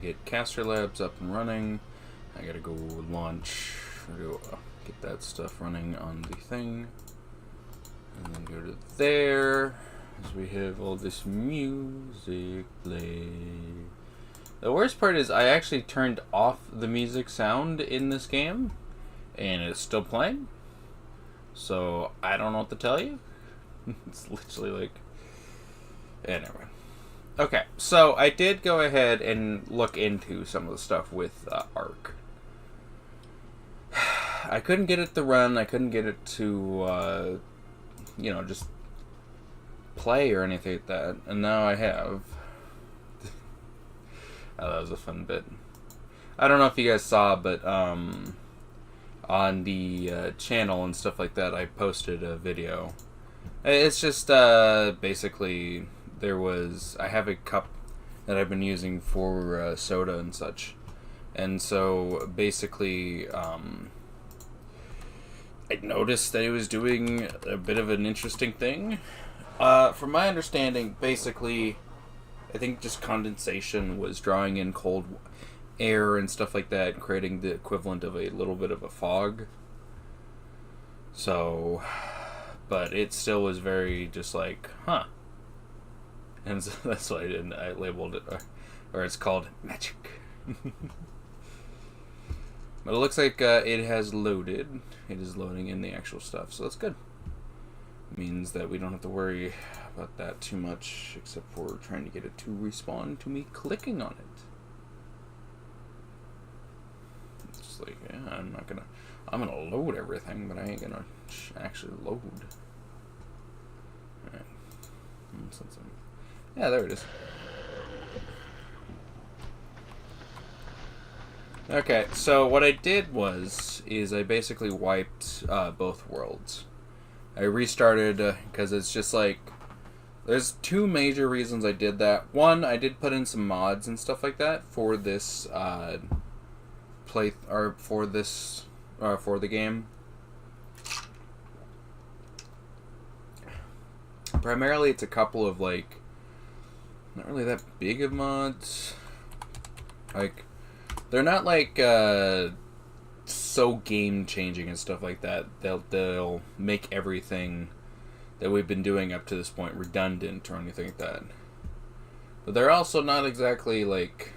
Get Caster Labs up and running. I gotta go launch, get that stuff running on the thing. And then go to there, as we have all this music play. The worst part is I actually turned off the music sound in this game, and it's still playing. So I don't know what to tell you. It's literally like, anyway. Okay, so I did go ahead and look into some of the stuff with Ark. I couldn't get it to run. I couldn't get it to, just play or anything like that. And now I have. Oh, that was a fun bit. I don't know if you guys saw, but on the channel and stuff like that, I posted a video. It's just basically I have a cup that I've been using for soda and such, and so basically I noticed that it was doing a bit of an interesting thing. From my understanding, basically, I think just condensation was drawing in cold air and stuff like that, creating the equivalent of a little bit of a fog. So, but it still was very just like, huh. And so that's why I labeled it, or it's called magic. But it looks like it has loaded. It is loading in the actual stuff, so that's good. It means that we don't have to worry about that too much, except for trying to get it to respond to me clicking on it. It's just like, yeah, I'm gonna load everything, but I ain't gonna actually load. Alright. Yeah, there it is. Okay, so what I did is I basically wiped both worlds. I restarted because it's just like, there's two major reasons I did that. One, I did put in some mods and stuff like that for this for the game. Primarily, it's a couple of like not really that big of mods. Like, they're not like so game changing and stuff like that. They'll make everything that we've been doing up to this point redundant or anything like that. But they're also not exactly like,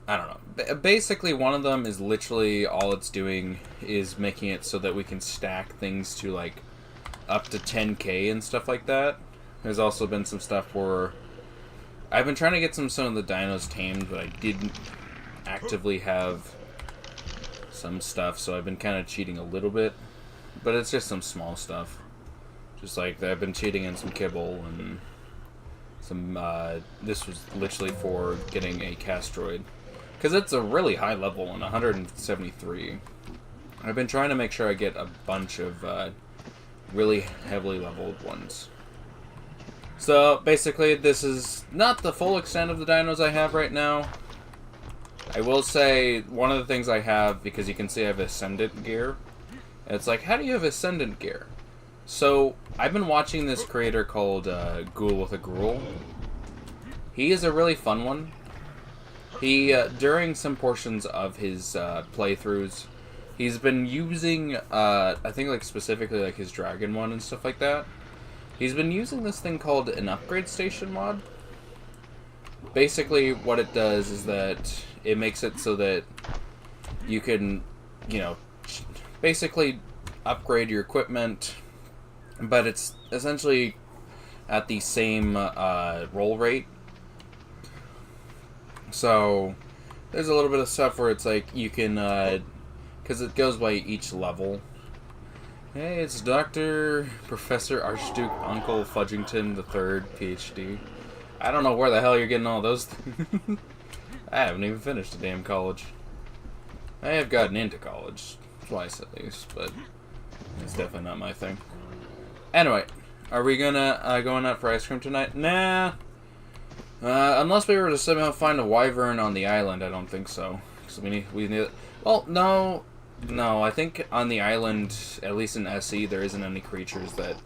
I don't know. Basically, one of them is literally all it's doing is making it so that we can stack things to like up to 10k and stuff like that. There's also been some stuff where I've been trying to get some of the dinos tamed, but I didn't actively have some stuff, so I've been kind of cheating a little bit. But it's just some small stuff. Just like, I've been cheating in some kibble and some, this was literally for getting a Castroid. Because it's a really high level, in 173. I've been trying to make sure I get a bunch of really heavily leveled ones. So, basically, this is not the full extent of the dinos I have right now. I will say, one of the things I have, because you can see I have Ascendant gear, it's like, how do you have Ascendant gear? So, I've been watching this creator called Ghoul with a Gruel. He is a really fun one. He, during some portions of his playthroughs, he's been using, I think, like, specifically, like, his Dragon one and stuff like that. He's been using this thing called an upgrade station mod. Basically, what it does is that it makes it so that you can, basically upgrade your equipment, but it's essentially at the same roll rate. So, there's a little bit of stuff where it's like you can, because it goes by each level. Hey, it's Dr. Professor Archduke Uncle Fudgington III, PhD. I don't know where the hell you're getting all those things. I haven't even finished a damn college. I have gotten into college, twice at least, but it's definitely not my thing. Anyway, are we gonna going out for ice cream tonight? Nah. Unless we were to somehow find a wyvern on the island, I don't think so. Because we need. Well, no. No, I think on the island, at least in SE, there isn't any creatures that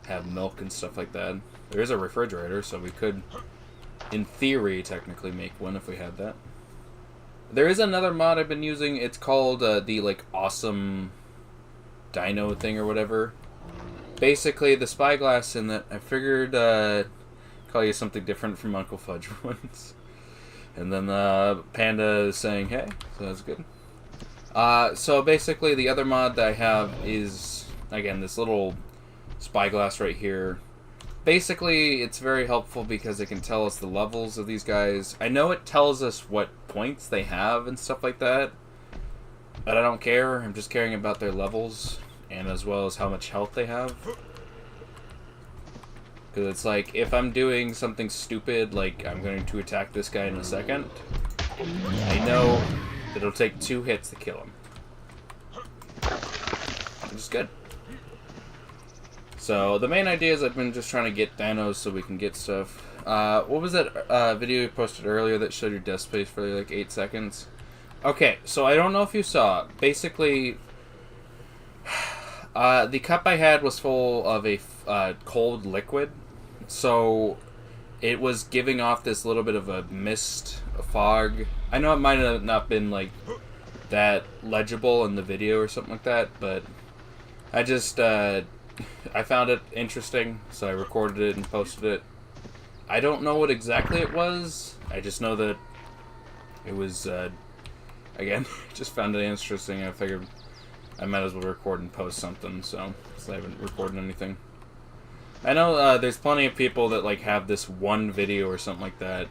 have milk and stuff like that. There is a refrigerator, so we could in theory, technically make one if we had that. There is another mod I've been using. It's called the like awesome dino thing or whatever. Basically, the spyglass in that I figured call you something different from Uncle Fudge once, and then Panda is saying hey, so that's good. So basically, the other mod that I have is again this little spyglass right here. Basically, it's very helpful because it can tell us the levels of these guys. I know it tells us what points they have and stuff like that, but I don't care. I'm just caring about their levels and as well as how much health they have. Because it's like, if I'm doing something stupid, like I'm going to attack this guy in a second, I know that it'll take 2 hits to kill him. Which is good. So, the main idea is I've been just trying to get dinos so we can get stuff. What was that video you posted earlier that showed your death space for like 8 seconds? Okay, so I don't know if you saw. Basically, the cup I had was full of a cold liquid. So, it was giving off this little bit of a mist, a fog. I know it might have not been like that legible in the video or something like that, but I just... I found it interesting, so I recorded it and posted it. I don't know what exactly it was. I just know that it was, again, just found it interesting. I figured I might as well record and post something, so I haven't recorded anything. I know there's plenty of people that like have this one video or something like that.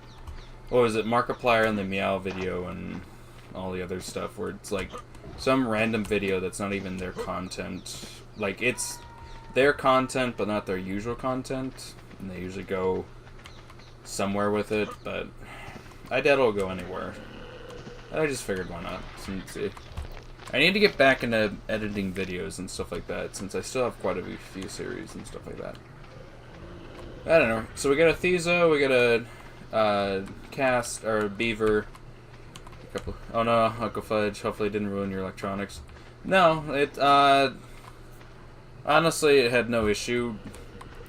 What was it, Markiplier and the Meow video and all the other stuff, where it's like some random video that's not even their content. Like, it's their content, but not their usual content, and they usually go somewhere with it, but I doubt it'll go anywhere. I just figured why not. See, I need to get back into editing videos and stuff like that, since I still have quite a few series and stuff like that. I don't know. So we got a Thezo, we got a Cast, or Beaver. A couple. Oh no, Uncle Fudge. Hopefully it didn't ruin your electronics. No, it, honestly, it had no issue.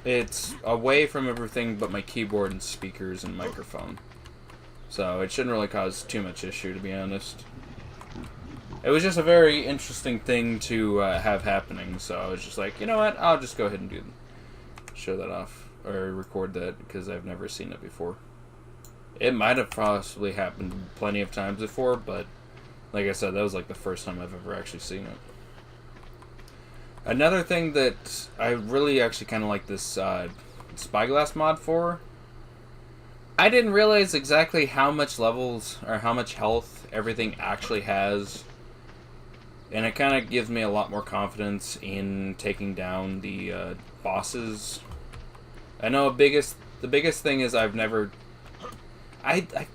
It's away from everything but my keyboard and speakers and microphone. So it shouldn't really cause too much issue, to be honest. It was just a very interesting thing to have happening, so I was just like, you know what, I'll just go ahead and show that off, or record that, because I've never seen it before. It might have possibly happened plenty of times before, but like I said, that was like the first time I've ever actually seen it. Another thing that I really actually kind of like this spyglass mod for, I didn't realize exactly how much levels or how much health everything actually has, and it kind of gives me a lot more confidence in taking down the bosses. I know the biggest thing is I've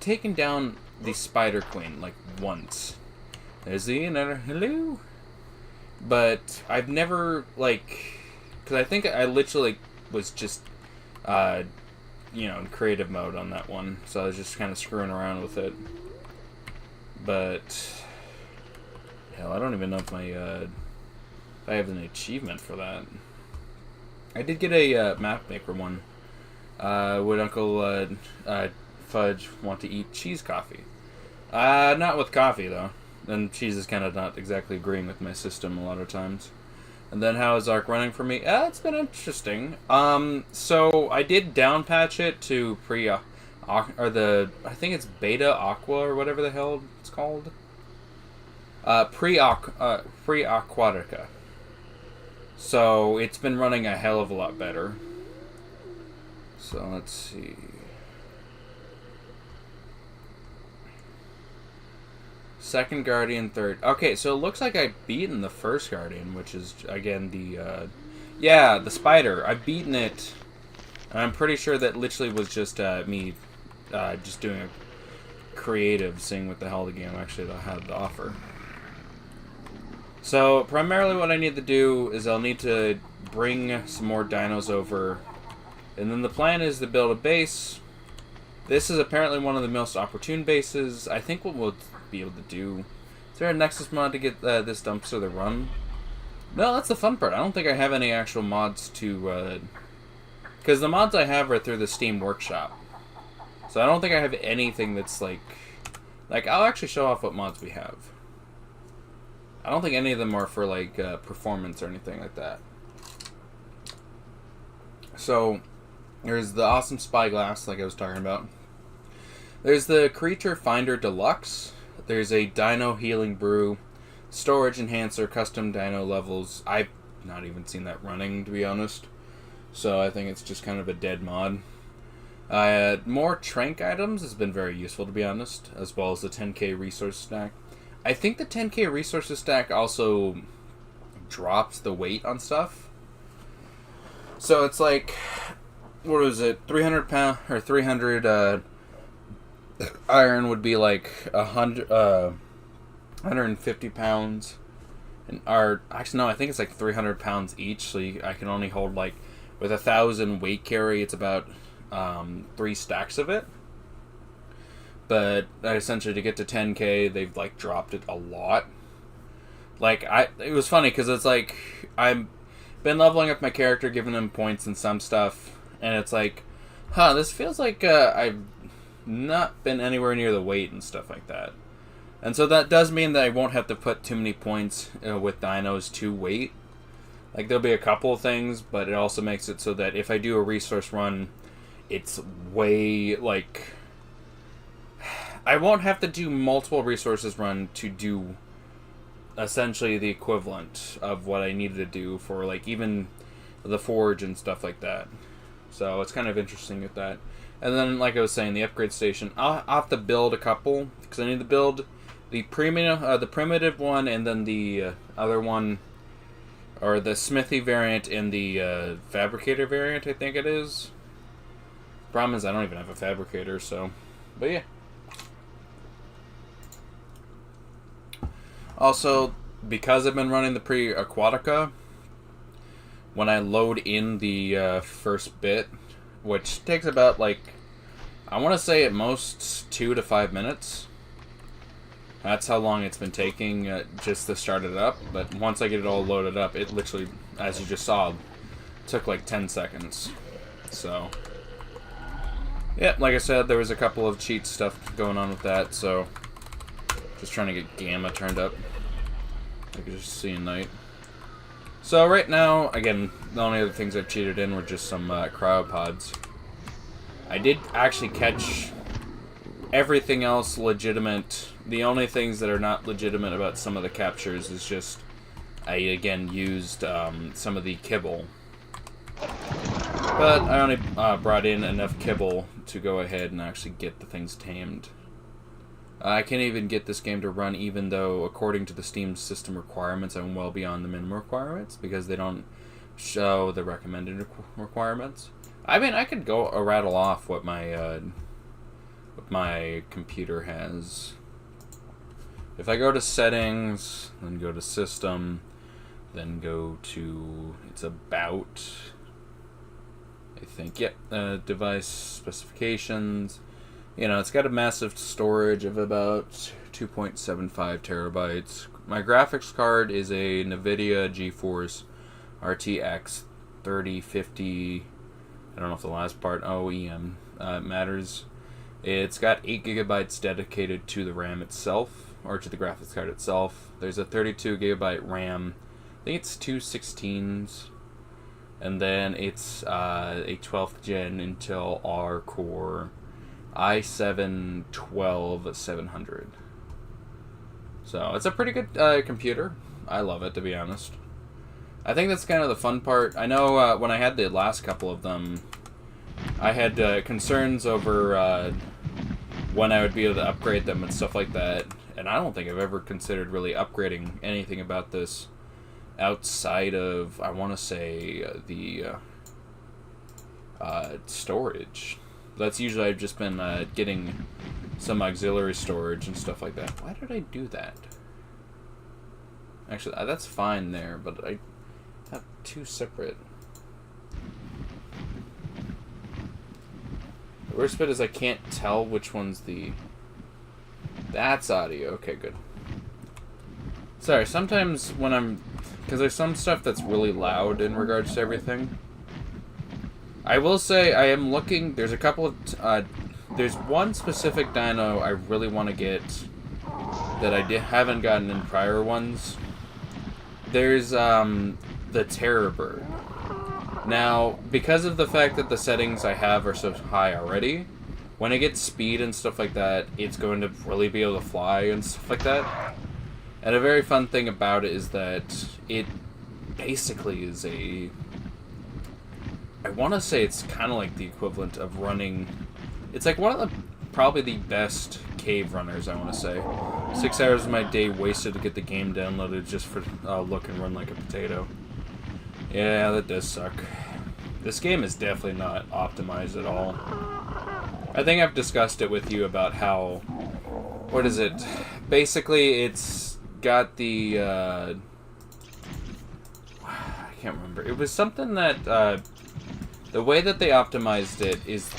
taken down the Spider Queen like once. There's the another hello. But I've never, like, because I think I literally was just, you know, in creative mode on that one. So I was just kind of screwing around with it. But, hell, I don't even know if if I have an achievement for that. I did get a map maker one. Would Uncle Fudge want to eat cheese coffee? Not with coffee, though. And cheese is kind of not exactly agreeing with my system a lot of times. And then how is Ark running for me? It's been interesting. So I did down patch it to I think it's Beta Aqua or whatever the hell it's called. Pre-Aquatica. So it's been running a hell of a lot better. So let's see. Second Guardian, third. Okay, so it looks like I've beaten the first Guardian, which is, again, the spider. I've beaten it. And I'm pretty sure that literally was just me just doing a creative, seeing what the hell the game actually had to offer. So, primarily what I need to do is I'll need to bring some more dinos over. And then the plan is to build a base. This is apparently one of the most opportune bases. I think what we'll be able to do... Is there a Nexus mod to get this dumpster to run? No, that's the fun part. I don't think I have any actual mods to... Because the mods I have are through the Steam Workshop. So I don't think I have anything that's like I'll actually show off what mods we have. I don't think any of them are for like performance or anything like that. So there's the awesome spyglass, like I was talking about. There's the Creature Finder Deluxe. There's a Dino Healing Brew, Storage Enhancer, Custom Dino Levels. I've not even seen that running, to be honest. So I think it's just kind of a dead mod. More Trank items has been very useful, to be honest, as well as the 10k resource stack. I think the 10k resources stack also drops the weight on stuff. So it's like, what is it? 300 pound or 300 iron would be like 150 pounds, and actually no, I think it's like 300 pounds each. So I can only hold like with 1,000 weight carry, it's about 3 stacks of it. But essentially, to get to 10k, they've like dropped it a lot. Like it was funny because it's like I've been leveling up my character, giving him points and some stuff, and it's like, this feels like I've not been anywhere near the weight and stuff like that. And so that does mean that I won't have to put too many points with dinos to weight. Like there'll be a couple of things, but it also makes it so that if I do a resource run, it's way like I won't have to do multiple resources run to do essentially the equivalent of what I needed to do for like even the forge and stuff like that. So it's kind of interesting with that. And then, like I was saying, the upgrade station, I'll have to build a couple because I need to build the primitive one, and then the other one, or the smithy variant and the fabricator variant, I think it is. Problem is, I don't even have a fabricator, so, but yeah. Also, because I've been running the pre-Aquatica, when I load in the first bit, which takes about, like, I want to say at most 2 to 5 minutes. That's how long it's been taking just to start it up. But once I get it all loaded up, it literally, as you just saw, took like 10 seconds. So, yeah, like I said, there was a couple of cheat stuff going on with that, so just trying to get Gamma turned up. I could just see a night. So right now, again, the only other things I've cheated in were just some cryopods. I did actually catch everything else legitimate. The only things that are not legitimate about some of the captures is just I, again, used some of the kibble. But I only brought in enough kibble to go ahead and actually get the things tamed. I can't even get this game to run, even though, according to the Steam system requirements, I'm well beyond the minimum requirements, because they don't show the recommended requirements. I mean, I could go rattle off what my computer has. If I go to settings, then go to system, then go to, it's about, I think, yep, device specifications. You know, it's got a massive storage of about 2.75 terabytes. My graphics card is a NVIDIA GeForce RTX 3050. I don't know if the last part, OEM, matters. It's got 8 gigabytes dedicated to the RAM itself, or to the graphics card itself. There's a 32 gigabyte RAM. I think it's 2 16s. And then it's a 12th gen Intel R Core i7-12700. So it's a pretty good computer. I love it, to be honest. I think that's kind of the fun part. I know when I had the last couple of them, I had concerns over when I would be able to upgrade them and stuff like that. And I don't think I've ever considered really upgrading anything about this outside of, I want to say, the storage. That's usually I've just been getting some auxiliary storage and stuff like that. Why did I do that? Actually, that's fine there, but I have 2 separate. The worst bit is I can't tell which one's the... That's audio. Okay, good. Sorry, sometimes when I'm... Because there's some stuff that's really loud in regards to everything. I will say I am looking... There's a couple of there's one specific dino I really want to get that I haven't gotten in prior ones. There's the Terror Bird. Now, because of the fact that the settings I have are so high already, when it gets speed and stuff like that, it's going to really be able to fly and stuff like that. And a very fun thing about it is that it basically is a... I want to say it's kind of like the equivalent of running... It's like one of the... probably the best cave runners, I want to say. 6 hours of my day wasted to get the game downloaded just for look and run like a potato. Yeah, that does suck. This game is definitely not optimized at all. I think I've discussed it with you about how... What is it? Basically, it's got the... I can't remember. It was something that... the way that they optimized it is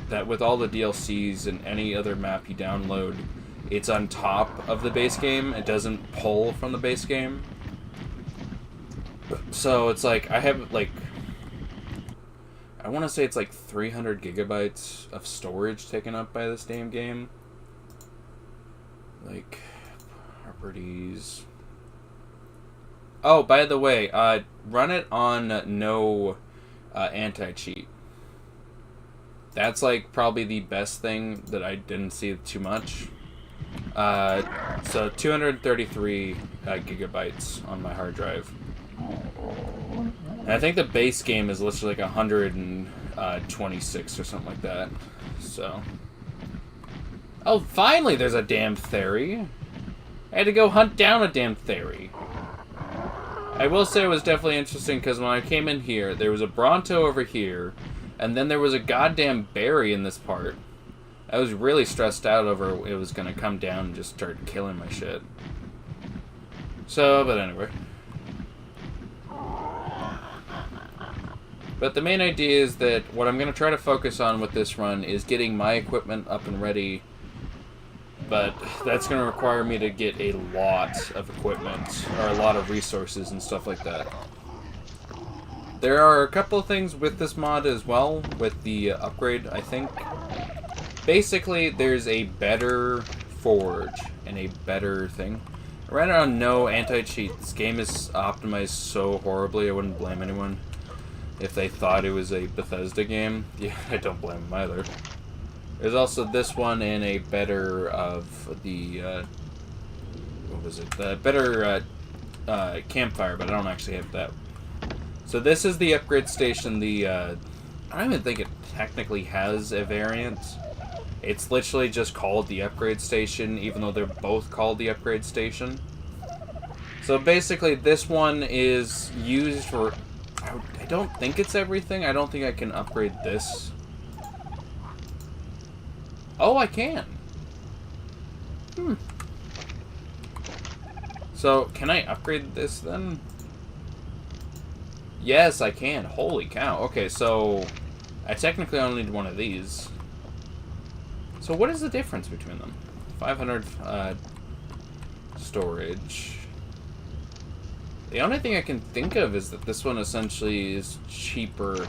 that with all the DLCs and any other map you download, it's on top of the base game. It doesn't pull from the base game. So it's like, I have like... I want to say it's like 300 gigabytes of storage taken up by this damn game. Like, properties... Oh, by the way, run it on no anti-cheat. That's like probably the best thing that I didn't see too much. So 233 gigabytes on my hard drive. And I think the base game is literally like 126 or something like that. So. Oh, finally there's a damn Theory. I had to go hunt down a damn Theory. I will say it was definitely interesting because when I came in here, there was a Bronto over here, and then there was a goddamn berry in this part. I was really stressed out over it was going to come down and just start killing my shit. So, but anyway. But the main idea is that what I'm going to try to focus on with this run is getting my equipment up and ready. But that's going to require me to get a lot of equipment, or a lot of resources and stuff like that. There are a couple of things with this mod as well, with the upgrade, I think. Basically, there's a better forge and a better thing. I ran it on no anti-cheat. This game is optimized so horribly, I wouldn't blame anyone if they thought it was a Bethesda game. Yeah, I don't blame them either. There's also this one and a better of the, what was it? The better campfire, but I don't actually have that. So this is the upgrade station. The, I don't even think it technically has a variant. It's literally just called the upgrade station, even though they're both called the upgrade station. So basically this one is used for, I don't think it's everything. I don't think I can upgrade this. Oh, I can. So, can I upgrade this then? Yes, I can. Holy cow. Okay, so I technically only need one of these. So what is the difference between them? 500 storage. The only thing I can think of is that this one essentially is cheaper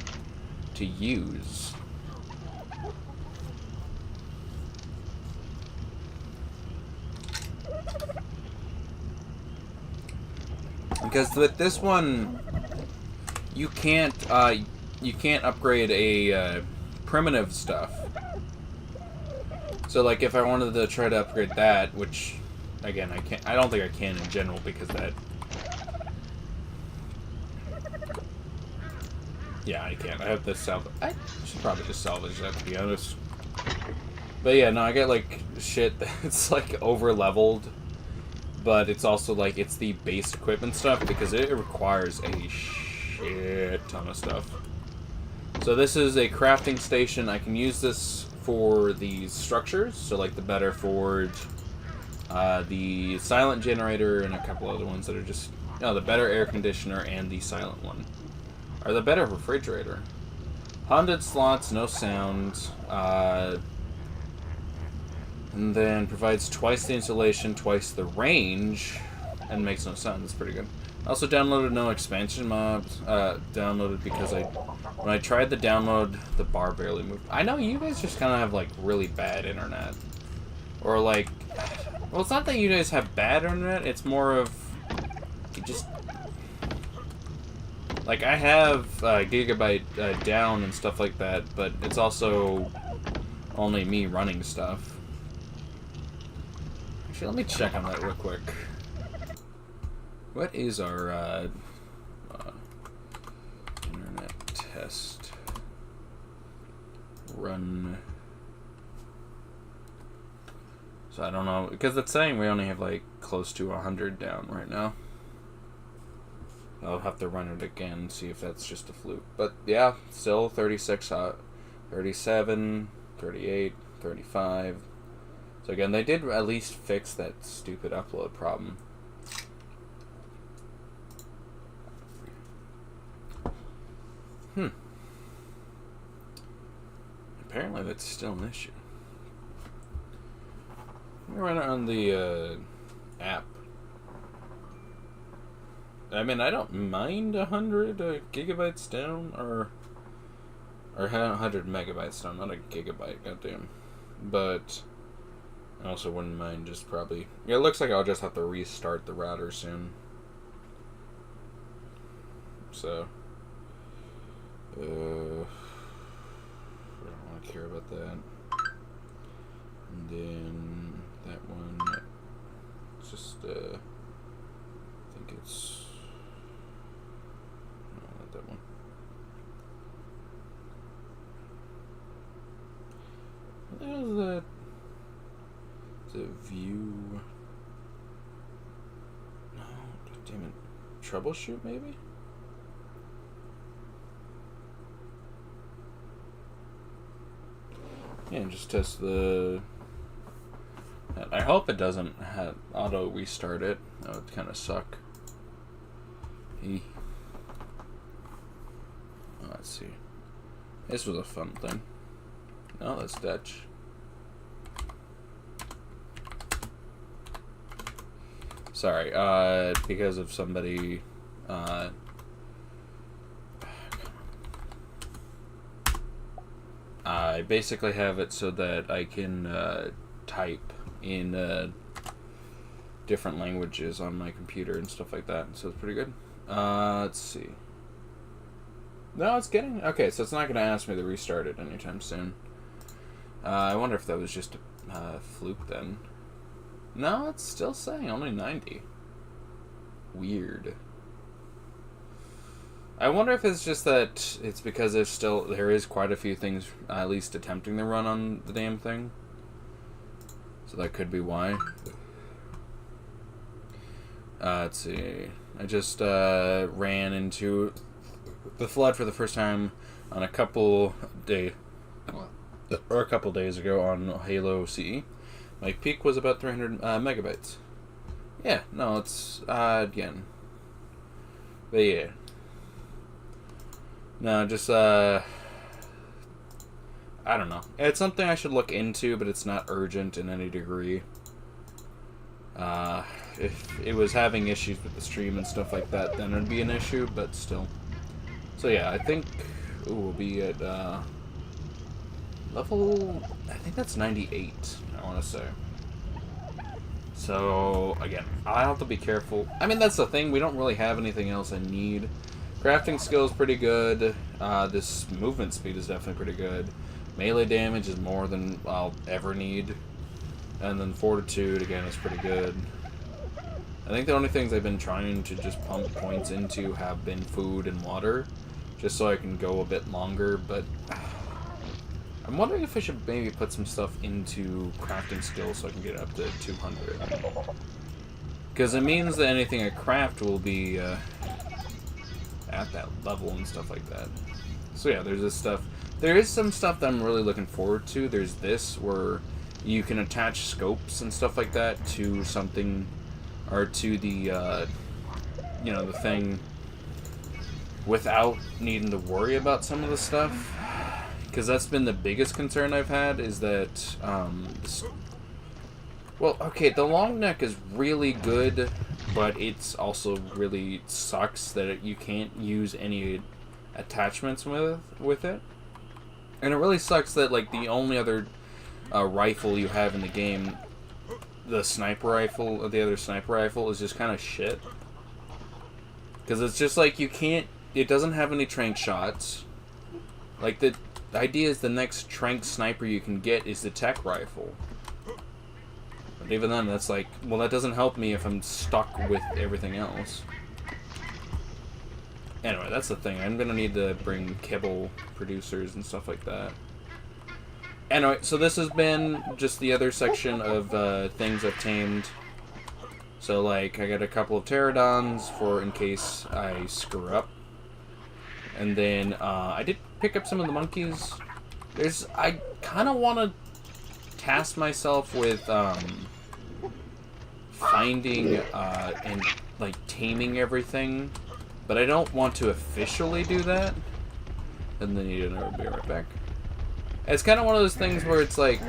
to use. Because with this one, you can't upgrade a primitive stuff. So like if I wanted to try to upgrade that, which again I can't, I don't think I can in general because that. Yeah, I can't. I have to salvage. I should probably just salvage that, to be honest. But yeah, no, I get like shit that's like over leveled. But it's also like, it's the base equipment stuff because it requires a shit ton of stuff. So this is a crafting station. I can use this for these structures. So like the better forge, the silent generator, and a couple other ones that are just, no, the better air conditioner and the silent one. Or the better refrigerator. 100 slots, no sound. And then provides twice the insulation, twice the range, and makes no sound. That's pretty good. Also downloaded no expansion mobs. Downloaded because when I tried to download, the bar barely moved. I know you guys just kind of have like really bad internet, or like, well, it's not that you guys have bad internet. It's more of you just like I have gigabyte down and stuff like that, but it's also only me running stuff. Actually, let me check on that real quick. What is our internet test run? So I don't know, because it's saying we only have like close to 100 down right now. I'll have to run it again, see if that's just a fluke. But yeah, still 36, 37, 38, 35. So again, they did at least fix that stupid upload problem. Apparently that's still an issue. Let me run it on the app. I mean, I don't mind 100 gigabytes down, or 100 megabytes down, not a gigabyte, goddamn. But I also wouldn't mind just probably... Yeah, it looks like I'll just have to restart the router soon. So... I don't want to care about that. And then that one, it's just, I think it's, no, not that one. What the hell is that? It's a view. No, God damn it. Troubleshoot, maybe? Yeah, just test the... I hope it doesn't auto restart it. That would kind of suck. Let's see. This was a fun thing. No, that's Dutch. Sorry, because of somebody... I basically have it so that I can type in different languages on my computer and stuff like that, so it's pretty good. Let's see. No, it's getting... Okay, so it's not going to ask me to restart it anytime soon. I wonder if that was just a fluke then. No, it's still saying only 90. Weird. I wonder if it's just that it's because there is quite a few things at least attempting to run on the damn thing. So that could be why. Let's see. I just ran into the flood for the first time on a couple days ago on Halo CE. My peak was about 300 megabytes. Yeah, no, it's again. But yeah. No, just, I don't know. It's something I should look into, but it's not urgent in any degree. If it was having issues with the stream and stuff like that, then it'd be an issue, but still. So yeah, I think we'll be at, level, I think that's 98, I want to say. So, again, I'll have to be careful. I mean, that's the thing, we don't really have anything else I need. Crafting skill is pretty good. This movement speed is definitely pretty good. Melee damage is more than I'll ever need. And then fortitude, again, is pretty good. I think the only things I've been trying to just pump points into have been food and water. Just so I can go a bit longer, but... I'm wondering if I should maybe put some stuff into crafting skills so I can get up to 200. Because it means that anything I craft will be... at that level and stuff like that. So yeah, there's this stuff. There is some stuff that I'm really looking forward to. There's this where you can attach scopes and stuff like that to something, or to the, you know, the thing without needing to worry about some of the stuff. Because that's been the biggest concern I've had, is that, well, okay, the long neck is really good but it's also really sucks that you can't use any attachments with it. And it really sucks that, like, the only other rifle you have in the game, the sniper rifle, or the other sniper rifle, is just kind of shit. Because it's just like, you can't, it doesn't have any trank shots. Like, the idea is the next trank sniper you can get is the tech rifle. But even then, that's like, well, that doesn't help me if I'm stuck with everything else. Anyway, that's the thing. I'm going to need to bring kibble producers and stuff like that. Anyway, so this has been just the other section of things I've tamed. So, like, I got a couple of pterodons for in case I screw up. And then I did pick up some of the monkeys. I kind of want to task myself with finding and, like, taming everything. But I don't want to officially do that. And then you know, be right back. It's kind of one of those things where it's like,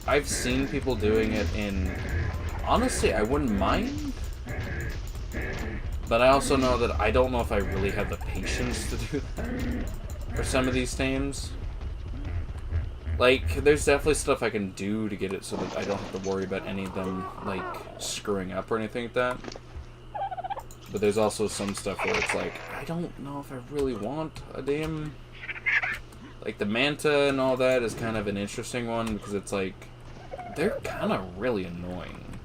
I've seen people doing it, and honestly, I wouldn't mind. But I also know that I don't know if I really have the patience to do that for some of these tames. Like, there's definitely stuff I can do to get it so that I don't have to worry about any of them, like, screwing up or anything like that. But there's also some stuff where it's like, I don't know if I really want a damn... Like, the manta and all that is kind of an interesting one, because it's like, they're kind of really annoying.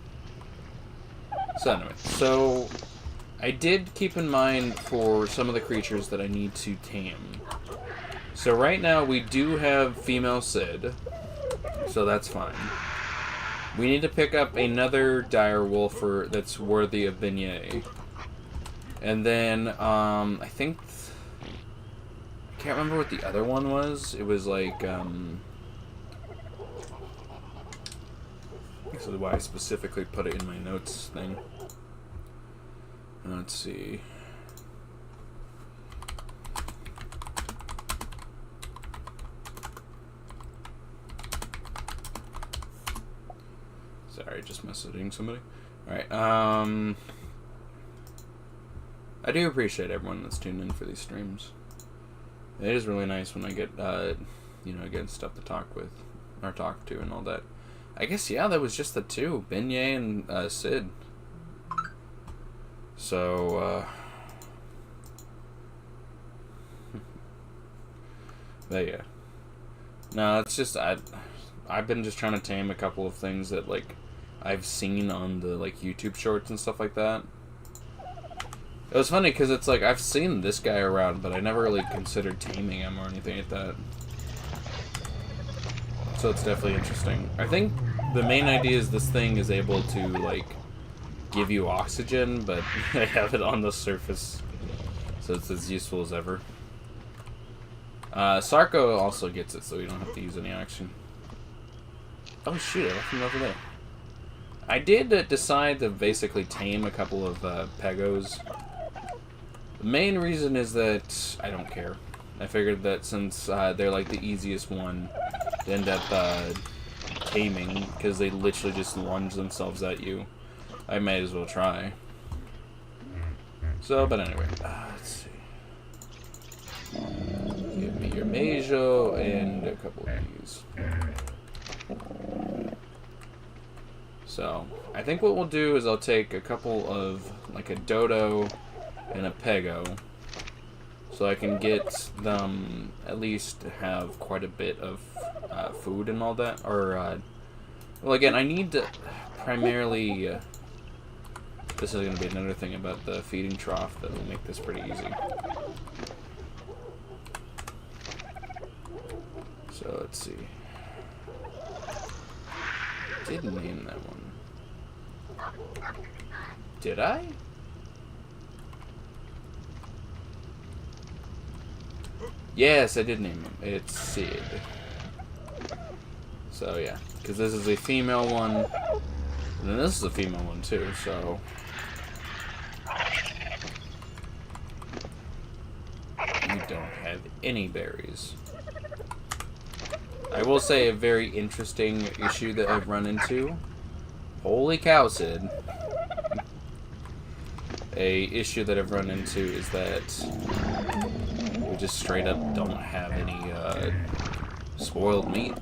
So anyway, so I did keep in mind for some of the creatures that I need to tame. So right now we do have female Sid, so that's fine. We need to pick up another dire wolfer that's worthy of beignet. And then, I think... I can't remember what the other one was. It was like, this is why I specifically put it in my notes thing. Let's see. Sorry, just messaging somebody. Alright, I do appreciate everyone that's tuned in for these streams. It is really nice when I get, you know, get stuff to talk with, or talk to and all that. I guess, yeah, that was just the two, Beignet and Sid. So, but yeah. No, it's just, I've been just trying to tame a couple of things that, like, I've seen on the, like, YouTube shorts and stuff like that. It was funny because it's like, I've seen this guy around, but I never really considered taming him or anything like that. So it's definitely interesting. I think the main idea is this thing is able to, like, give you oxygen, but I have it on the surface, so it's as useful as ever. Sarko also gets it, so we don't have to use any oxygen. Oh shoot, I left him over there. I did decide to basically tame a couple of pegos. The main reason is that I don't care. I figured that since they're like the easiest one to end up taming, because they literally just lunge themselves at you, I might as well try. So, but anyway, let's see. Give me your Majo and a couple of these. So, I think what we'll do is I'll take a couple of, like, a dodo and a pego, so I can get them at least have quite a bit of food and all that. Or, well, again, I need to primarily, this is going to be another thing about the feeding trough that will make this pretty easy. So, let's see. Didn't name that one. Did I? Yes, I did name him. It's Sid. So yeah, because this is a female one, and then this is a female one too, so... You don't have any berries. I will say a very interesting issue that I've run into. Holy cow, Sid. A issue that I've run into is that we just straight up don't have any spoiled meat.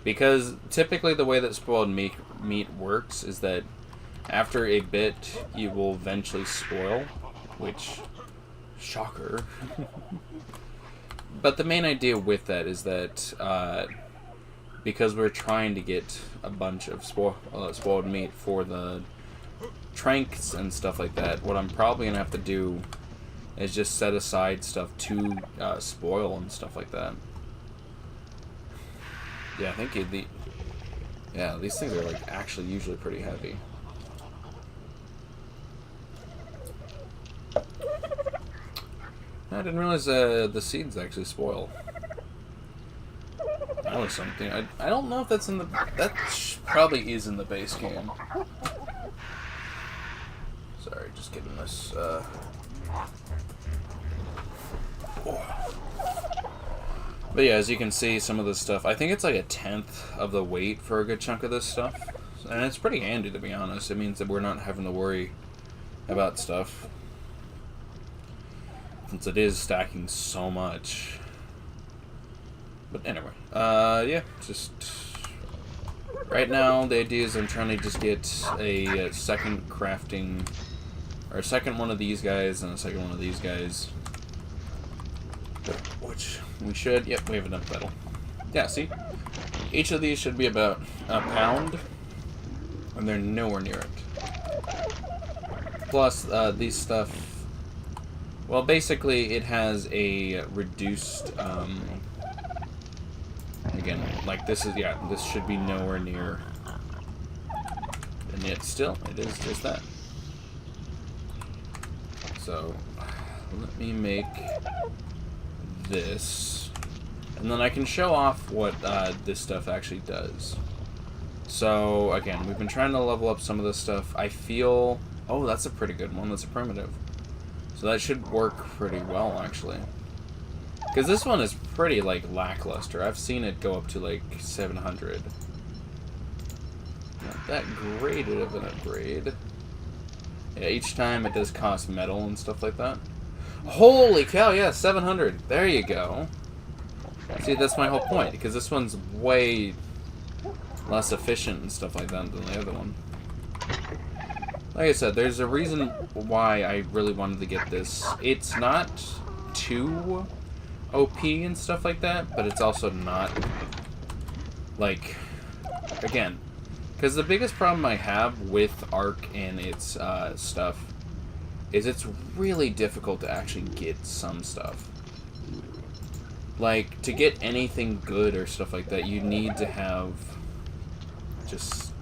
Because typically the way that spoiled meat works is that after a bit you will eventually spoil, which, shocker. But the main idea with that is that because we're trying to get a bunch of spoiled meat for the tranks and stuff like that, what I'm probably gonna have to do is just set aside stuff to spoil and stuff like that. Yeah, I think these things are like actually usually pretty heavy. I didn't realize the seeds actually spoil. That was something. I don't know if that's in the... That probably is in the base game. Sorry, just getting this... But yeah, as you can see, some of this stuff... I think it's like 1/10 of the weight for a good chunk of this stuff. And it's pretty handy, to be honest. It means that we're not having to worry about stuff, since it is stacking so much. But anyway, yeah, just right now the idea is I'm trying to just get a second crafting, or a second one of these guys and a second one of these guys, which we should. Yep, we have enough metal. Yeah, see, each of these should be about a pound, and they're nowhere near it. Plus, these stuff. Well, basically, it has a reduced, again, like this is, yeah, this should be nowhere near, and yet still, it is just that. So, let me make this, and then I can show off what this stuff actually does. So, again, we've been trying to level up some of this stuff. I feel, oh, that's a pretty good one, that's a primitive. So that should work pretty well, actually. Because this one is pretty, like, lackluster. I've seen it go up to, like, 700. Not that great of an upgrade. Yeah, each time it does cost metal and stuff like that. Holy cow, yeah, 700. There you go. See, that's my whole point, because this one's way less efficient and stuff like that than the other one. Like I said, there's a reason why I really wanted to get this. It's not too OP and stuff like that, but it's also not, like, again, because the biggest problem I have with Ark and its stuff is it's really difficult to actually get some stuff. Like, to get anything good or stuff like that, you need to have just...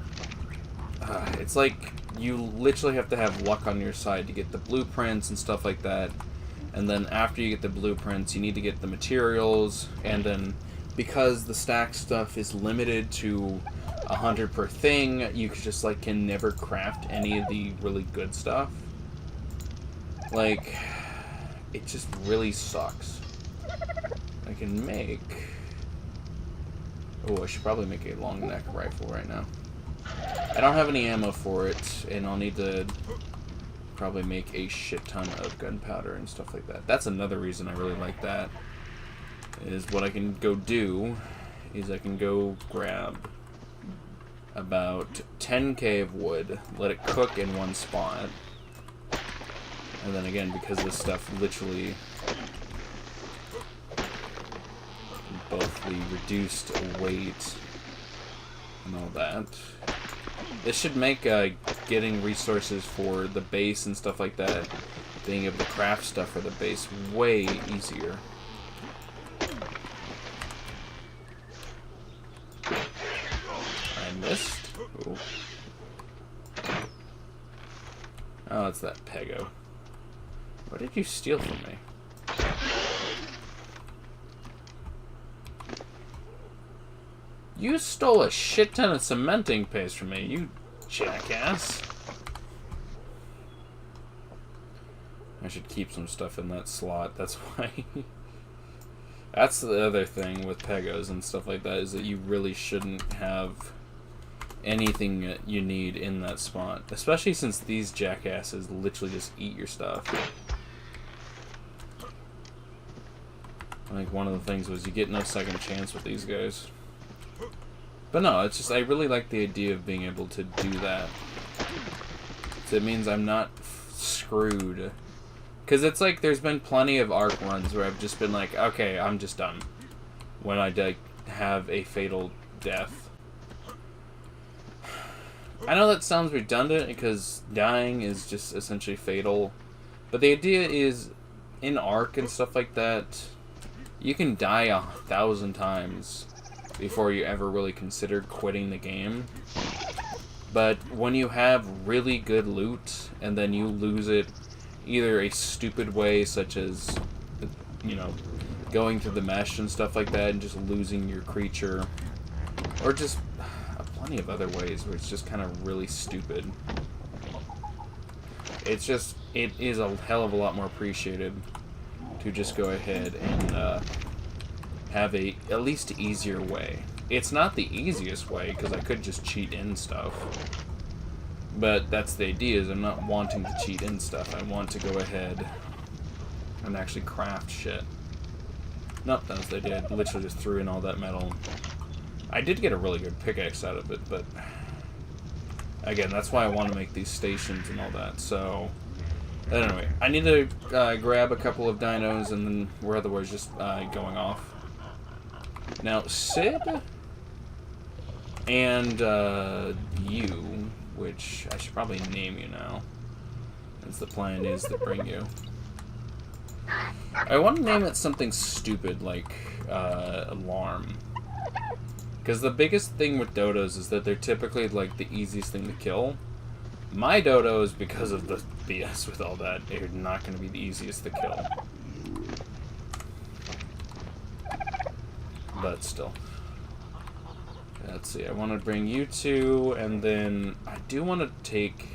it's like you literally have to have luck on your side to get the blueprints and stuff like that. And then after you get the blueprints, you need to get the materials. And then because the stack stuff is limited to 100 per thing, you just like can never craft any of the really good stuff. Like, it just really sucks. I can make... Oh, I should probably make a long neck rifle right now. I don't have any ammo for it, and I'll need to probably make a shit ton of gunpowder and stuff like that. That's another reason I really like that. Is what I can go do is I can go grab about 10k of wood, let it cook in one spot, and then again, because this stuff literally, both the reduced weight and all that, this should make getting resources for the base and stuff like that, being able to craft stuff for the base, way easier. I missed. Ooh. Oh, it's that Pego. What did you steal from me? You stole a shit ton of cementing paste from me, you jackass. I should keep some stuff in that slot, that's why. That's the other thing with Pegos and stuff like that, is that you really shouldn't have anything you need in that spot. Especially since these jackasses literally just eat your stuff. Like, one of the things was you get no second chance with these guys. But no, it's just, I really like the idea of being able to do that. So it means I'm not screwed. Because it's like, there's been plenty of Ark runs where I've just been like, okay, I'm just done. When I have a fatal death. I know that sounds redundant because dying is just essentially fatal. But the idea is, in Ark and stuff like that, you can die 1,000 times before you ever really consider quitting the game. But when you have really good loot, and then you lose it either a stupid way, such as, you know, going through the mesh and stuff like that, and just losing your creature, or just plenty of other ways where it's just kind of really stupid. It's just, it is a hell of a lot more appreciated to just go ahead and have a at least easier way. It's not the easiest way, because I could just cheat in stuff. But that's the idea, is I'm not wanting to cheat in stuff. I want to go ahead and actually craft shit. Nope, that was the idea. I literally just threw in all that metal. I did get a really good pickaxe out of it, but again, that's why I want to make these stations and all that. So, anyway, I need to grab a couple of dinos, and then we're otherwise just going off. Now, Sid and you, which I should probably name you now, as the plan is to bring you. I want to name it something stupid like Alarm. Because the biggest thing with dodos is that they're typically like the easiest thing to kill. My dodos, because of the BS with all that, they're not going to be the easiest to kill. But still. Let's see, I want to bring you two, and then I do want to take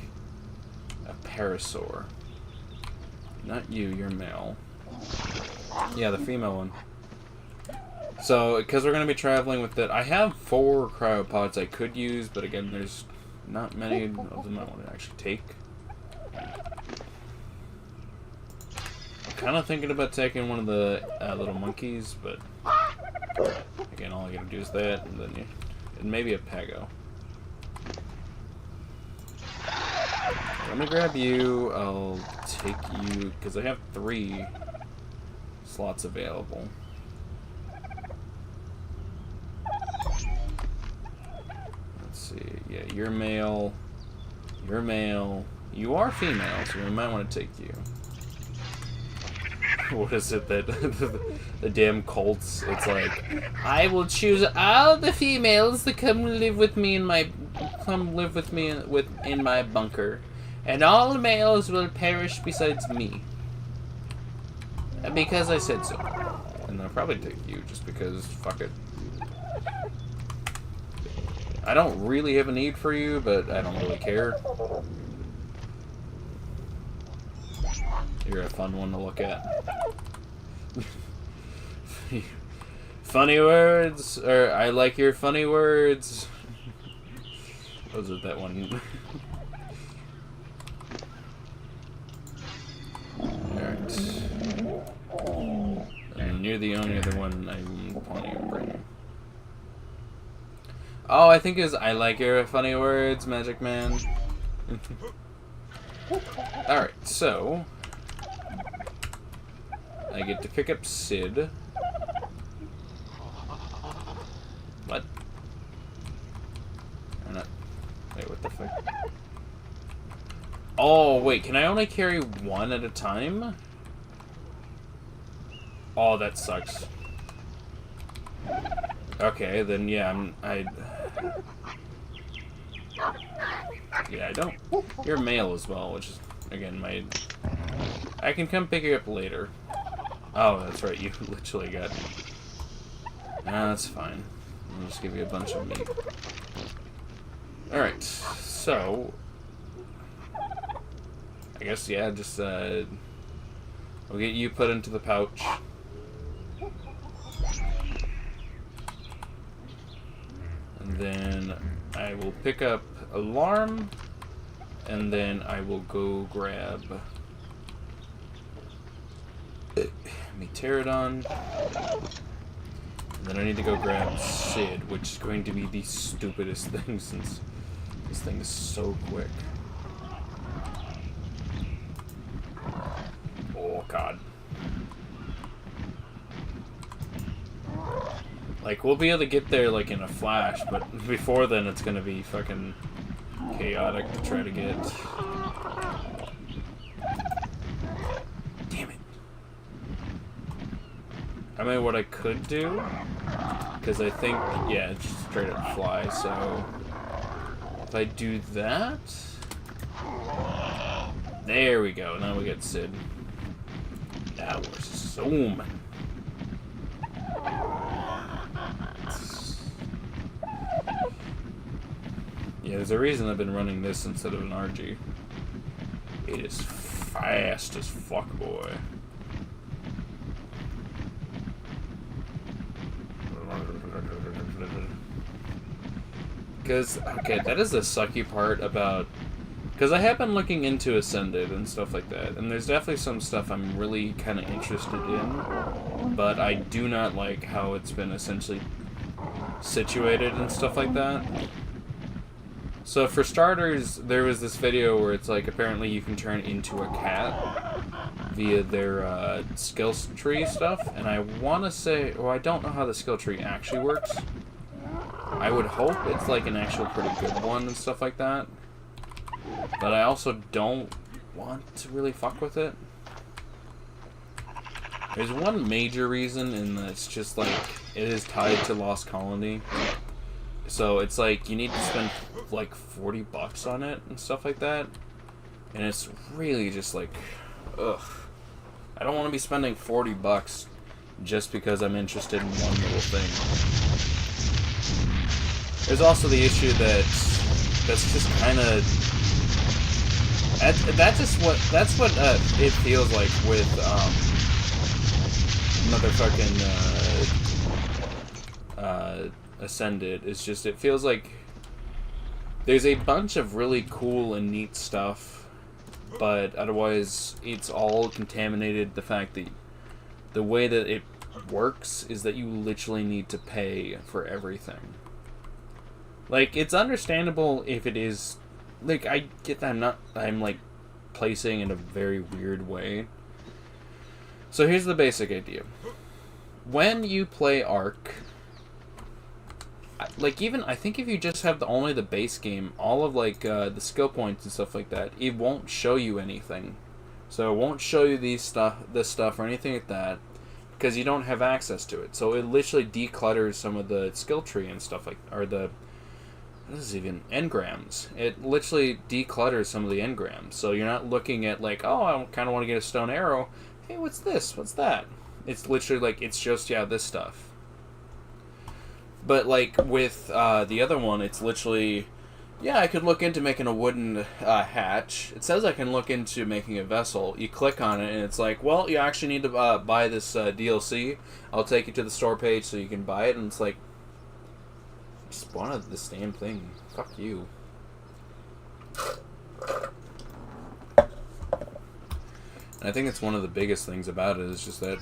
a parasaur. Not you, you're male. Yeah, the female one. So, because we're going to be traveling with it, I have 4 cryopods I could use, but again, there's not many of them I want to actually take. I'm kind of thinking about taking one of the little monkeys, but again, all I gotta do is that, and then and maybe a Pago. Let me grab you. I'll take you because I have 3 slots available. Let's see. Yeah, you're male. You're male. You are female, so we might want to take you. What is it that the damn cults? It's like, I will choose all the females to come live with me in my in my bunker, and all the males will perish besides me. Because I said so. And I'll probably take you just because fuck it. I don't really have a need for you, but I don't really care. You're a fun one to look at. Funny words, or I like your funny words. Was it that one? Alright. And you're the only other one I'm planning on bringing. Oh, I think it was I like your funny words, Magic Man. Alright, so I get to pick up Sid. What? Wait, what the fuck? Oh, wait, can I only carry 1 at a time? Oh, that sucks. Okay, then yeah, I don't. You're male as well, which is, again, I can come pick you up later. Oh, that's right, you literally got... that's fine. I'll just give you a bunch of meat. Alright, so... I guess, yeah, just, we'll get you put into the pouch. And then I will pick up Alarm, and then I will go grab Pterodon. And then I need to go grab Sid, which is going to be the stupidest thing since this thing is so quick. Oh, God. Like, we'll be able to get there, like, in a flash, but before then it's gonna be fucking chaotic to try to get. Damn it. I mean, what I could do, because I think, yeah, it's just straight up fly, so if I do that, there we go, now we get Sid. That was zoom. Yeah, there's a reason I've been running this instead of an RG. It is fast as fuck, boy. Because, okay, that is the sucky part about... Because I have been looking into Ascended and stuff like that, and there's definitely some stuff I'm really kind of interested in, but I do not like how it's been essentially situated and stuff like that. So for starters, there was this video where it's like apparently you can turn into a cat via their skill tree stuff, and I want to say, well, I don't know how the skill tree actually works. I would hope it's like an actual pretty good one and stuff like that, but I also don't want to really fuck with it. There's one major reason, and it's just like it is tied to Lost Colony. So it's like you need to spend like $40 on it and stuff like that, and it's really just like, ugh. I don't want to be spending $40 just because I'm interested in one little thing. There's also the issue that that's just kind of that's what it feels like with motherfucking Ascended. It's just, it feels like there's a bunch of really cool and neat stuff, but otherwise it's all contaminated. The fact that the way that it works is that you literally need to pay for everything. Like, it's understandable if it is, like, I get that I'm like placing in a very weird way. So here's the basic idea. When you play Ark, like, even, I think if you just have only the base game, all of, like, the skill points and stuff like that, it won't show you anything. So it won't show you this stuff or anything like that, because you don't have access to it. So it literally declutters some of the skill tree and stuff like, or the, this is even engrams. It literally declutters some of the engrams. So you're not looking at, like, oh, I kind of want to get a stone arrow. Hey, what's this? What's that? It's literally, like, it's just, yeah, this stuff. But, like, with the other one, it's literally, yeah, I could look into making a wooden hatch. It says I can look into making a vessel. You click on it, and it's like, well, you actually need to buy this DLC. I'll take you to the store page so you can buy it. And it's like, I just wanted this damn thing. Fuck you. And I think it's one of the biggest things about it is just that,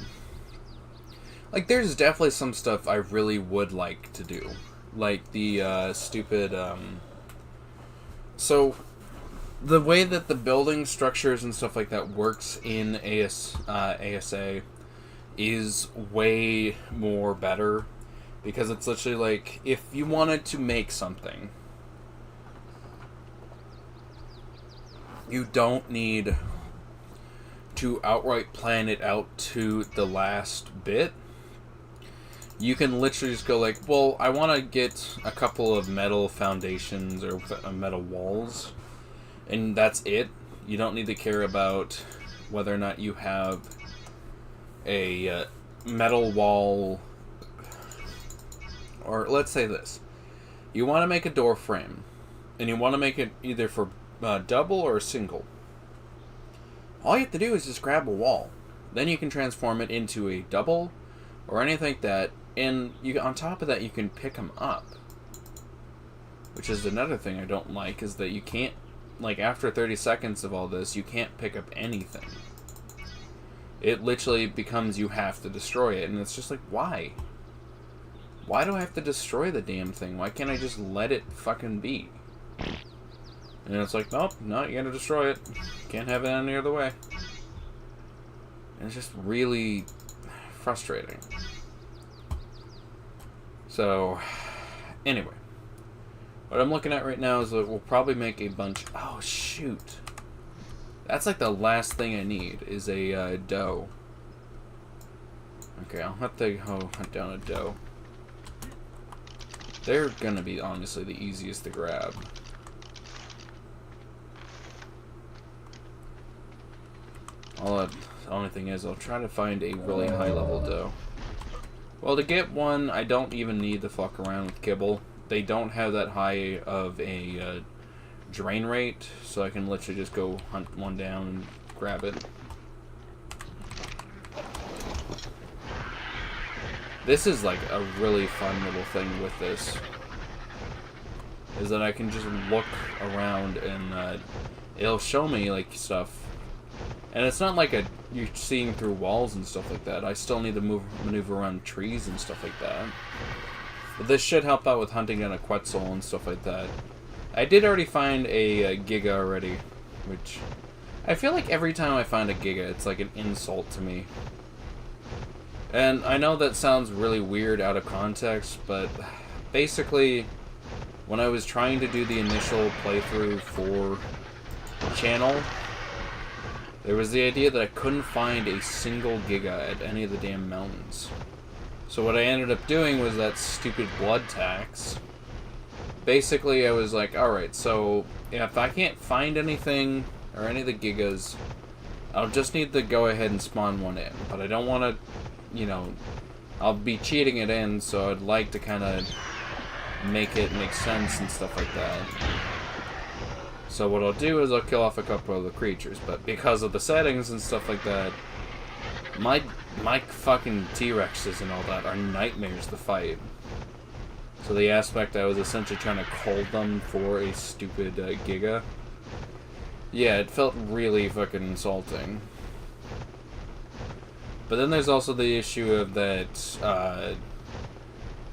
like, there's definitely some stuff I really would like to do. Like the stupid, so the way that the building structures and stuff like that works in ASA is way more better, because it's literally like, if you wanted to make something, you don't need to outright plan it out to the last bit. You can literally just go like, well, I want to get a couple of metal foundations or metal walls, and that's it. You don't need to care about whether or not you have a metal wall, or let's say this. You want to make a door frame, and you want to make it either for double or single. All you have to do is just grab a wall. Then you can transform it into a double or anything like that. And you, on top of that, you can pick them up. Which is another thing I don't like, is that you can't, like, after 30 seconds of all this, you can't pick up anything. It literally becomes you have to destroy it, and it's just like, why? Why do I have to destroy the damn thing? Why can't I just let it fucking be? And it's like, nope, no, you gotta destroy it. Can't have it any other way. And it's just really frustrating. So, anyway. What I'm looking at right now is that we'll probably make a bunch... Oh, shoot. That's like the last thing I need, is a doe. Okay, I'll have to hunt down a doe. They're gonna be, honestly, the easiest to grab. The only thing is, I'll try to find a really high-level doe. Well, to get one, I don't even need to fuck around with kibble. They don't have that high of a drain rate, so I can literally just go hunt one down and grab it. This is like a really fun little thing with this, is that I can just look around and it'll show me like stuff. And it's not like you're seeing through walls and stuff like that. I still need to maneuver around trees and stuff like that. But this should help out with hunting down a Quetzal and stuff like that. I did already find a Giga already, which I feel like every time I find a Giga, it's like an insult to me. And I know that sounds really weird out of context, but basically, when I was trying to do the initial playthrough for the channel, there was the idea that I couldn't find a single Giga at any of the damn mountains. So what I ended up doing was that stupid blood tax. Basically, I was like, alright, so if I can't find anything, or any of the Gigas, I'll just need to go ahead and spawn one in. But I don't want to, you know, I'll be cheating it in, so I'd like to kind of make it make sense and stuff like that. So what I'll do is I'll kill off a couple of the creatures, but because of the settings and stuff like that, my fucking T-Rexes and all that are nightmares to fight. So the aspect I was essentially trying to hold them for a stupid Giga, yeah, it felt really fucking insulting. But then there's also the issue of that,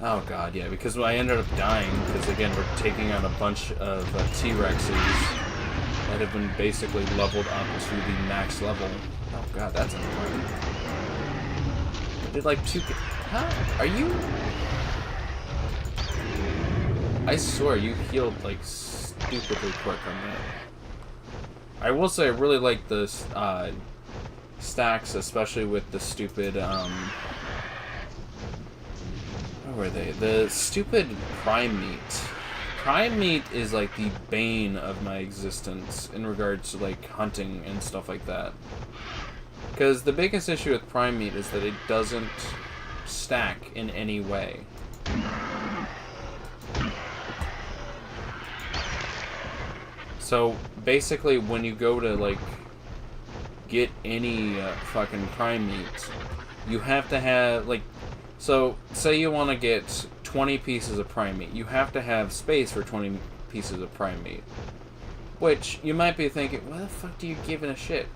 oh god, yeah, because I ended up dying, because again, we're taking on a bunch of T-Rexes that have been basically leveled up to the max level. Oh god, that's annoying. I did like 2... Huh? Are you... I swear, you healed like stupidly quick on that. I will say I really like the stacks, especially with the stupid, what were they? The stupid prime meat. Prime meat is like the bane of my existence in regards to like hunting and stuff like that. Because the biggest issue with prime meat is that it doesn't stack in any way. So basically, when you go to like get any fucking prime meat, you have to have like, so say you want to get 20 pieces of prime meat, you have to have space for 20 pieces of prime meat. Which you might be thinking, why the fuck do you give a shit?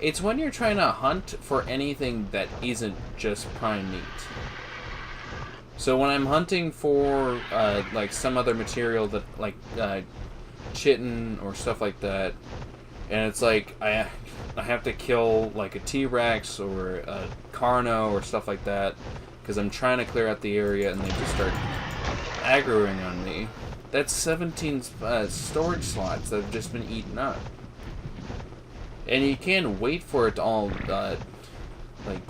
It's when you're trying to hunt for anything that isn't just prime meat. So when I'm hunting for like some other material that like chitin or stuff like that, and it's like I have to kill like a T-Rex or a Carno or stuff like that because I'm trying to clear out the area and they just start aggroing on me. That's 17 storage slots that have just been eaten up. And you can't wait for it to all, like...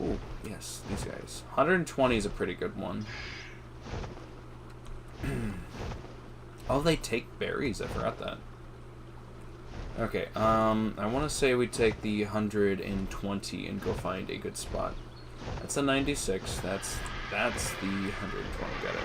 Ooh, yes, these guys. 120 is a pretty good one. Oh, they take berries. I forgot that. Okay, I want to say we take the 120 and go find a good spot. That's a 96. That's the 120. Got it.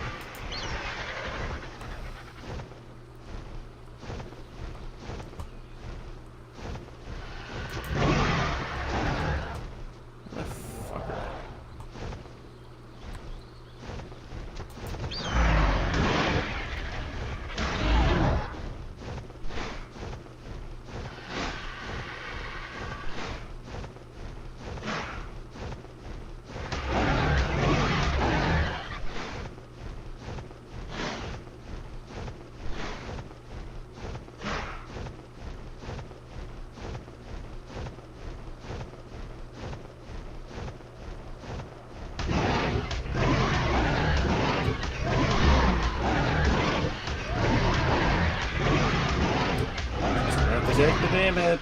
take the damage.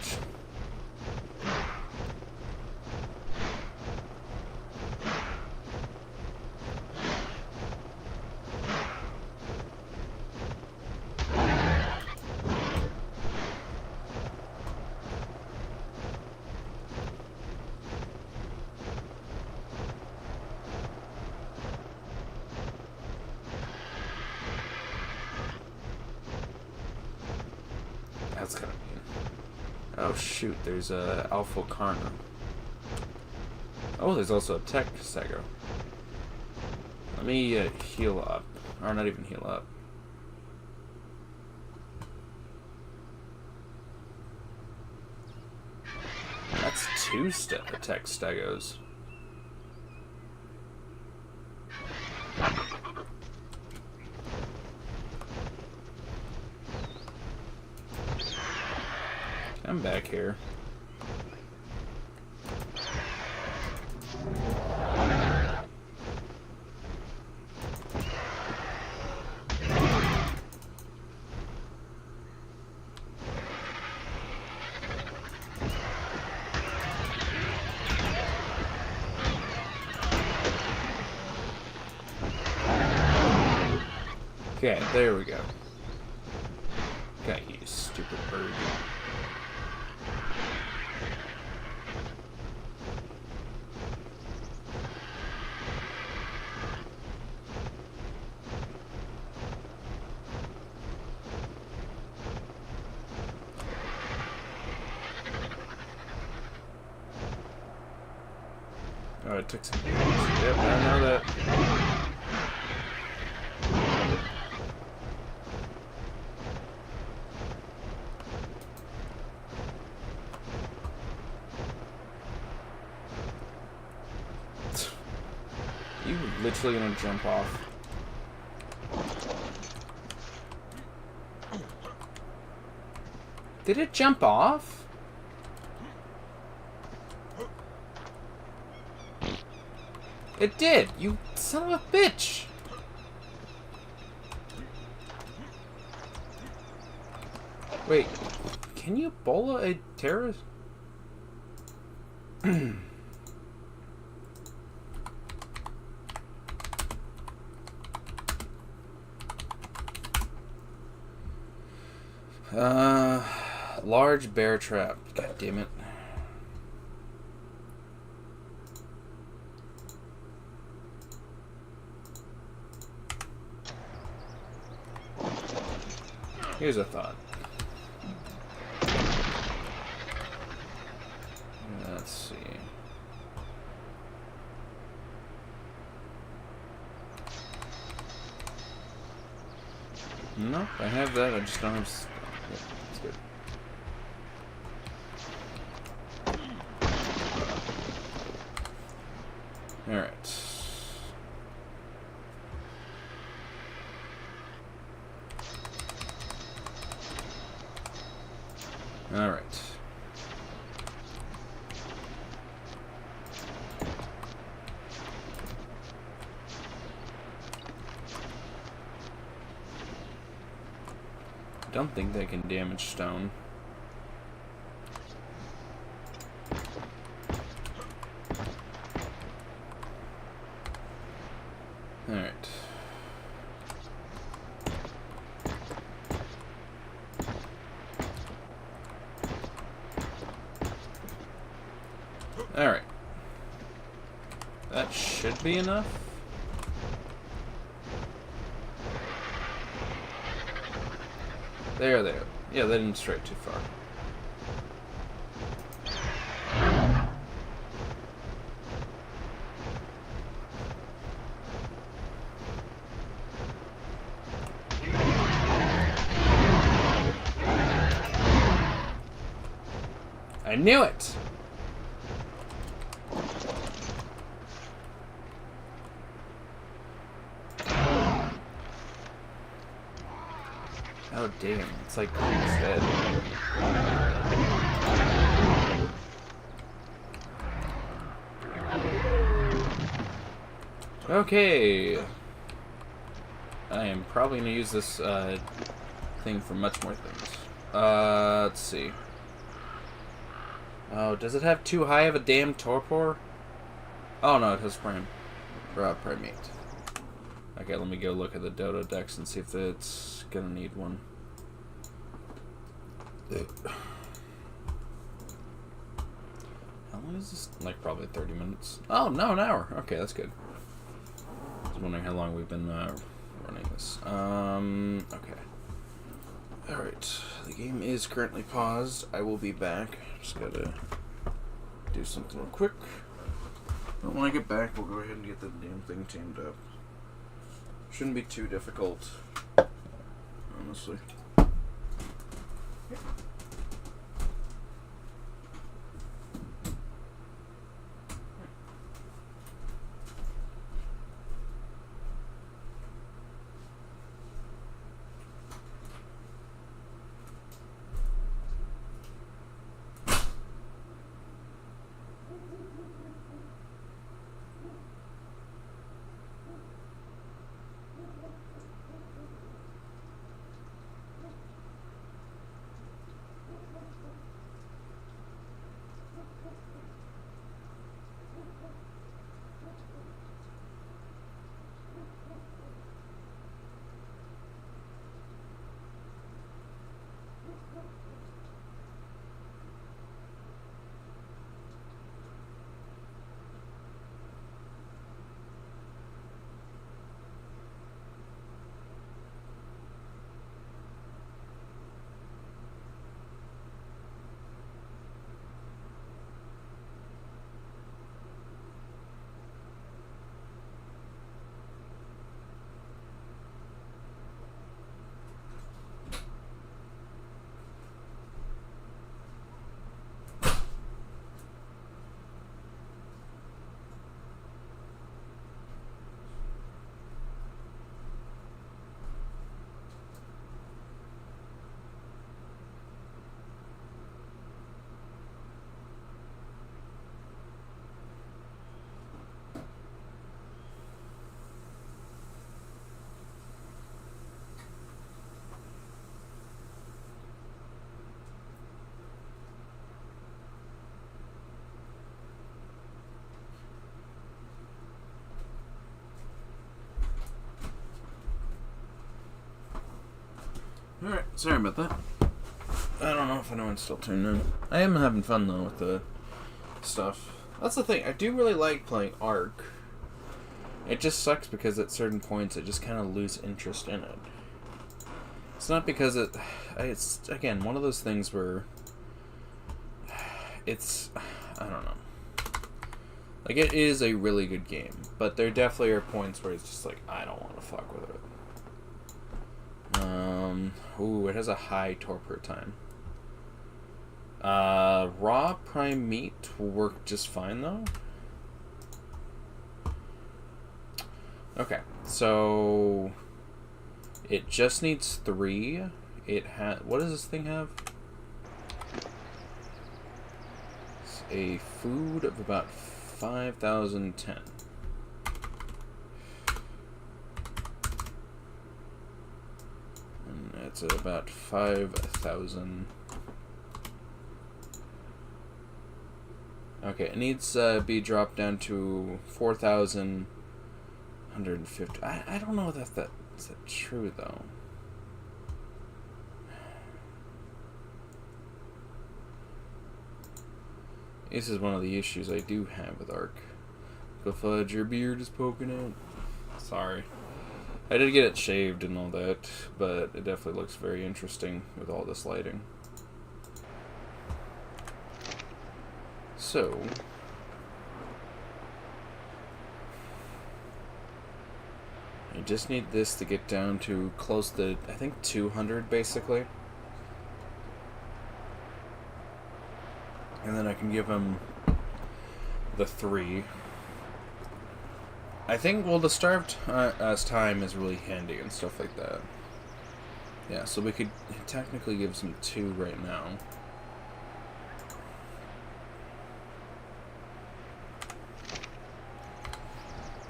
That's kind of mean. Oh shoot, there's a Alpha Karna. Oh, there's also a Tech Stego. Let me heal up. Or not even heal up. That's two Tech Stegos. I'm back here. Okay, there we go. Got you, stupid bird. Oh, it took some damage. Yep, I know that. You literally gonna jump off? Did it jump off? It did! You son of a bitch! Wait, can you bola a terrorist? Large bear trap. God damn it. Here's a thought. Let's see. Nope, I have that. I just don't have. Yeah, that's good. All right. All right. I don't think they can damage stone. All right. Alright. That should be enough. There. Yeah, they didn't stray too far. I knew it! Oh damn, it's like he's dead. Okay. I am probably gonna use this thing for much more things. Let's see. Oh, does it have too high of a damn torpor? Oh no, it has primate. Okay, let me go look at the Dodo Dex and see if it's gonna need one. How long is this? Like probably 30 minutes. Oh no, an hour. Okay, that's good. I was wondering how long we've been running this. Okay. Alright, the game is currently paused. I will be back. Just gotta do something real quick. But when I get back, we'll go ahead and get the damn thing tamed up. Shouldn't be too difficult, honestly. Alright, sorry about that. I don't know if anyone's still tuned in. I am having fun, though, with the stuff. That's the thing. I do really like playing Ark. It just sucks because at certain points I just kind of lose interest in it. It's not because it's, again, one of those things where it's, I don't know. Like, it is a really good game, but there definitely are points where it's just like, I don't want to fuck with it. Ooh, it has a high torpor time. Raw prime meat will work just fine, though. Okay, so it just needs 3. It has, what does this thing have? It's a food of about 5,010. It's at about 5,000. Okay, it needs to be dropped down to 4,150. I don't know if is that true, though. This is one of the issues I do have with Ark. Go fudge, your beard is poking out. Sorry. I did get it shaved and all that, but it definitely looks very interesting with all this lighting. So, I just need this to get down to close to, I think, 200 basically. And then I can give him the 3. I think, well, the starved as time is really handy and stuff like that. Yeah, so we could technically give some 2 right now.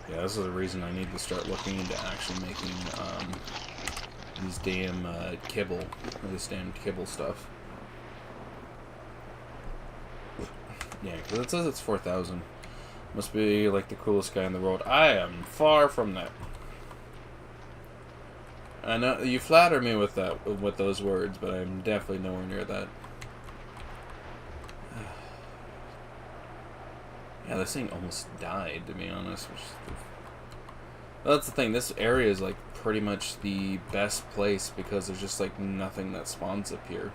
Yeah, this is the reason I need to start looking into actually making these damn kibble, or this damn kibble stuff. Yeah, because it says it's 4,000. Must be like the coolest guy in the world. I am far from that. I know you flatter me with that, with those words, but I'm definitely nowhere near that. Yeah, this thing almost died, to be honest. Well, that's the thing. This area is like pretty much the best place because there's just like nothing that spawns up here.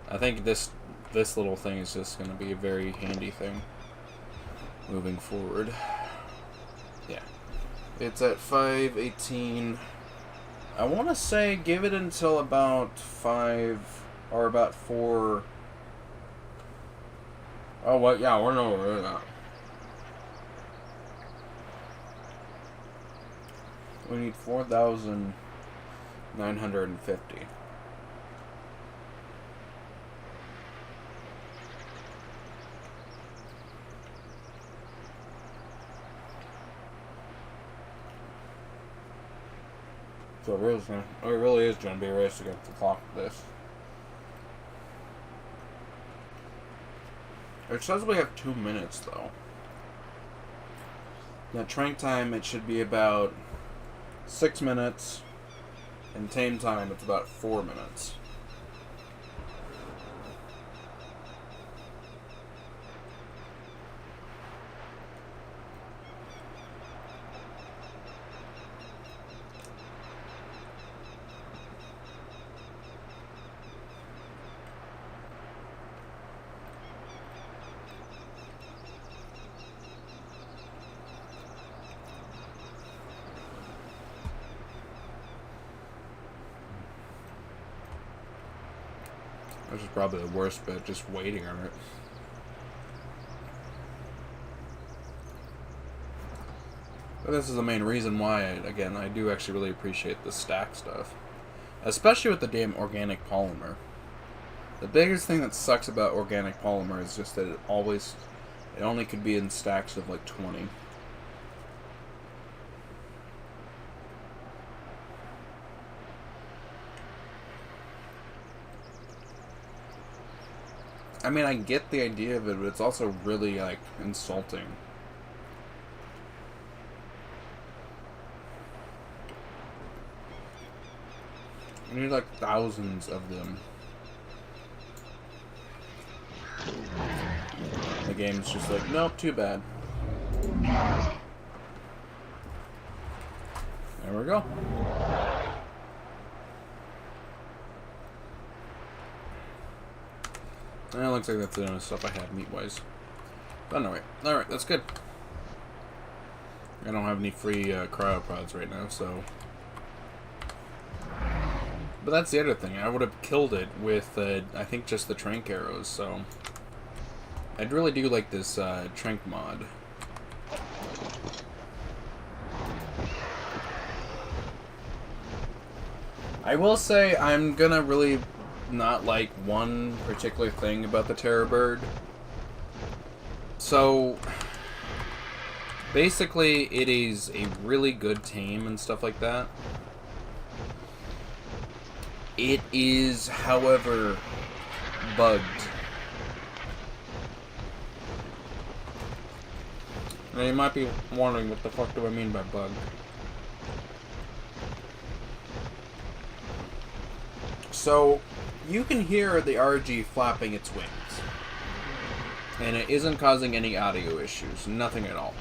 I think this little thing is just going to be a very handy thing moving forward. Yeah, it's at 5:18. I want to say give it until about 5 or about 4. Oh, what? Yeah, we're nowhere near that. We need 4,950. So it really is going to be a race against the clock with this. It says we have 2 minutes, though. Now, train time, it should be about 6 minutes. And tame time, it's about 4 minutes. This is probably the worst bit, just waiting on it. But this is the main reason why, I do actually really appreciate the stack stuff. Especially with the damn organic polymer. The biggest thing that sucks about organic polymer is just that it only could be in stacks of like 20. I mean, I get the idea of it, but it's also really, like, insulting. You need, like, thousands of them. The game's just like, nope, too bad. There we go. It looks like that's the only stuff I had meat-wise. But anyway, alright, that's good. I don't have any free cryopods right now, so... But that's the other thing. I would have killed it with, I think, just the trank arrows, so... I'd really do like this trank mod. I will say I'm gonna really not like one particular thing about the Terror Bird. So basically it is a really good tame and stuff like that. It is, however, bugged. Now you might be wondering what the fuck do I mean by bugged. So you can hear the RG flapping its wings. And it isn't causing any audio issues. Nothing at all.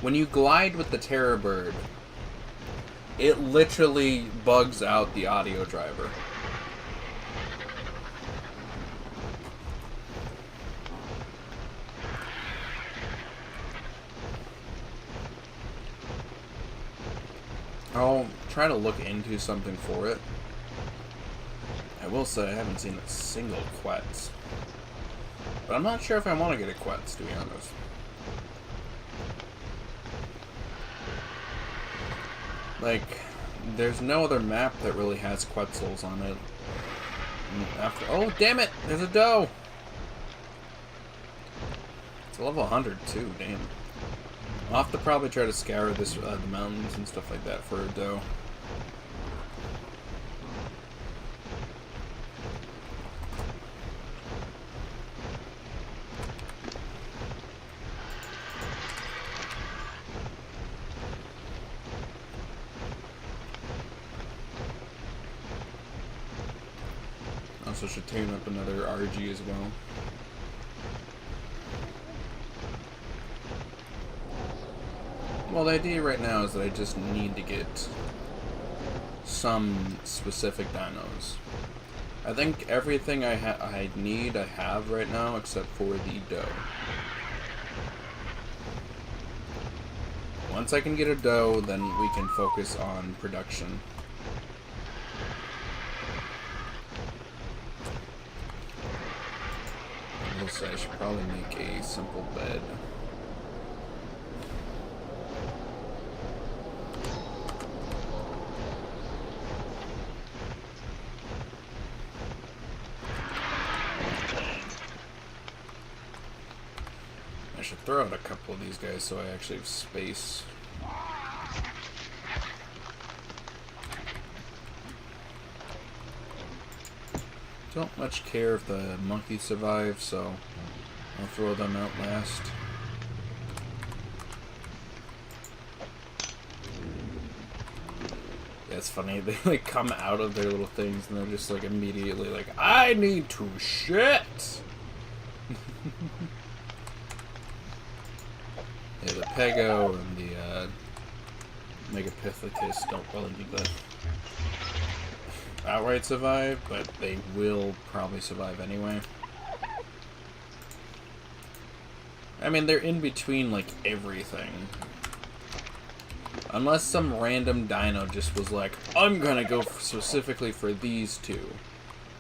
When you glide with the Terror Bird, it literally bugs out the audio driver. I'll try to look into something for it. I will say I haven't seen a single Quetz. But I'm not sure if I want to get a Quetz, to be honest. Like, there's no other map that really has Quetzals on it. Oh, damn it! There's a doe! It's a level 100, too, damn. I'll have to probably try to scour this, the mountains and stuff like that for a doe. Also should tune up another RG as well. Well, the idea right now is that I just need to get some specific dinos. I think everything I have right now except for the doe. Once I can get a doe, then we can focus on production. I will say I should probably make a simple bed. I should throw out a couple of these guys so I actually have space. Don't much care if the monkeys survive, so I'll throw them out last. Yeah, it's funny, they like come out of their little things and they're just like immediately like, I need to shit! Yeah, the Pego and the Megapithecus don't really need to outright survive, but they will probably survive anyway. I mean, they're in between, like, everything. Unless some random dino just was like, I'm gonna go specifically for these two.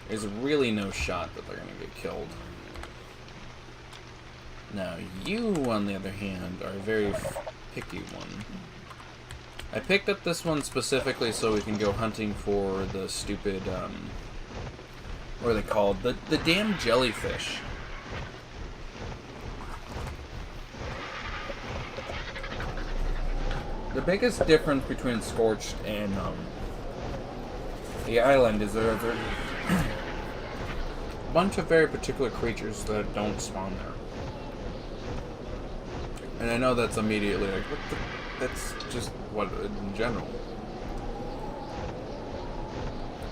There's really no shot that they're gonna get killed. Now, you, on the other hand, are a very picky one. I picked up this one specifically so we can go hunting for the stupid, what are they called? The damn jellyfish. The biggest difference between Scorched and, the island is there are a bunch of very particular creatures that don't spawn there. And I know that's immediately like, what the... That's just what, in general.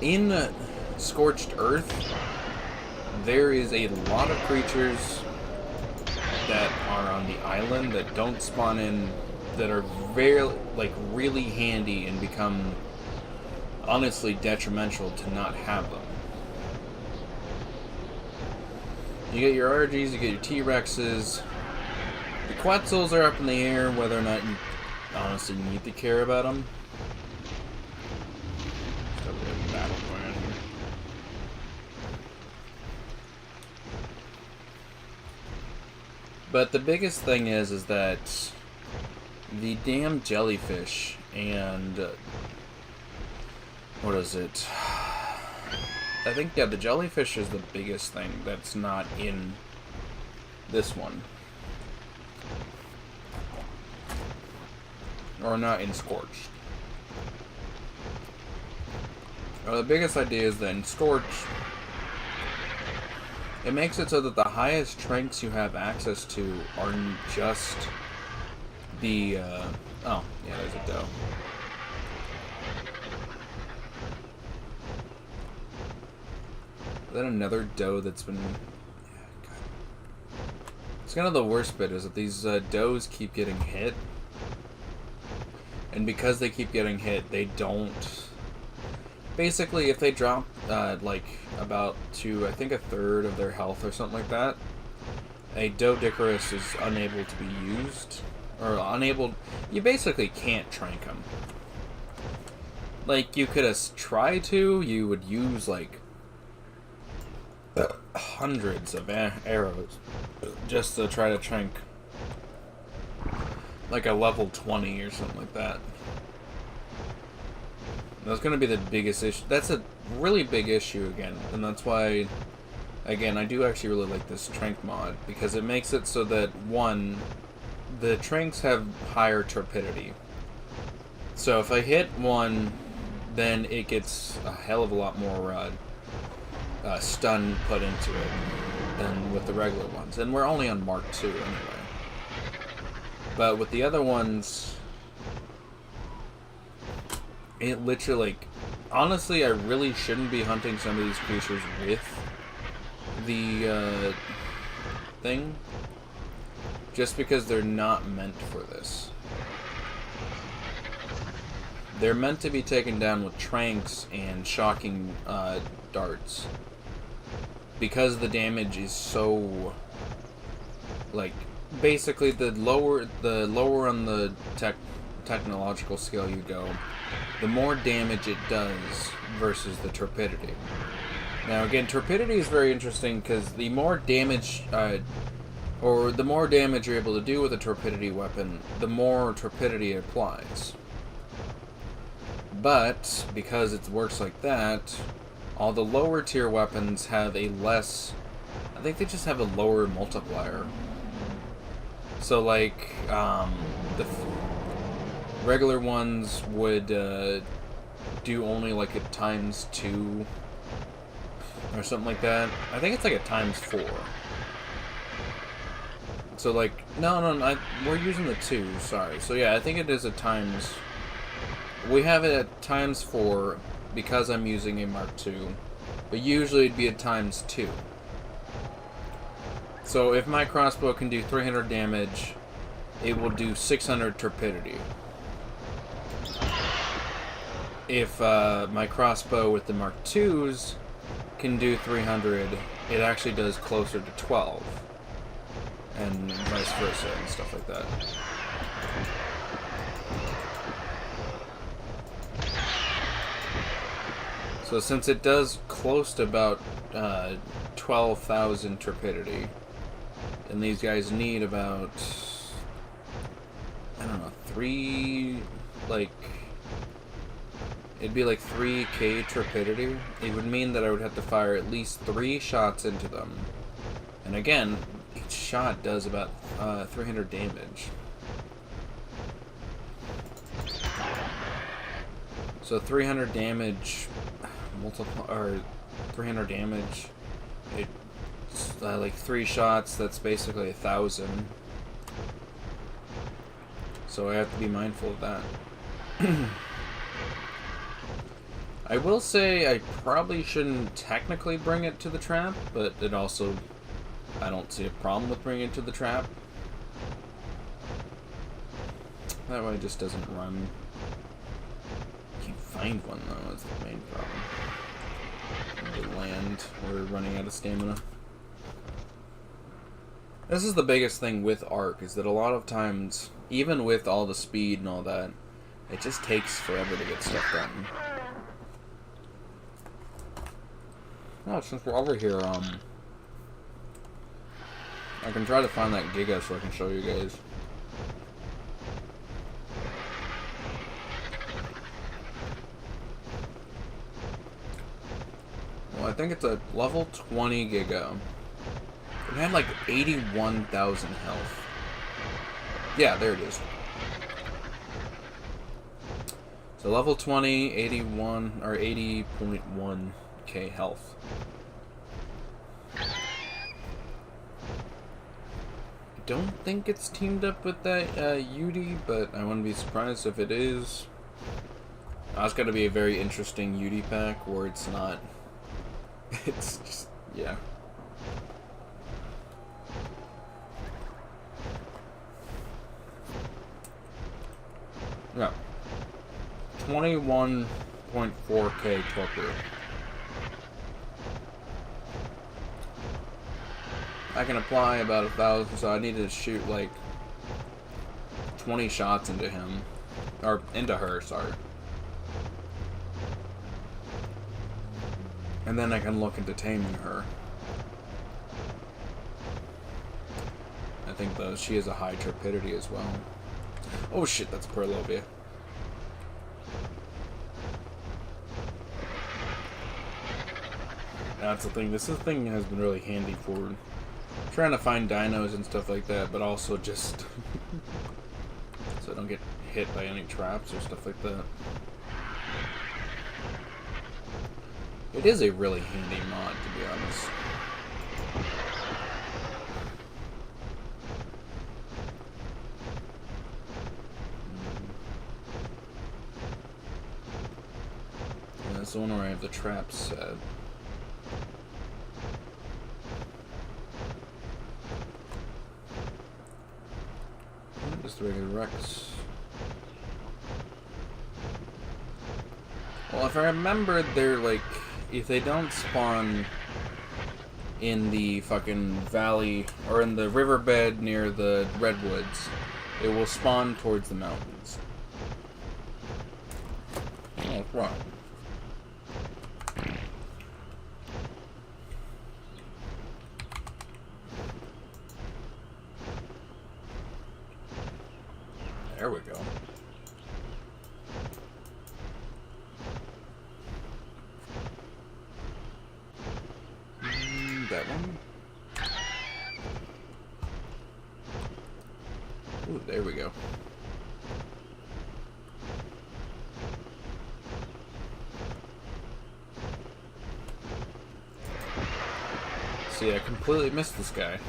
In Scorched Earth, there is a lot of creatures that are on the island that don't spawn in, that are very, like, really handy and become honestly detrimental to not have them. You get your RGs, you get your T-Rexes. The Quetzals are up in the air, whether or not you honestly need to care about them. Still a battle going on here. But the biggest thing is that the damn jellyfish and what is it? I think, yeah, the jellyfish is the biggest thing that's not in this one. Or not in Scorched. Well, the biggest idea is that in Scorched, it makes it so that the highest tranks you have access to are just the, oh, yeah, there's a doe. Is that another doe that's been... Yeah, God. It's kind of the worst bit, is that these does keep getting hit. And because they keep getting hit, they don't... Basically, if they drop, like, about to, I think, a third of their health or something like that, a Doedicurus is unable to be used. Or unable... You basically can't trank them. Like, you could try to, you would use, like, hundreds of arrows just to try to trank like a level 20 or something like that. That's going to be the biggest issue. That's a really big issue again, and that's why, again, I do actually really like this trank mod, because it makes it so that, one, the tranks have higher torpidity. So if I hit one, then it gets a hell of a lot more stun put into it than with the regular ones. And we're only on Mark II anyway. But with the other ones, it literally, like, honestly, I really shouldn't be hunting some of these creatures with the thing, just because they're not meant for this. They're meant to be taken down with tranks and shocking darts, because the damage is so, like, basically the lower on the technological scale you go, the more damage it does versus the torpidity. Now again, torpidity is very interesting because the more damage the more damage you're able to do with a torpidity weapon, the more torpidity it applies. But because it works like that, all the lower tier weapons have a less, I think they just have a lower multiplier. So like the regular ones would do only like a ×2 or something like that. I think it's like a ×4. So like, no, we're using the 2, sorry. So yeah, I think it is a times. We have it at ×4 because I'm using a Mark II, but usually it'd be a ×2. So if my crossbow can do 300 damage, it will do 600 torpidity. If my crossbow with the Mark IIs can do 300, it actually does closer to 12. And vice versa and stuff like that. So since it does close to about 12,000 torpidity, and these guys need about, I don't know, it'd be like 3k torpidity. It would mean that I would have to fire at least 3 shots into them. And again, each shot does about 300 damage. So 300 damage, or 300 damage, it's like 3 shots, that's basically 1,000. So I have to be mindful of that. I will say I probably shouldn't technically bring it to the trap, but it also, I don't see a problem with bringing it to the trap. That way it just doesn't run. Can't find one though, is the main problem. The land, we're running out of stamina. This is the biggest thing with Ark, is that a lot of times, even with all the speed and all that, it just takes forever to get stuff done. Oh, since we're over here, I can try to find that Giga so I can show you guys. Well, I think it's a level 20 Giga. It had like 81,000 health. Yeah, there it is. So level 20, 81, or 80.1k health. I don't think it's teamed up with that UD, but I wouldn't be surprised if it is. That's got to be a very interesting UD pack where it's not. It's just, yeah. Yeah. 21.4k torpor. I can apply about 1,000, so I need to shoot like 20 shots into him. Or into her, sorry. And then I can look into taming her. I think though she has a high torpidity as well. Oh shit, that's Perlovia. That's the thing. This thing has been really handy for trying to find dinos and stuff like that, but also just so I don't get hit by any traps or stuff like that. It is a really handy mod, to be honest. Yeah, That's the one where I have the traps set. Just the regular Rex. Well, if I remembered, they're like, if they don't spawn in the fucking valley, or in the riverbed near the redwoods, it will spawn towards the mountains. Oh, wow. There we go. That one. Ooh, there we go. See, I completely missed this guy.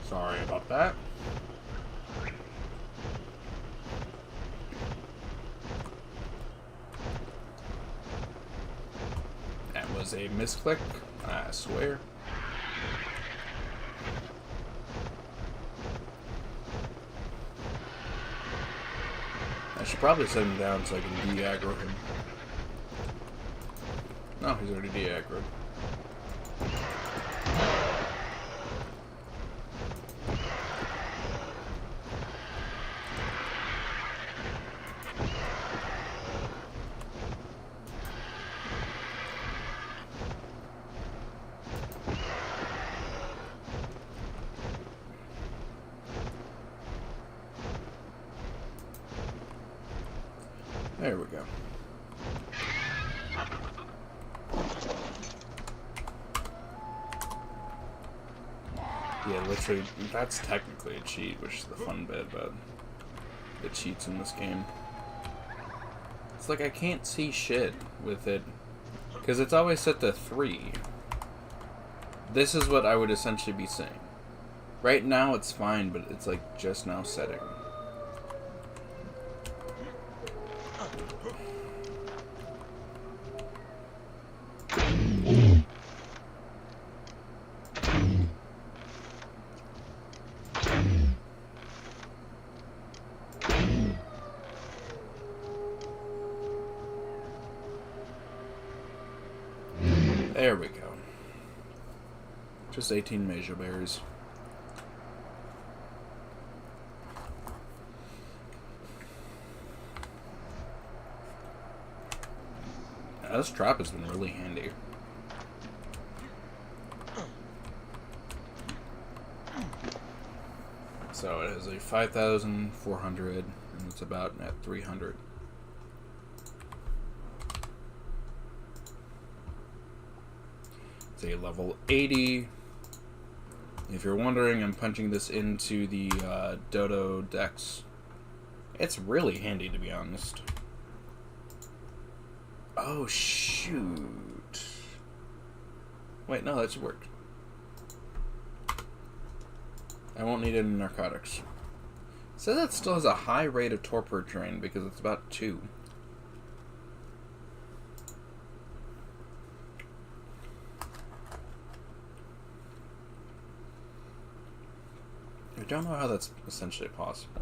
Sorry about that. That was a misclick, I swear. I should probably set him down so I can de-aggro him. No, he's already de-aggroed. There we go. Yeah, literally, that's technically a cheat, which is the fun bit about the cheats in this game. It's like I can't see shit with it, because it's always set to 3. This is what I would essentially be saying. Right now it's fine, but it's like just now setting. There we go. Just 18 major berries. Now, this trap has been really handy. So it has a 5,400, and it's about at 300. It's a level 80. If you're wondering, I'm punching this into the Dodo Dex. It's really handy, to be honest. Oh, shoot. Wait, no, that's worked. I won't need any narcotics. So that still has a high rate of torpor drain because it's about 2. I don't know how that's essentially possible.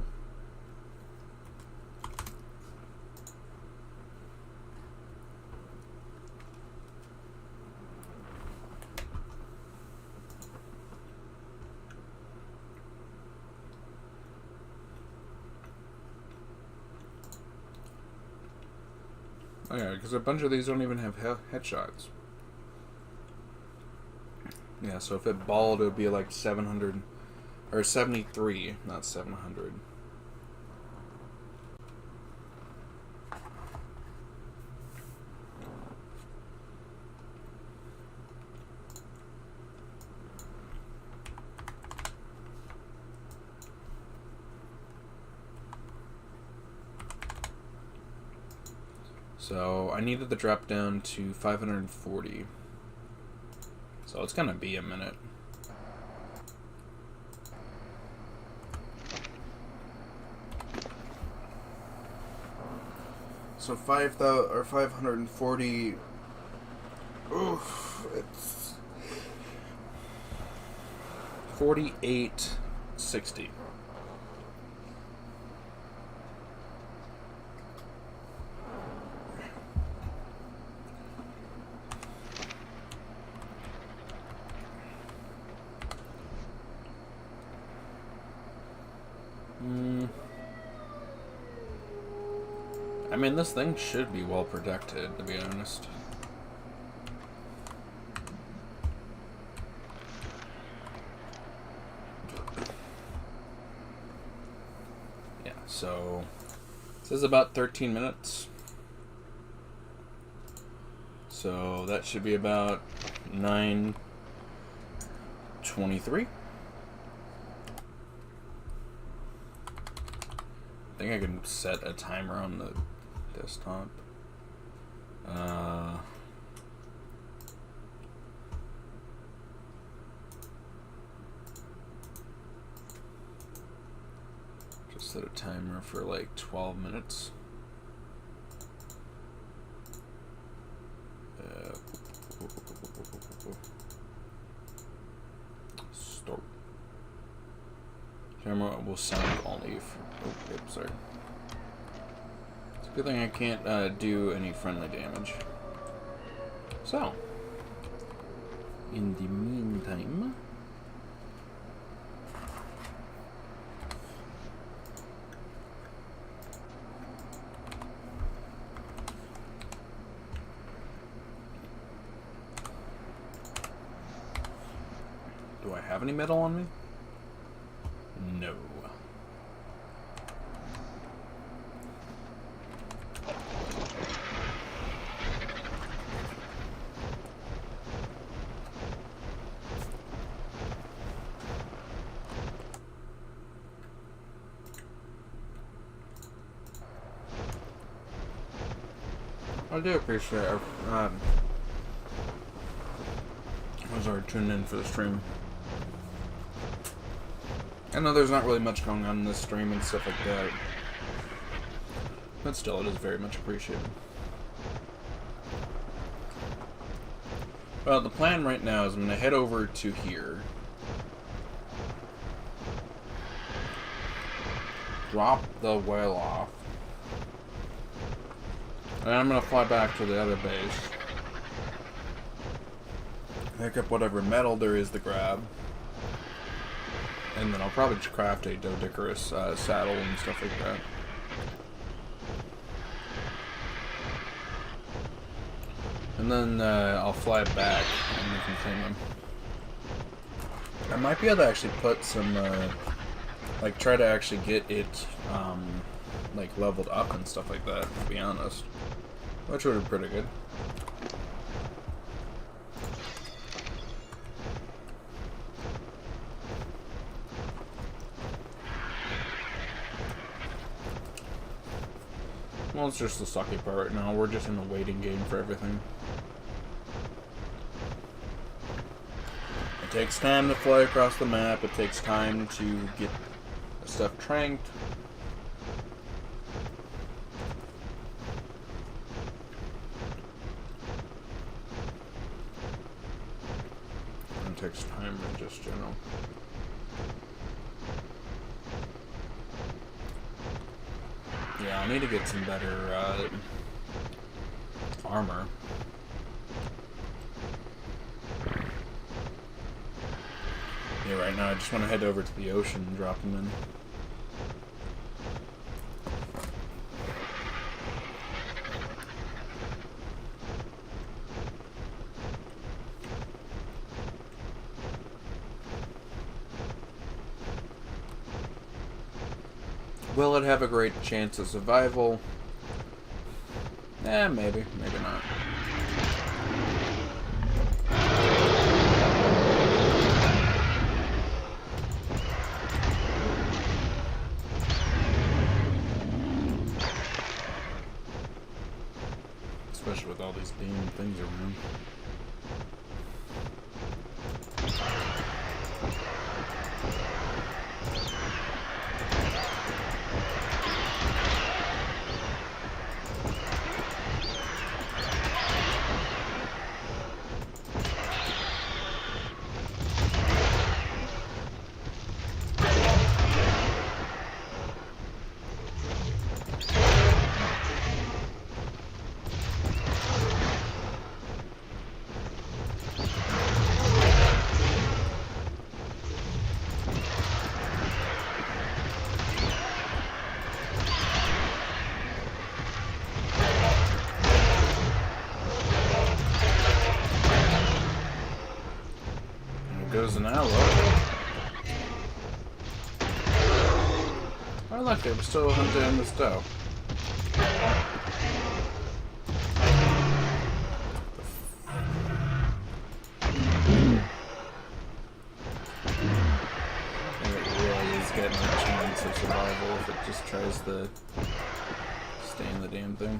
Oh yeah, because a bunch of these don't even have headshots. Yeah, so if it balled, it would be like 700, or 73, not 700. So I needed the drop down to 540. So it's gonna be a minute. So 540. Oof, it's 48.60. I mean, this thing should be well protected, to be honest. Yeah, so this is about 13 minutes. So that should be about 9:23. I think I can set a timer on the desktop. Just set a timer for like 12 minutes. Start. Camera will sound only if... Oh, yep, sorry. It's a good thing I can't do any friendly damage. So, in the meantime... Do I have any metal on me? No. I do appreciate those are tuning in for the stream. I know there's not really much going on in this stream and stuff like that, but still, it is very much appreciated. Well, the plan right now is I'm going to head over to here, drop the whale off, and I'm going to fly back to the other base, pick up whatever metal there is to grab, and then I'll probably just craft a Dodicarus saddle and stuff like that. And then I'll fly back and we can claim them. I might be able to actually put some, like try to actually get it, like leveled up and stuff like that, to be honest. Which would be pretty good. Well, it's just the sucky part right now. We're just in a waiting game for everything. It takes time to fly across the map. It takes time to get stuff tranked. It takes time in just general. Yeah, I need to get some better armor. Yeah, right now I just want to head over to the ocean and drop them in. Will it have a great chance of survival? Maybe, maybe not. especially with all these damn things around. Goes an aloe. I like it. We're still hunting this doe. It really is getting a chance of survival if it just tries to stay in the damn thing.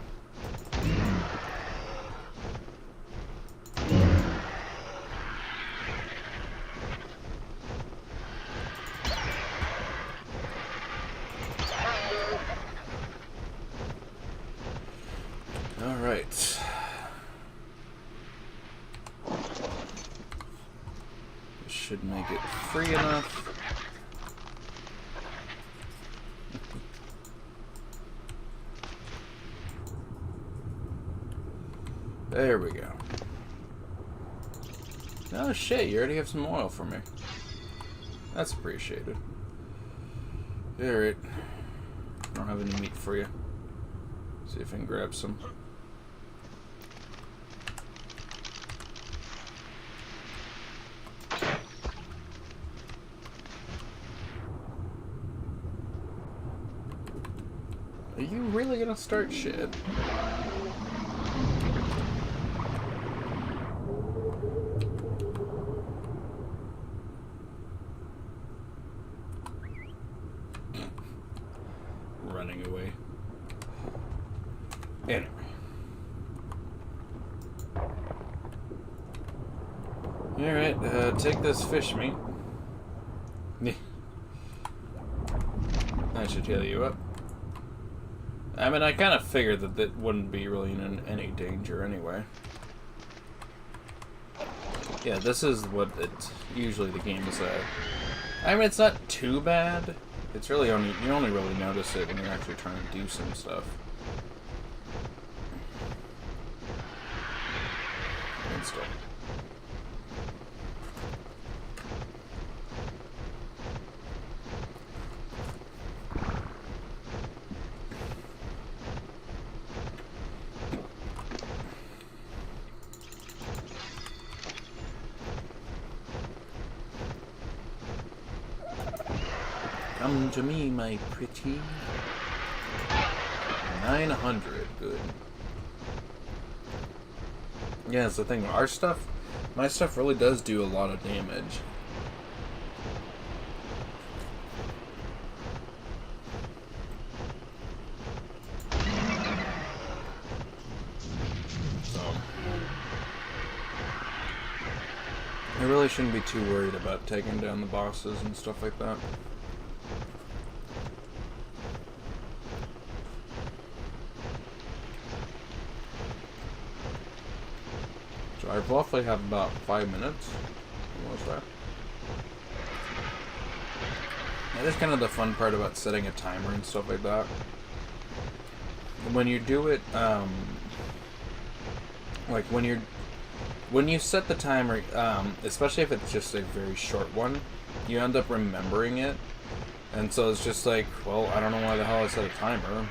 Alright. This should make it free enough. There we go. Oh shit, you already have some oil for me. That's appreciated. Alright. I don't have any meat for you. See if I can grab some. Are you really gonna start shit? Running away. Anyway. Alright, take this fish meat. That should heal you up. I mean, I kind of figured that that wouldn't be really in any danger anyway. Yeah, this is what it's usually the game is at. I mean, it's not too bad. It's really only, you only really notice it when you're actually trying to do some stuff. And still. Come to me, my pretty. 900, good. Yeah, that's the thing. Our stuff, my stuff really does do a lot of damage. So, I really shouldn't be too worried about taking down the bosses and stuff like that. I roughly have about 5 minutes. What's that? That is kind of the fun part about setting a timer and stuff like that. When you do it, like when you set the timer, especially if it's just a very short one, you end up remembering it, and so it's just like, well, I don't know why the hell I set a timer.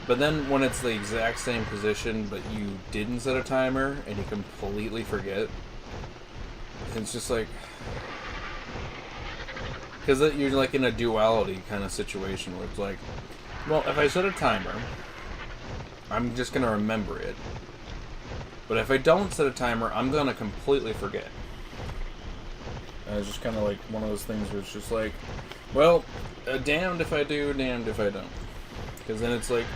But then when it's the exact same position, but you didn't set a timer, and you completely forget, it's just like... Because you're like in a duality kind of situation where it's like, well, if I set a timer, I'm just going to remember it. But if I don't set a timer, I'm going to completely forget. And it's just kind of like one of those things where it's just like, well, damned if I do, damned if I don't. Because then it's like,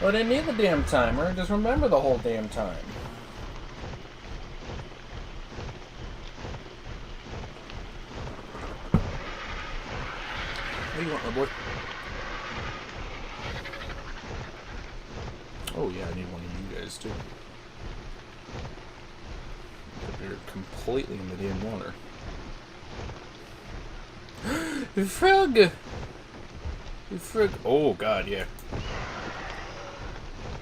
Well, I didn't need the damn timer. Just remember the whole damn time. What do you want, my boy? Oh yeah, I need one of you guys too. You're completely in the damn water. Frog! Frog! Oh god, yeah.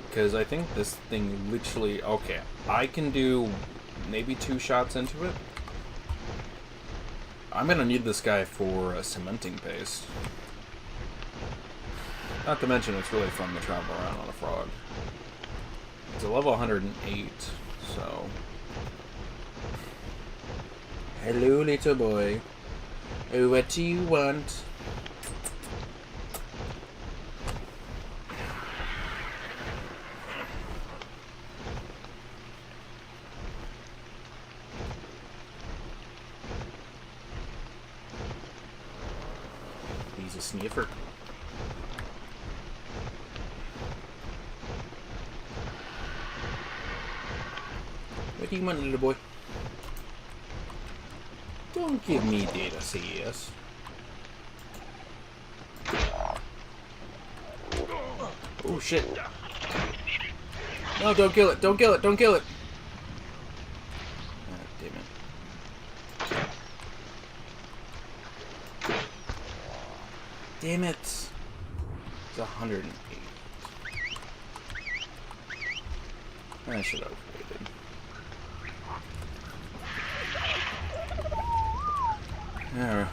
Because I think this thing literally... Okay, I can do maybe 2 shots into it. I'm gonna need this guy for a cementing paste. Not to mention, it's really fun to travel around on a frog. It's a level 108, so... Hello, little boy. Oh, what do you want? He's a sniffer. What do you want, little boy? Don't give me data CS. Oh shit. No, don't kill it, don't kill it, don't kill it! Ah, damn it. Damn it! It's 108. I should have waited. Alright.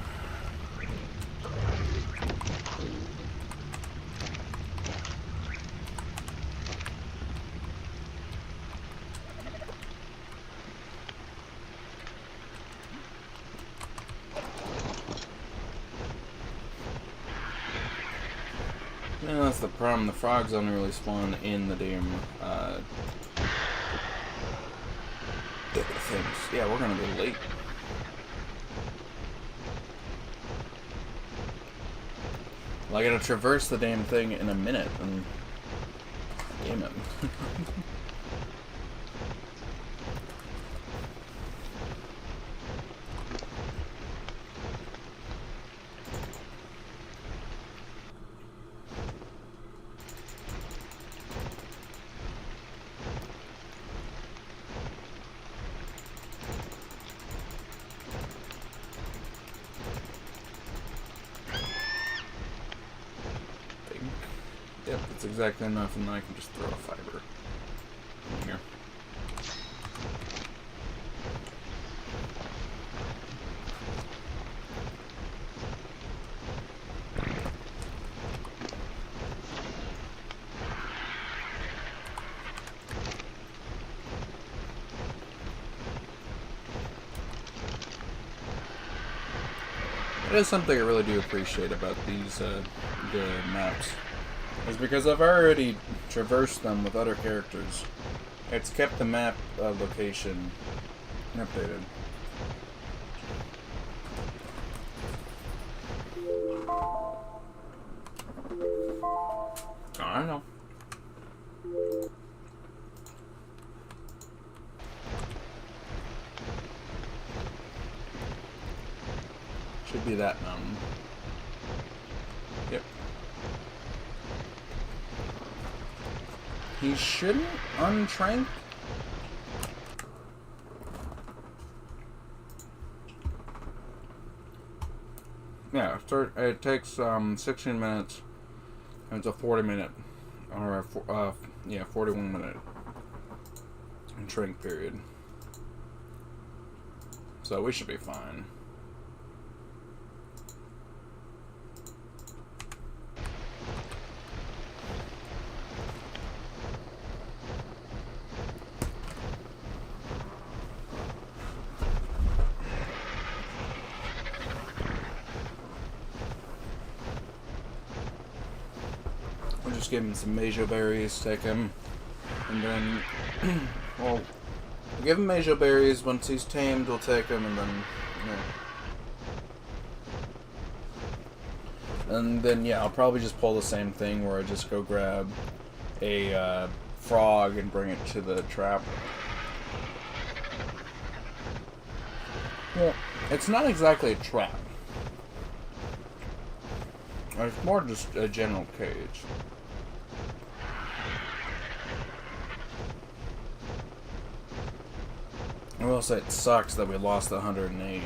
Yeah, that's the problem. The frogs only really spawn in the damn things. Yeah, we're gonna be late. Well, I gotta traverse the damn thing in a minute, and damn it. Yep, that's exactly enough, and then I can just throw a fiber in here. That is something I really do appreciate about these the maps. Is because I've already traversed them with other characters. It's kept the map location updated. Oh, I know. Should be that mountain. Yep. He shouldn't untrank. Yeah, it takes 16 minutes, and it's a 40-minute, or yeah, 41-minute trank period. So we should be fine. Just give him some major berries, take him, and then, well, give him major berries. Once he's tamed, we'll take him, and then, yeah. And then, yeah, I'll probably just pull the same thing where I just go grab a frog and bring it to the trap. Well, it's not exactly a trap. It's more just a general cage. I will say it sucks that we lost the 108.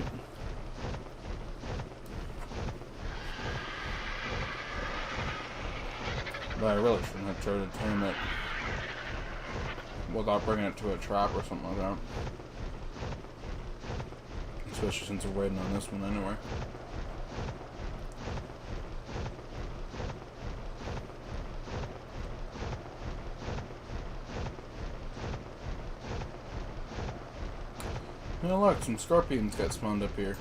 But I really shouldn't have tried to tame it without bringing it to a trap or something like that. Especially since we're waiting on this one anyway. Oh look, some scorpions got spawned up here.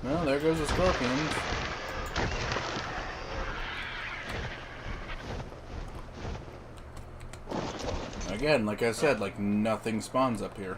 Well, there goes the scorpions. Again, like I said, like nothing spawns up here.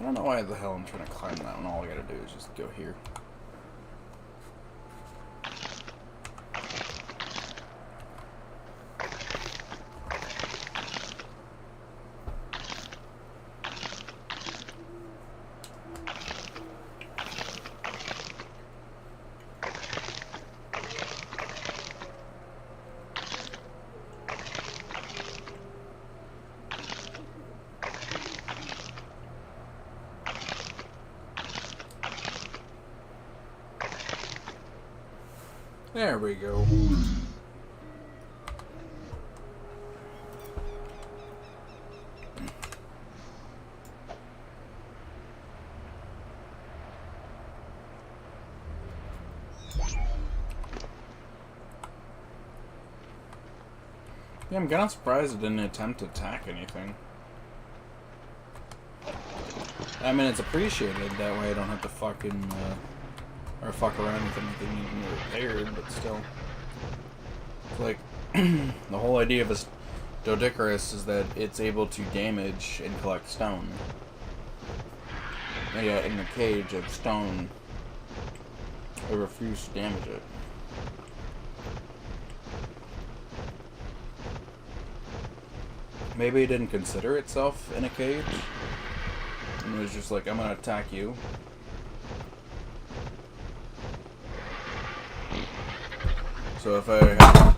I don't know why the hell I'm trying to climb that one. All I gotta do is just go here. There we go. Yeah, I'm kind of surprised it didn't attempt to attack anything. I mean, it's appreciated. That way I don't have to fucking, or fuck around with anything even repaired, but still. It's like, the whole idea of a Doedicurus is that it's able to damage and collect stone. And yet, in a cage of stone, it refused to damage it. Maybe it didn't consider itself in a cage, and it was just like, I'm gonna attack you. So if I have...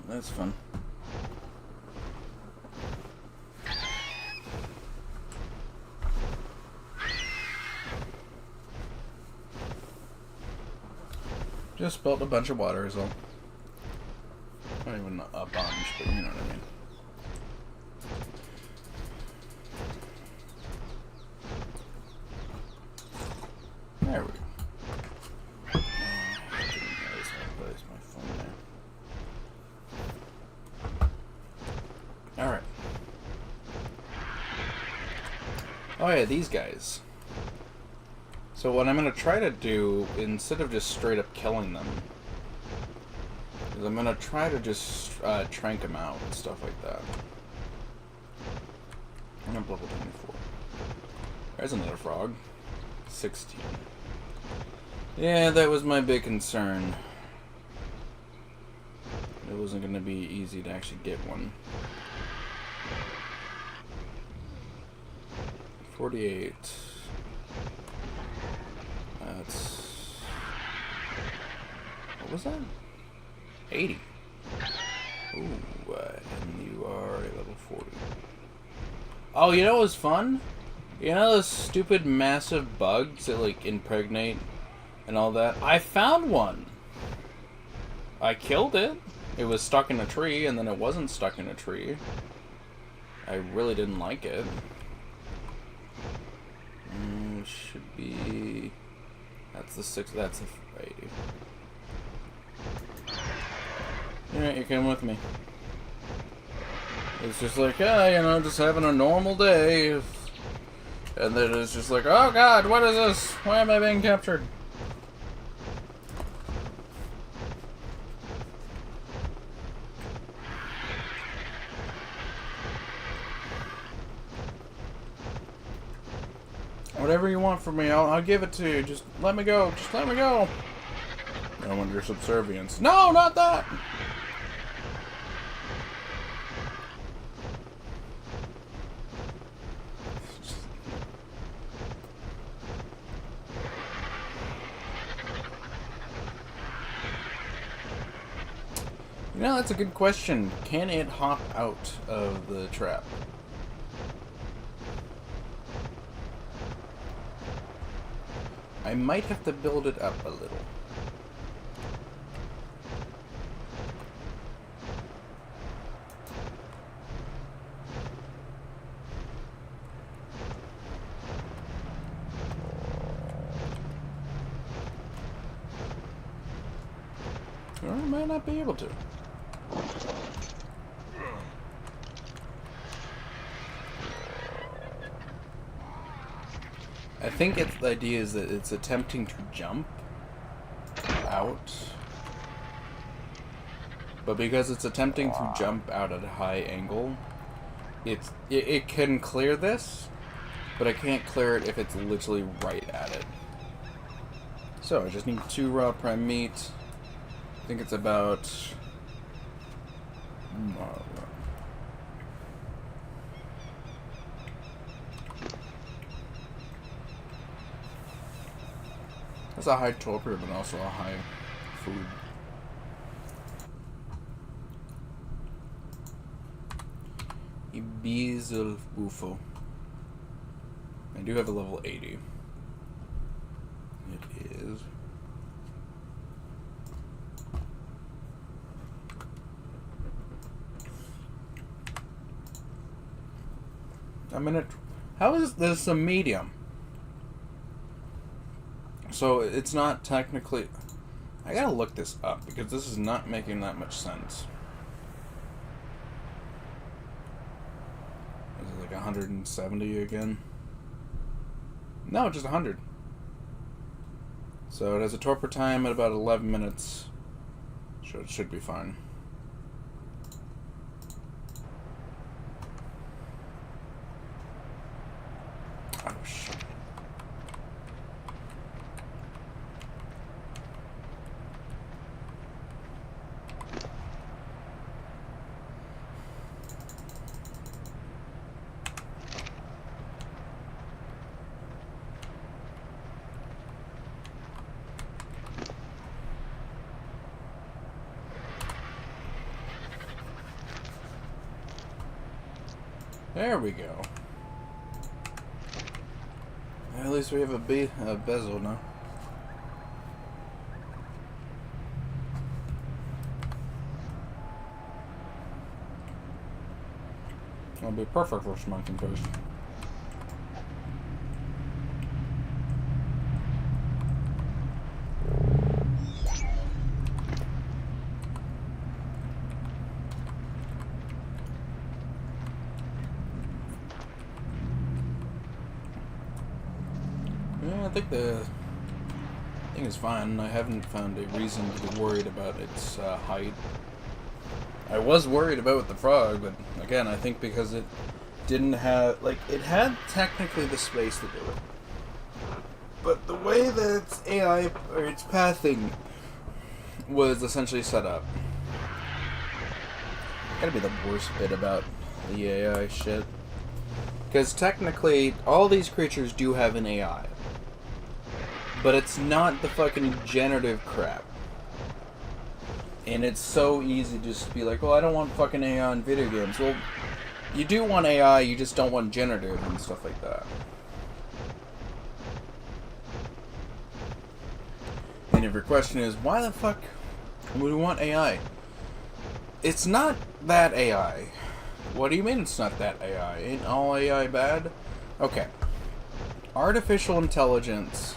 that's fun. Just spilled a bunch of water is all. Not even a bunch, but you know what I mean. There we go. I didn't realize I placed my phone there. Alright. Oh yeah, these guys. So what I'm going to try to do, instead of just straight up killing them, is I'm going to try to just trank them out and stuff like that. And I'm level 24. There's another frog. 16. Yeah, that was my big concern. It wasn't going to be easy to actually get one. 48. That's... what was that? 80. Ooh, and you are a level 40. Oh, you know what was fun? You know those stupid massive bugs that like impregnate and all that? I found one. I killed it. It was stuck in a tree, and then it wasn't stuck in a tree. I really didn't like it. Should be... that's the 6... that's the 80. Yeah, you come with me. It's just like, yeah, you know, just having a normal day. And then it's just like, oh god, what is this? Why am I being captured? Whatever you want from me, I'll give it to you. Just let me go. Just let me go. I want your subservience. No, not that! You know, that's a good question. Can it hop out of the trap? I might have to build it up a little. Or I might not be able to. I think the idea is that it's attempting to jump out, but because it's attempting to jump out at a high angle, it can clear this, but I can't clear it if it's literally right at it. So I just need 2 raw prime meat. I think it's about... That's a high torpor, but also a high food. Ibizel Bufo. I do have a level 80. It is... How is this a medium? So it's not technically... I gotta look this up because this is not making that much sense. Is it like 170 again? No, just 100. So it has a torpor time at about 11 minutes. So it should be fine. Oh, shit. There we go. At least we have a bezel now. It'll be perfect for smoking toast. Yeah, I think the thing is fine. I haven't found a reason to be worried about its height. I was worried about the frog, but again, I think because it didn't have, like, it had technically the space to do it. But the way that its AI, or its pathing, was essentially set up. Gotta be the worst bit about the AI shit. Because technically, all these creatures do have an AI. But it's not the fucking generative crap. And it's so easy to just be like, well, I don't want fucking AI in video games. Well, you do want AI, you just don't want generative and stuff like that. And if your question is, why the fuck would we want AI? It's not that AI. What do you mean it's not that AI? Ain't all AI bad? Okay. Artificial intelligence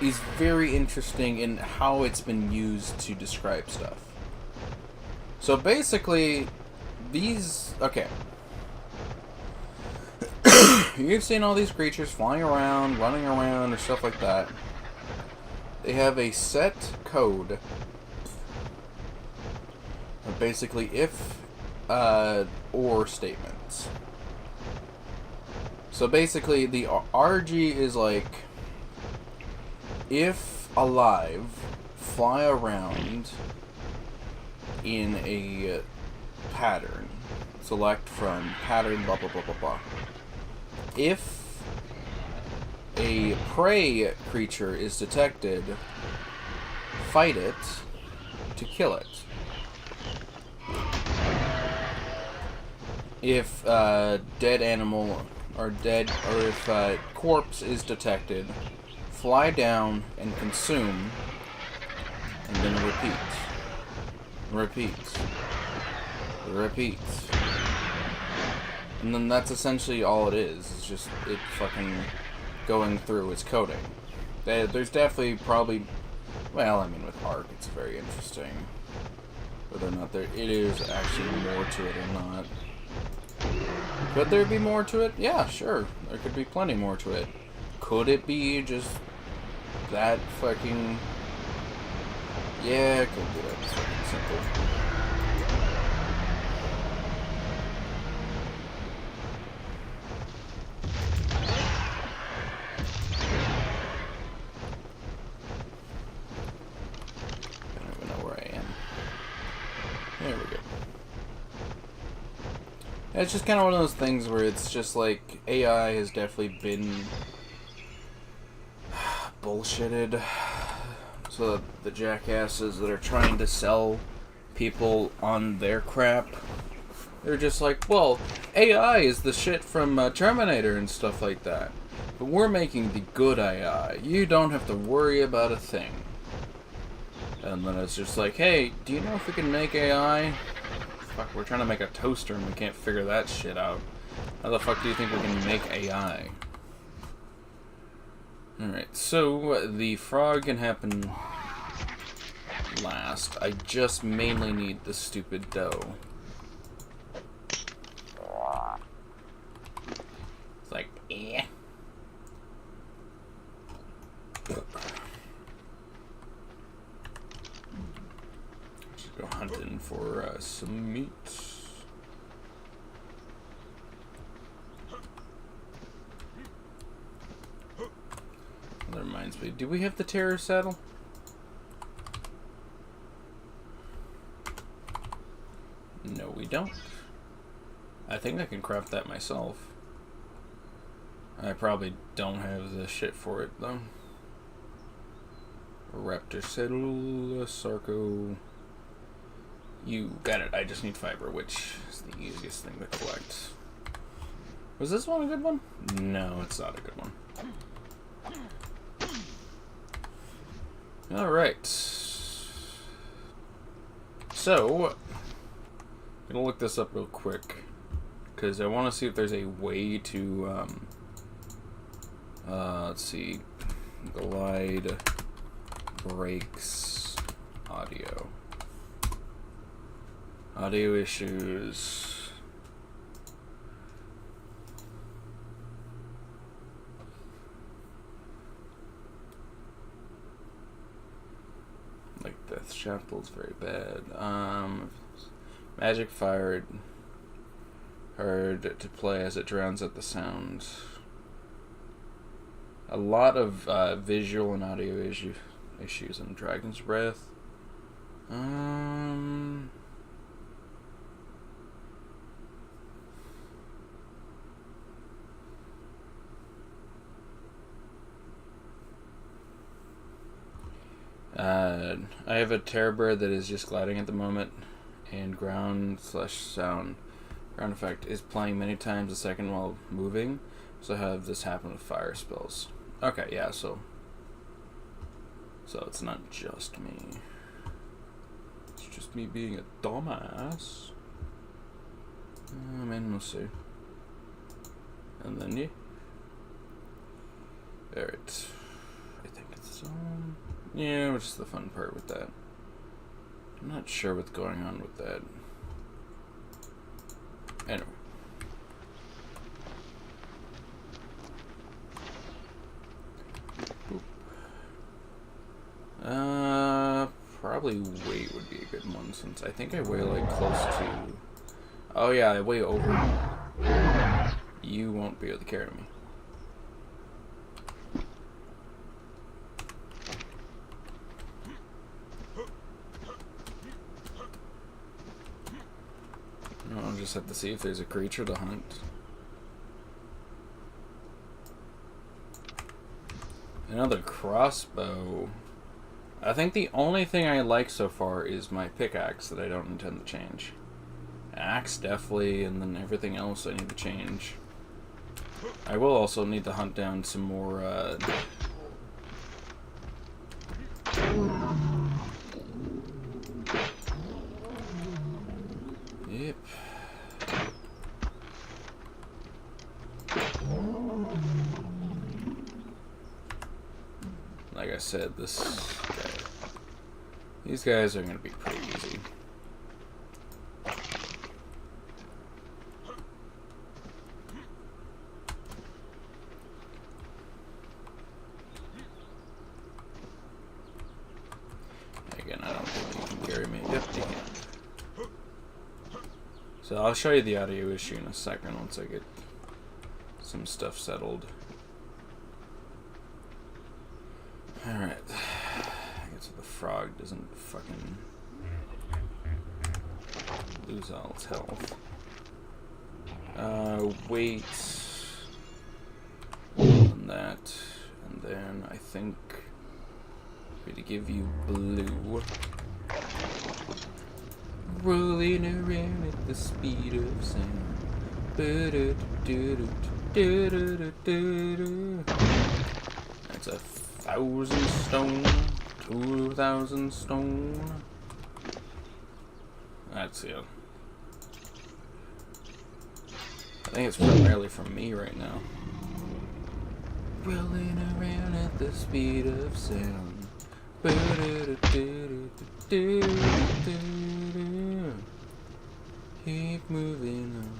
is very interesting in how it's been used to describe stuff. So basically, these... Okay. You've seen all these creatures flying around, running around, or stuff like that. They have a set code. Basically, if, or statements. So basically, the RG is like, if alive, fly around in a pattern. Select from pattern, blah, blah, blah, blah, blah. If a prey creature is detected, fight it to kill it. If dead animal or if corpse is detected, fly down and consume, and then repeat. And then that's essentially all it is. It's just it fucking going through its coding. There's definitely probably... Well, I mean, with Ark, it's very interesting. Whether or not it is actually more to it or not. Could there be more to it? Yeah, sure. There could be plenty more to it. Could it be just that fucking... Yeah, it could be that fucking simple. It's just kind of one of those things where it's just like, AI has definitely been bullshitted. So the jackasses that are trying to sell people on their crap, they're just like, well, AI is the shit from Terminator and stuff like that. But we're making the good AI. You don't have to worry about a thing. And then it's just like, hey, do you know if we can make AI? Fuck, we're trying to make a toaster and we can't figure that shit out. How the fuck do you think we can make AI? Alright, so the frog can happen last. I just mainly need the stupid dough. It's like, eh. Go hunting for some meat. That reminds me, do we have the terror saddle? No, we don't. I think I can craft that myself. I probably don't have the shit for it though. Raptor saddle, Sarco. You got it. I just need fiber, which is the easiest thing to collect. Was this one a good one? No, it's not a good one. Alright. So, I'm gonna look this up real quick. Because I want to see if there's a way to, let's see. Glide breaks audio. Audio issues. Like Death Chapel's very bad. Magic fired hard to play as it drowns out the sound. A lot of visual and audio issues in Dragon's Breath. I have a Terrorbird that is just gliding at the moment, and ground/sound effect is playing many times a second while moving, so I have this happen with fire spells. Okay, yeah, so it's not just me. It's just me being a dumbass. I mean, we'll see. And then, yeah. Alright. I think it's, yeah, which is the fun part with that. I'm not sure what's going on with that. Anyway. Probably weight would be a good one, since I think I weigh like close to... Oh yeah, I weigh over. You won't be able to carry me. I'll just have to see if there's a creature to hunt. Another crossbow. I think the only thing I like so far is my pickaxe that I don't intend to change. Axe definitely, and then everything else I need to change. I will also need to hunt down some more Yep. Like I said, these guys are going to be pretty easy. Again, I don't think you can carry me. Yep, you can. So I'll show you the audio issue in a second once I get some stuff settled. Alright. So the frog doesn't fucking lose all its health. Wait on that, and then I think I'm gonna give you blue. Rolling around at the speed of sound. That's a 1,000 stone. 2,000 stone. That's it. I think it's primarily from me right now. Rolling around at the speed of sound. Keep moving on.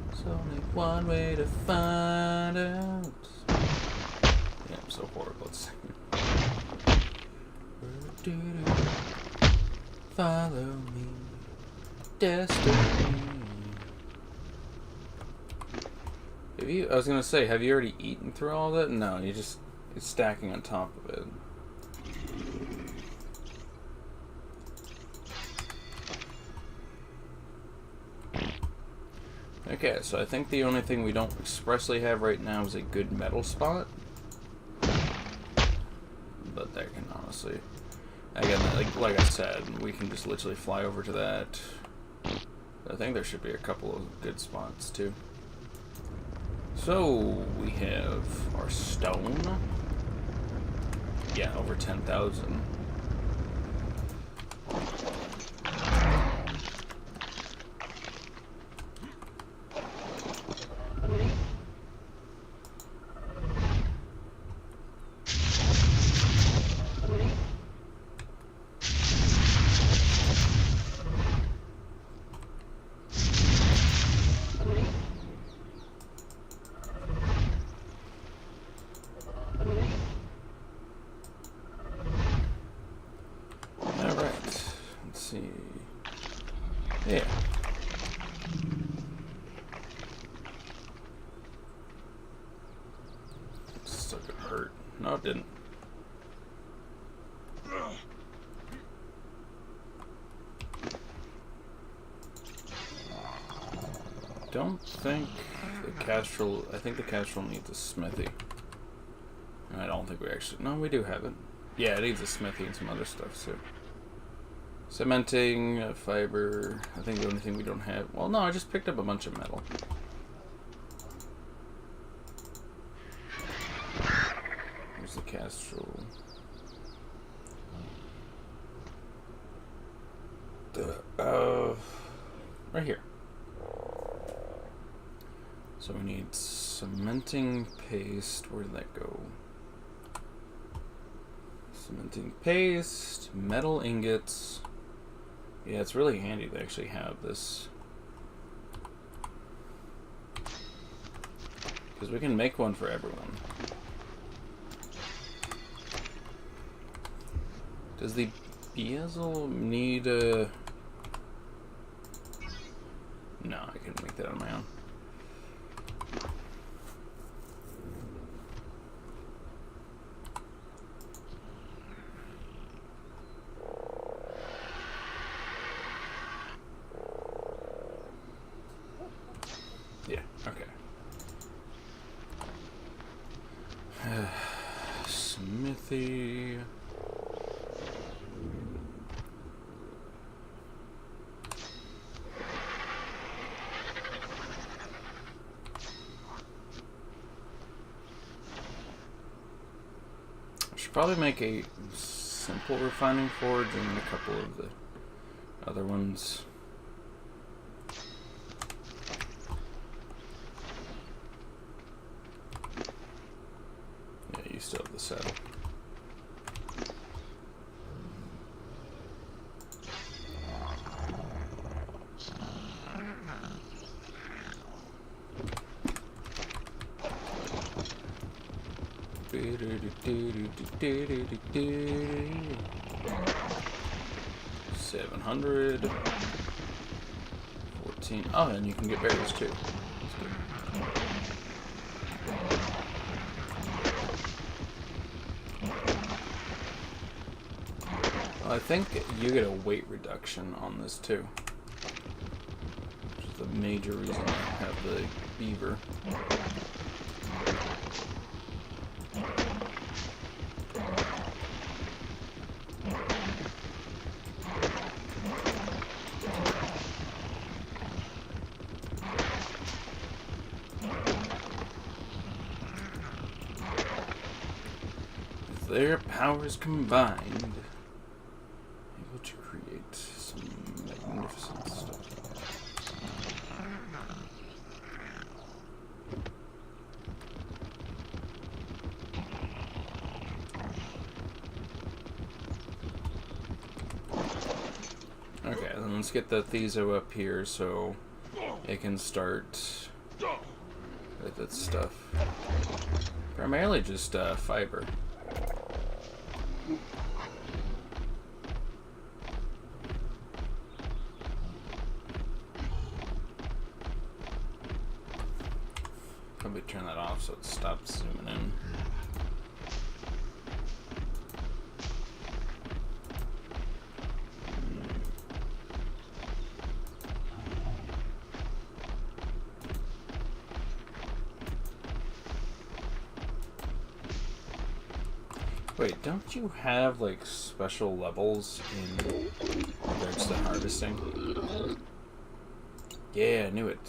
There's only one way to find out. Yeah, I'm so horrible at singing. Follow me, destiny. I was gonna say, have you already eaten through all that? No, it's stacking on top of it. Okay, so I think the only thing we don't expressly have right now is a good metal spot. But that can honestly... Again, like I said, we can just literally fly over to that. I think there should be a couple of good spots, too. So, we have our stone. Yeah, over 10,000. Yeah. Still gonna hurt. No, it didn't. Don't think the Castrol... I think the Castrol needs a smithy. And I don't think we actually... No, we do have it. Yeah, it needs a smithy and some other stuff, too. Cementing, fiber... I think the only thing we don't have... Well, no, I just picked up a bunch of metal. Where's the Castrol? Right here. So we need cementing paste. Where did that go? Cementing paste, metal ingots. Yeah, it's really handy to actually have this. Because we can make one for everyone. Does the bezel need a... No, I can make that on my own. Yeah, okay. Smithy. I should probably make a simple refining forge and a couple of the other ones. Yeah, you still have the saddle. $700. 14. Oh, and you can get berries too. That's good. Well, I think you get a weight reduction on this too, which is the major reason I have the beaver. Their powers combined, able to create some magnificent stuff. Okay, then let's get the Theso up here so it can start with its stuff. Primarily just fiber. Probably turn that off so it stops zooming in. Wait, don't you have like special levels in regards to harvesting? Yeah, I knew it.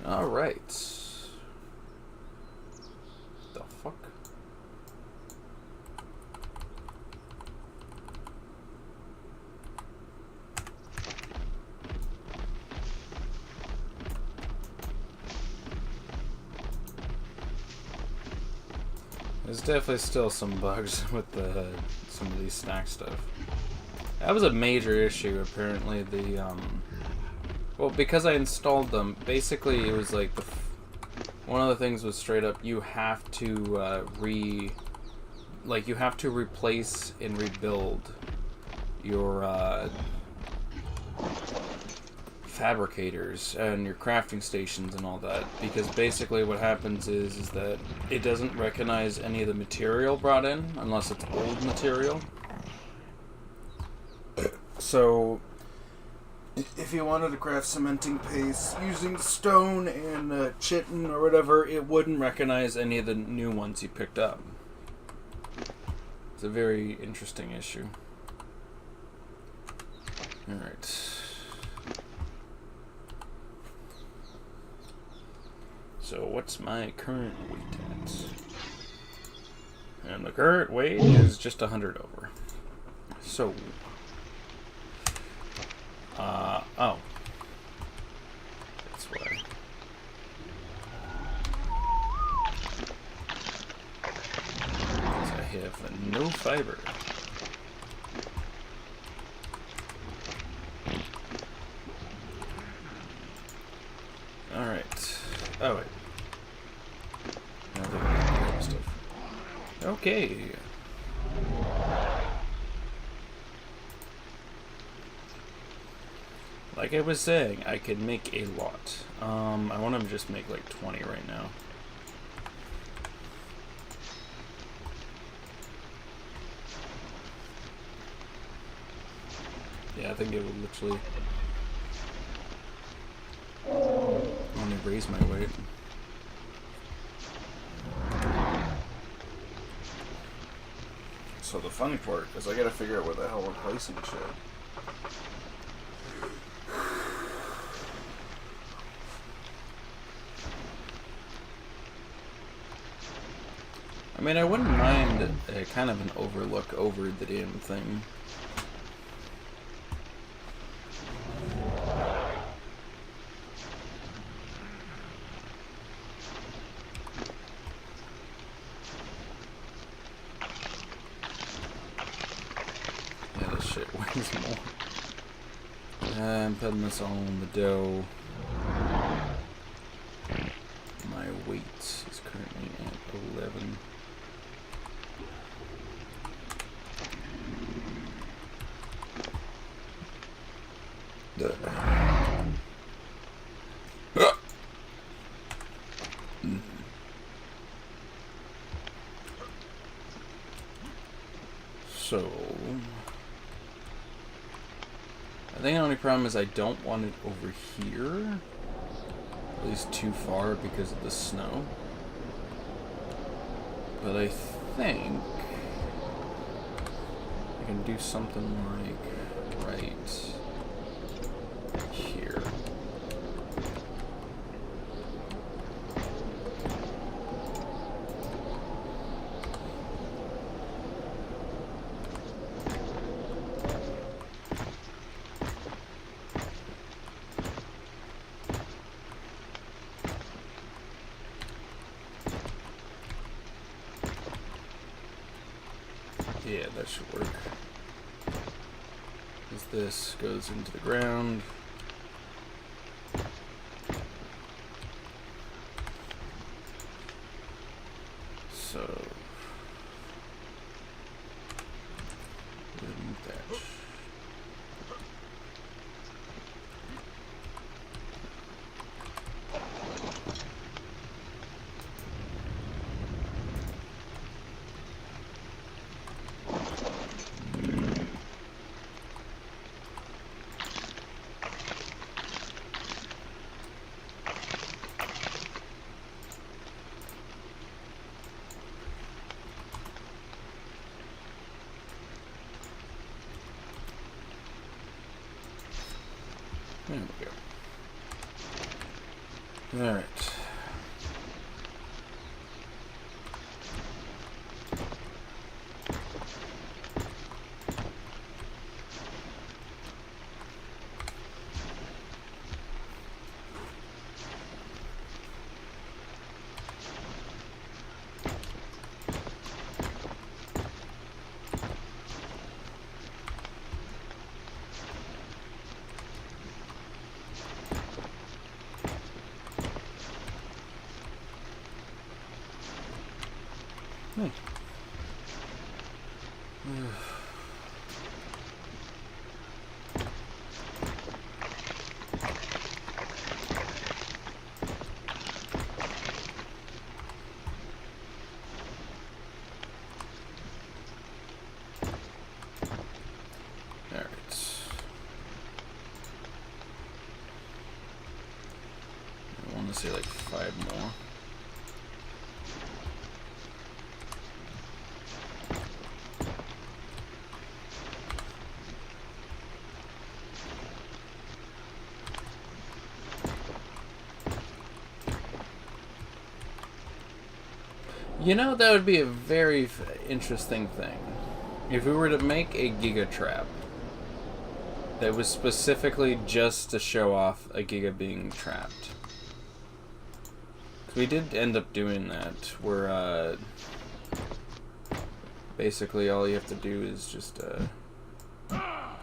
Alright. The fuck? There's definitely still some bugs with some of these snack stuff. That was a major issue, apparently. Well, because I installed them, basically it was like one of the things was straight up you have to you have to replace and rebuild your fabricators and your crafting stations and all that, because basically what happens is that it doesn't recognize any of the material brought in unless it's old material. So If you wanted to craft cementing paste using stone and chitin or whatever, it wouldn't recognize any of the new ones you picked up. It's a very interesting issue. Alright. So what's my current weight at? And the current weight is just 100 over. So... oh. That's why. Because I have no fiber. Alright. Oh, wait. Now they're gonna do stuff. Okay. Like I was saying, I could make a lot. I want to just make like 20 right now. Yeah, I think it would literally only raise my weight. So the funny part is I gotta figure out where the hell we're placing shit. I mean, I wouldn't mind a kind of an overlook over the damn thing. Yeah, this shit weighs more. I'm putting this all in the dough. My weight is currently at 11. So, I think the only problem is I don't want it over here, at least too far because of the snow. But I think I can do something like right here. Yeah, that should work. As this goes into the ground. So, remove that. There we go. All right. gonna say like 5 more. You know, that would be a very interesting thing. If we were to make a Giga Trap that was specifically just to show off a Giga being trapped. We did end up doing that, where basically all you have to do is just no, I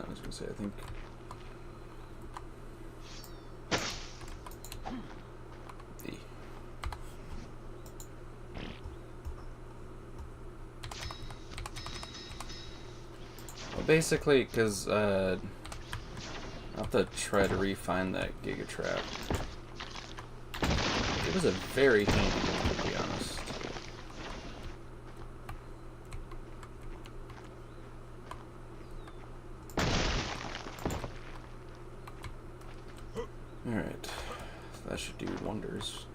was gonna say, I think basically, because I'll have to try to re-find that Giga Trap. It was a very handy one, to be honest. Alright, that should do wonders.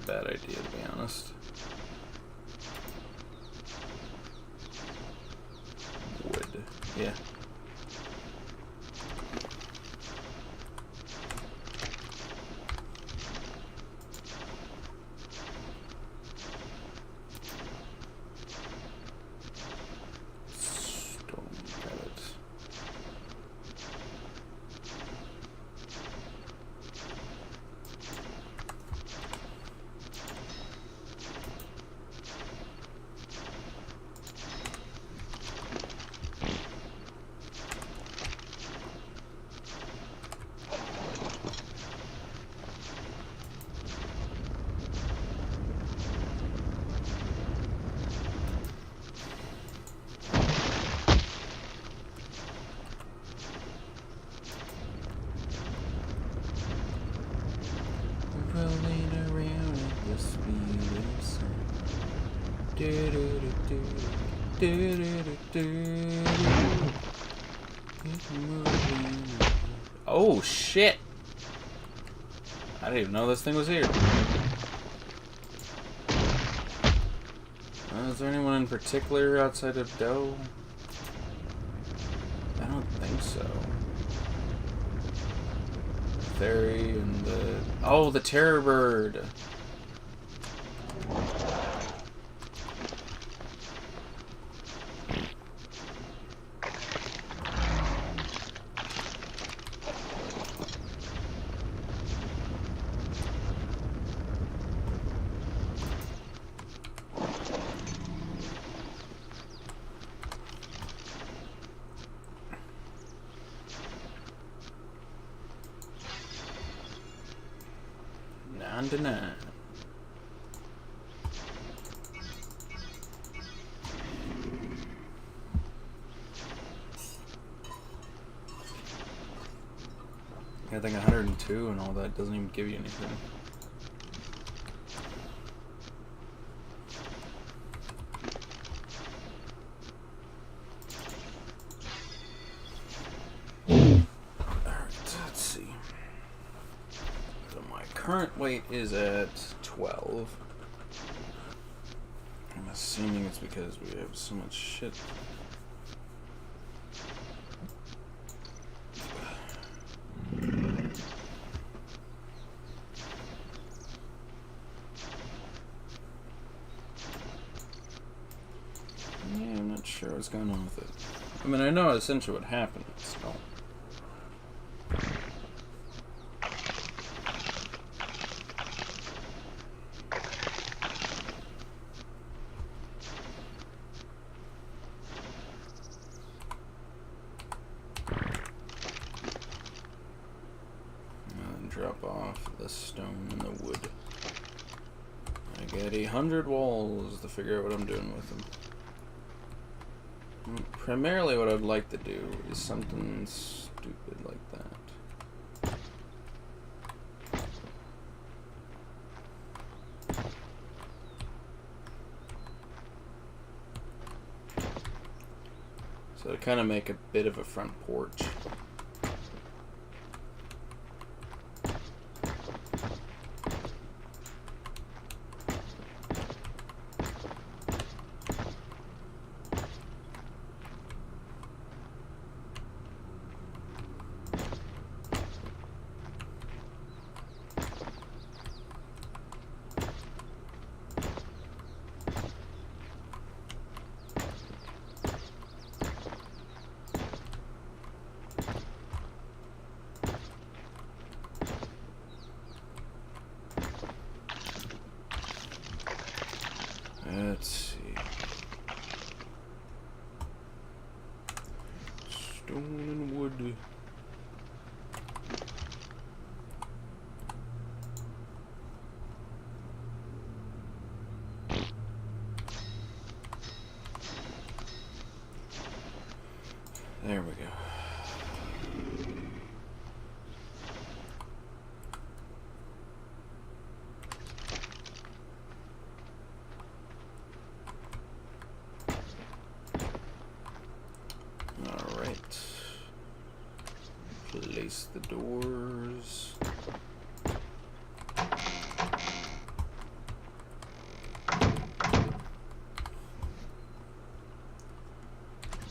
Bad idea, to be honest. Wood, yeah. Stone pellets. Rolling around at the speed of sound. Oh shit! I didn't even know this thing was here. Is there anyone in particular outside of Doe? I don't think so. Fairy and the... Oh, the terror bird! To 9. I think 102 and all that doesn't even give you anything. Current weight is at 12. I'm assuming it's because we have so much shit. Yeah, I'm not sure what's going on with it. I mean, I know essentially what happened, so. Drop off the stone and the wood. I get 100 walls to figure out what I'm doing with them. Primarily what I'd like to do is something stupid like that. So to kind of make a bit of a front porch. Let's see. Stone and wood. There we go. Place the doors.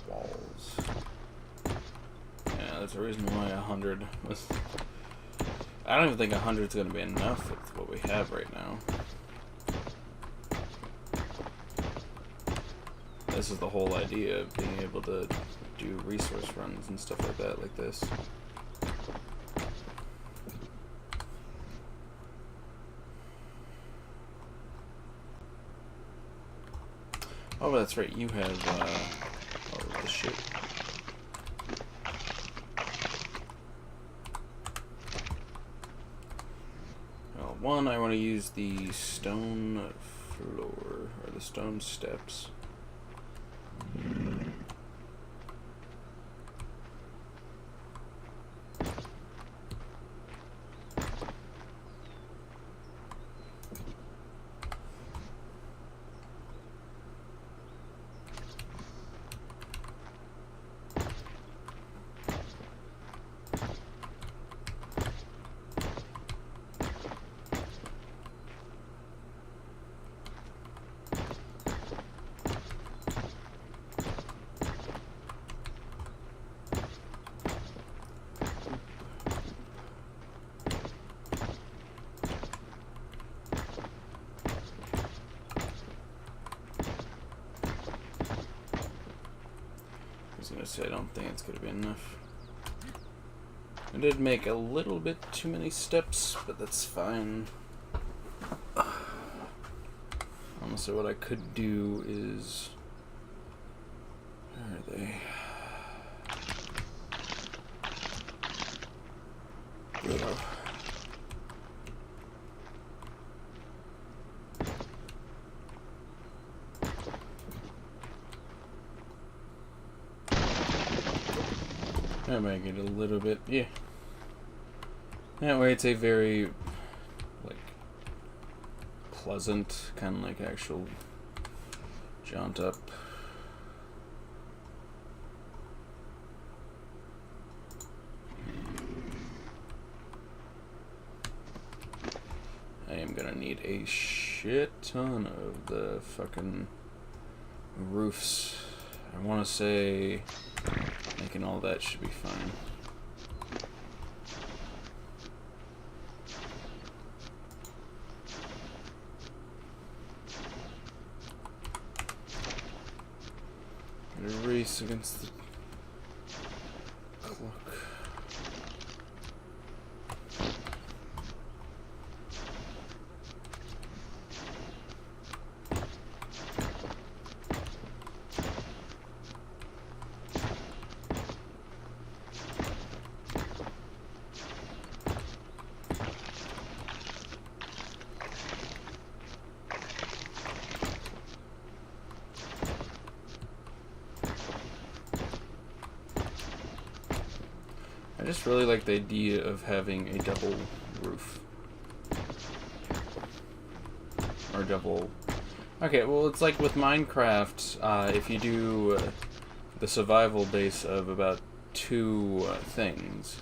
Walls. Yeah, there's a reason why 100 was... I don't even think 100 is going to be enough with what we have right now. This is the whole idea of being able to do resource runs and stuff like that, like this. Oh, that's right, you have, all this shit. Well, one, I want to use the stone floor, or the stone steps. I was gonna say, I don't think it's gonna be enough. I did make a little bit too many steps, but that's fine. Honestly, what I could do is... Where are they? Ugh. I might get a little bit, yeah. That way it's a very, like, pleasant, kind of like actual jaunt up. I am gonna need a shit ton of the fucking roofs. I want to say making all that should be fine. Gonna race against the clock. I just really like the idea of having a double roof. Or double... Okay, well, it's like with Minecraft, if you do the survival base of about 2 things,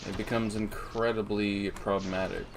it becomes incredibly problematic.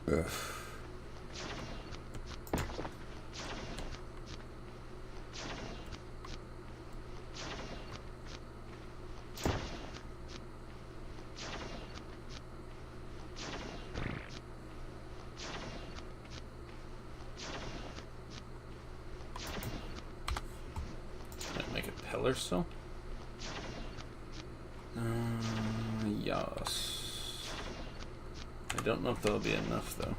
Ugh. Can I make a pillar still? Yes. I don't know if that'll be enough though.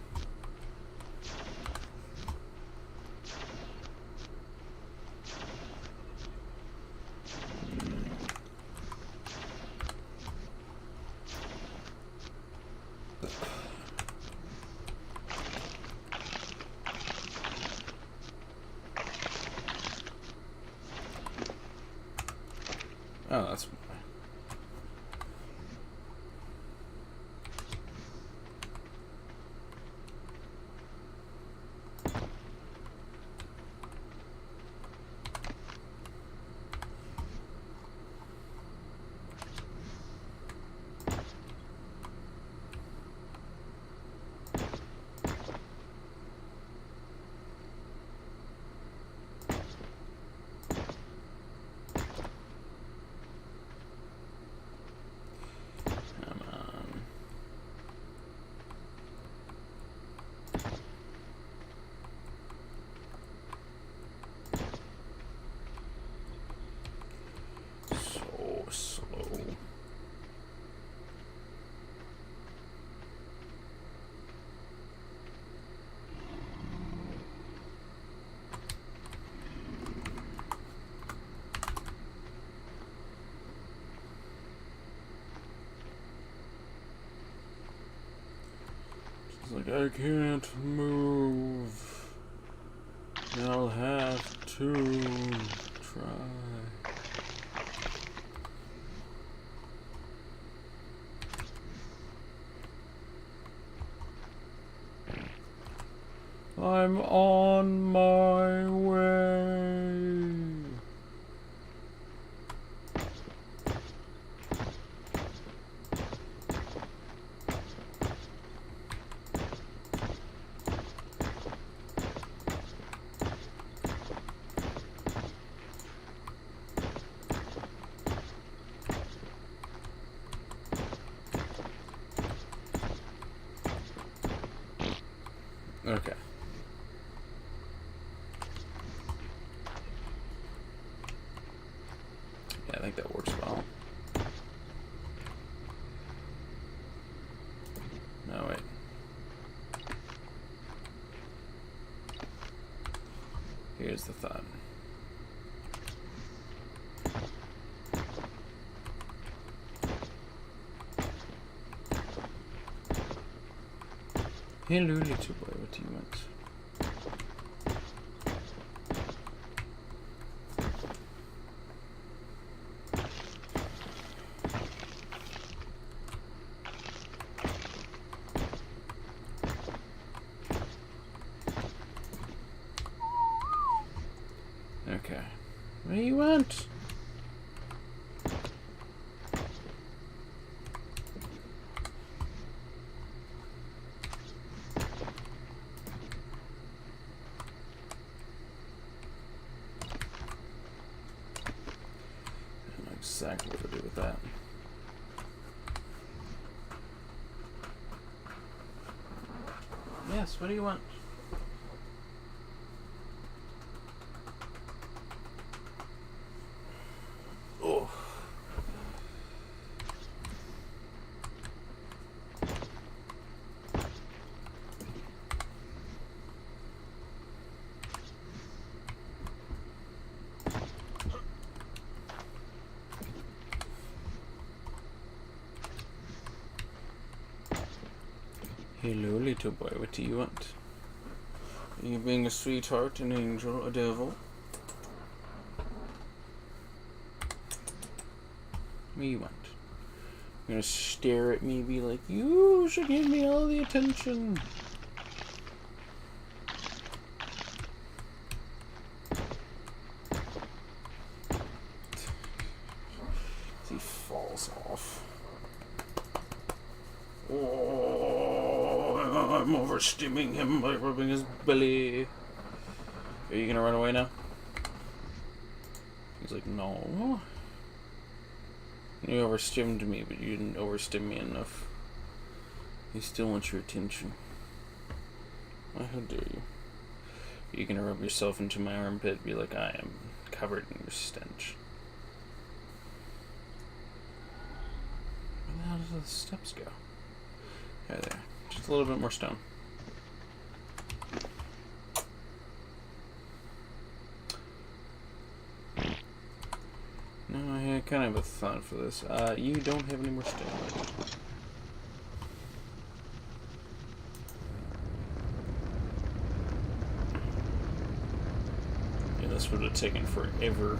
Oh, that's why. Like, I can't move. I'll have to try. I'm on my way. Okay. Yeah, I think that works well. No, wait. Here's the thought. Hello, little boy, what do you want? Okay. What do you want? exactly what to do with that. Yes, what do you want? Oh. Hello, little boy, what do you want? Are you being a sweetheart, an angel, a devil? What do you want? You're gonna stare at me and be like, you should give me all the attention. He falls off. Oh, I'm overstimming him by rubbing his belly. Are you gonna run away now? He's like, no. You overstimmed me, but you didn't overstim me enough. He still wants your attention. How dare you? Are you gonna rub yourself into my armpit and be like, I am covered in your stench? Where the hell did the steps go? There. Just a little bit more stone. No, I kind of have a thought for this. You don't have any more stone. Yeah, this would have taken forever.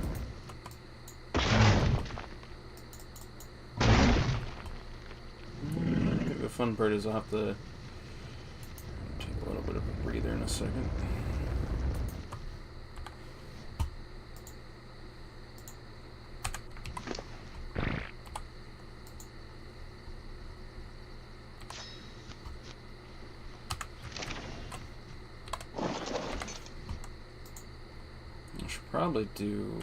The fun part is I'll have to take a little bit of a breather in a second. I should probably do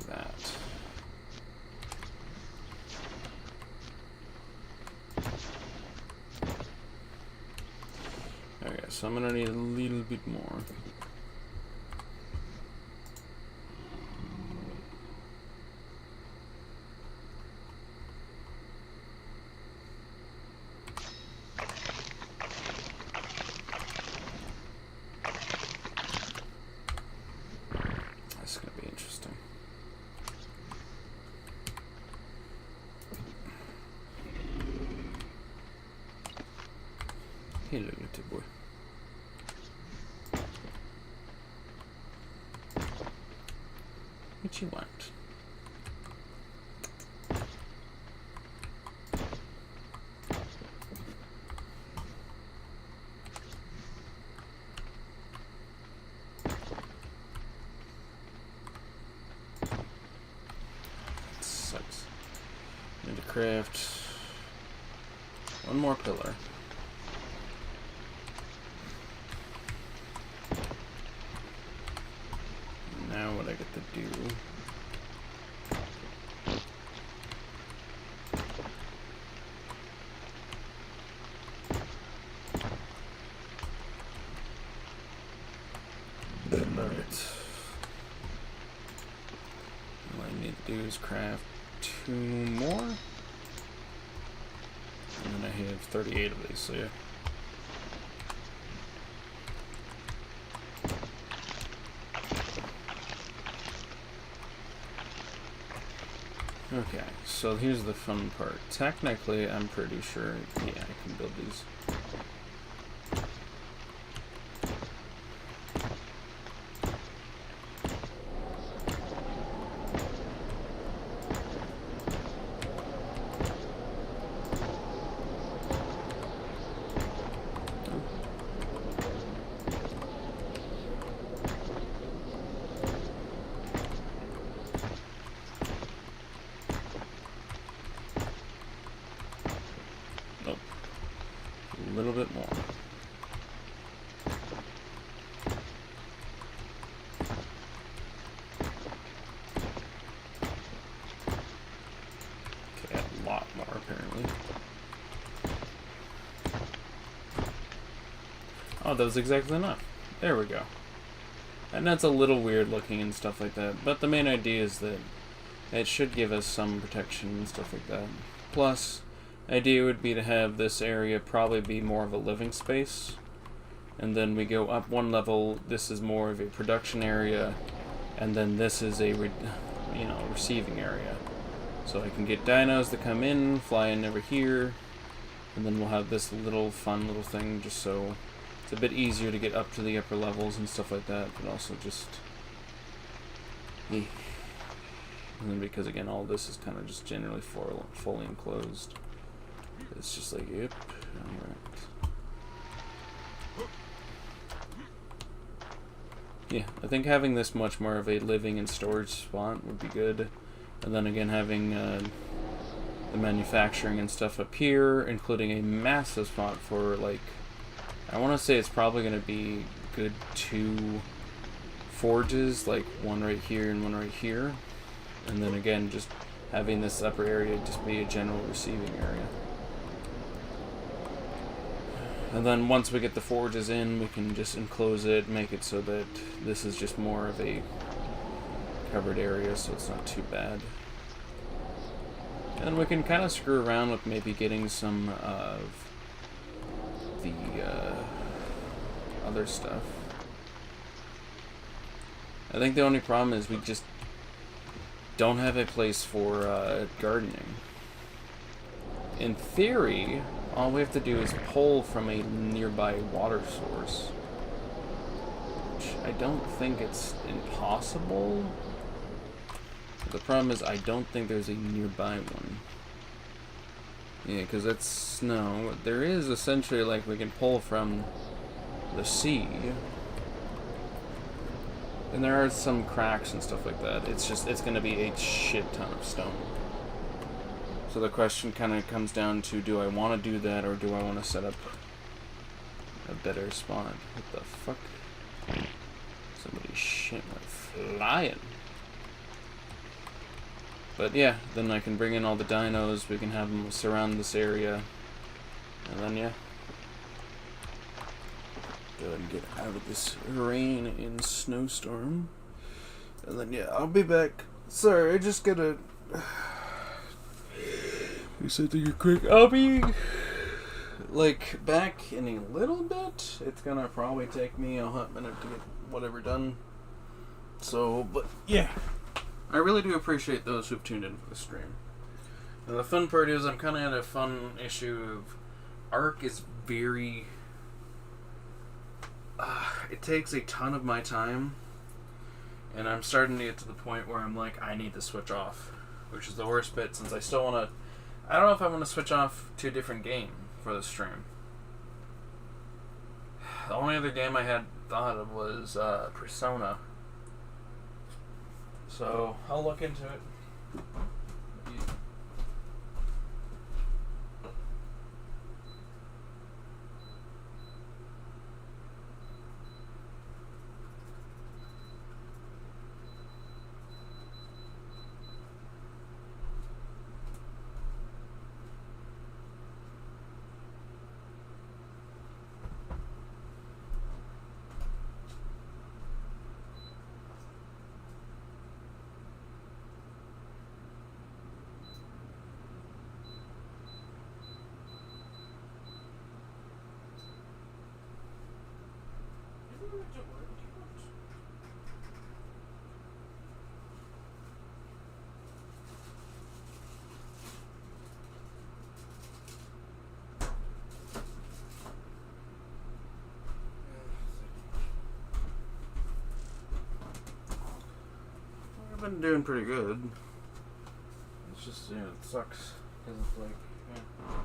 that. Okay, so I'm gonna need a little bit more. That's gonna be interesting. Hello, little boy. What you want? That sucks. Need to craft one more pillar. Now what I get to do? Alright. All I need to do is craft 2 more. And then I have 38 of these, so yeah. Okay, so here's the fun part. Technically, I'm pretty sure, yeah, I can build these. apparently. Oh, that was exactly enough. There we go. And that's a little weird looking and stuff like that, but the main idea is that it should give us some protection and stuff like that. Plus, the idea would be to have this area probably be more of a living space, and then we go up one level. This is more of a production area, and then this is a receiving area. So I can get dinos to come in, fly in over here, and then we'll have this fun little thing just so it's a bit easier to get up to the upper levels and stuff like that, but also just... And then because, again, all this is kind of just generally fully enclosed. It's just like, yep, alright. Yeah, I think having this much more of a living and storage spot would be good. And then again, having the manufacturing and stuff up here, including a massive spot for, like, I want to say it's probably going to be good 2 forges, like one right here and one right here. And then again, just having this upper area just be a general receiving area. And then once we get the forges in, we can just enclose it, make it so that this is just more of a covered area, so it's not too bad. And we can kind of screw around with maybe getting some of the other stuff. I think the only problem is we just don't have a place for gardening. In theory, all we have to do is pull from a nearby water source, which I don't think it's impossible. The problem is I don't think there's a nearby one. Yeah, because it's... No, there is essentially, like, we can pull from the sea. And there are some cracks and stuff like that. It's just, it's going to be a shit ton of stone. So the question kind of comes down to, do I want to do that, or do I want to set up a better spot? What the fuck? Somebody's shit went flying. But yeah, then I can bring in all the dinos, we can have them surround this area, and then yeah. Go ahead and get out of this rain and snowstorm. And then yeah, I'll be back. Sorry, I just gotta... You said that you're quick. I'll be... like, back in a little bit. It's gonna probably take me a hot minute to get whatever done. So, but yeah. I really do appreciate those who've tuned in for the stream. And the fun part is I'm kind of at a fun issue of Ark is very... it takes a ton of my time, and I'm starting to get to the point where I'm like, I need to switch off, which is the worst bit, since I still want to... I don't know if I want to switch off to a different game for the stream. The only other game I had thought of was Persona. So, I'll look into it. I've been doing pretty good. It's just, you know, it sucks. Because it's like, yeah.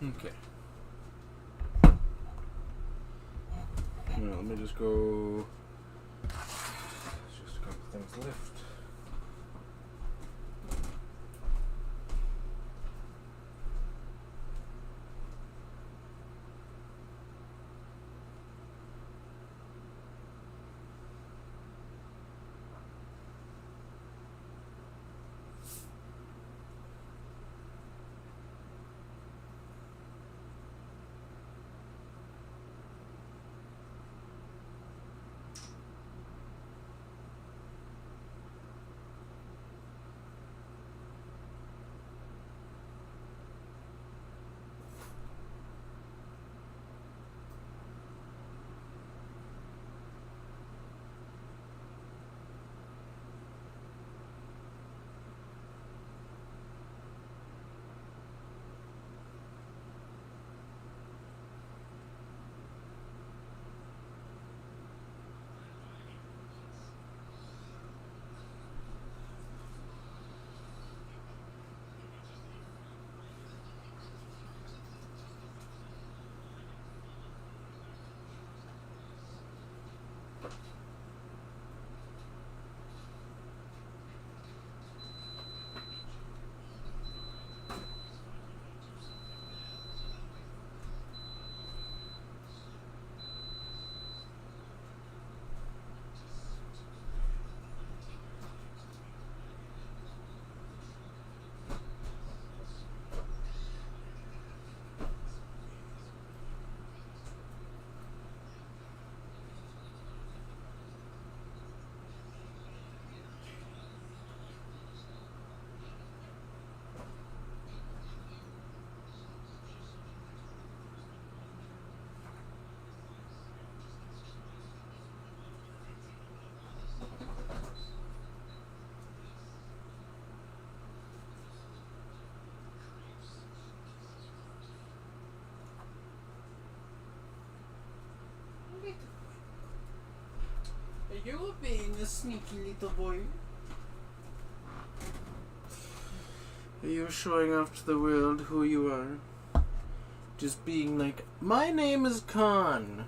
Okay. Now, let me just go. Just a couple things left. You being a sneaky little boy. Are you showing off to the world who you are? Just being like, my name is Khan.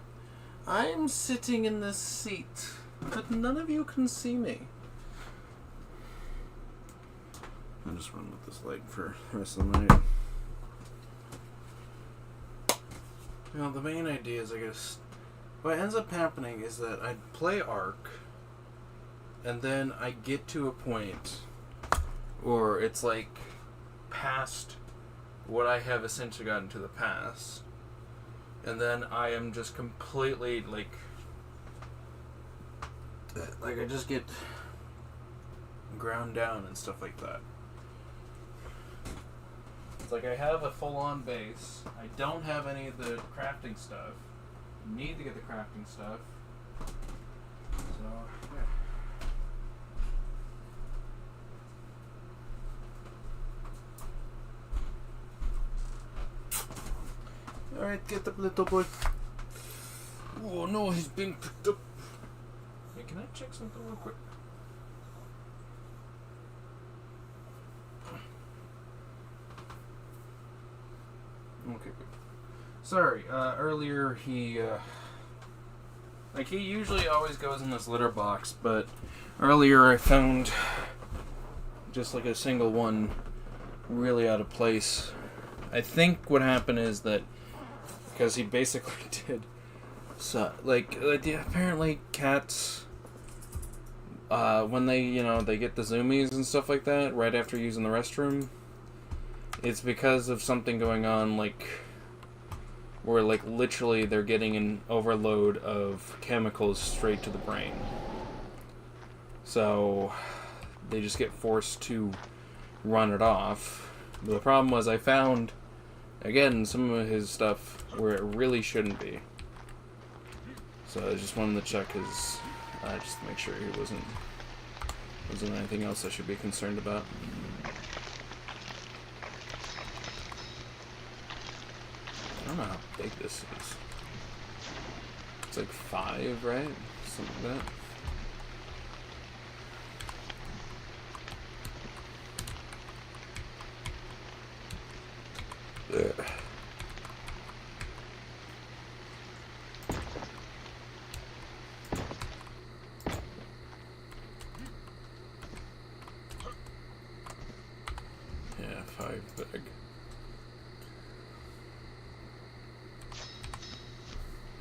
I'm sitting in this seat, but none of you can see me. I'll just run with this light for the rest of the night. Now, the main idea is, I guess, what ends up happening is that I play Ark, and then I get to a point where it's like past what I have essentially gotten to the past, and then I am just completely like I just get ground down and stuff like that. It's like I have a full-on base. I don't have any of the crafting stuff. Need to get the crafting stuff. So, yeah. Alright, get up, little boy. Oh no, he's being picked up. Hey, can I check something real quick? Okay, good. Sorry, earlier he usually always goes in this litter box, but earlier I found just like a single one really out of place. I think what happened is that because he basically did so apparently cats when they get the zoomies and stuff like that right after using the restroom, it's because of something going on where literally they're getting an overload of chemicals straight to the brain. So they just get forced to run it off. But the problem was I found, again, some of his stuff where it really shouldn't be. So I just wanted to check his, just to make sure he wasn't anything else I should be concerned about. I don't know how big this is. It's like 5, right? Something like that. There. 5 big.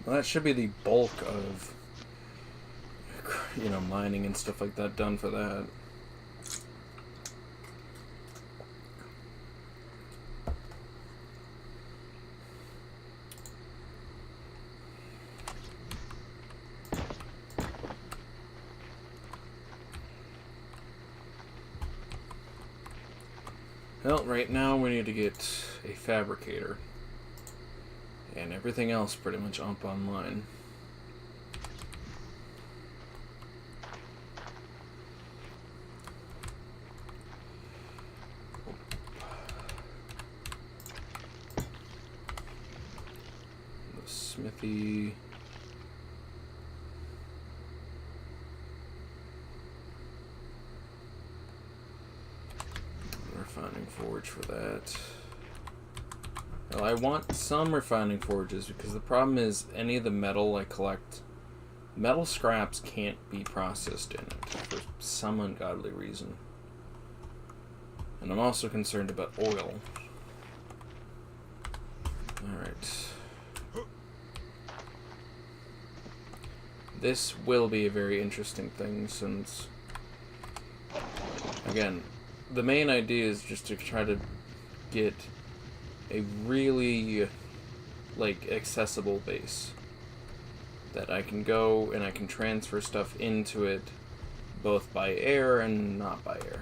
Well, that should be the bulk of, you know, mining and stuff like that done for that. Well, right now we need to get a fabricator. And everything else pretty much up online. The smithy. Refining forge for that. Well, I want some refining forges because the problem is any of the metal I collect, metal scraps can't be processed in it for some ungodly reason. And I'm also concerned about oil. Alright. This will be a very interesting thing since, again, the main idea is just to try to get a really, like, accessible base that I can go and I can transfer stuff into it both by air and not by air.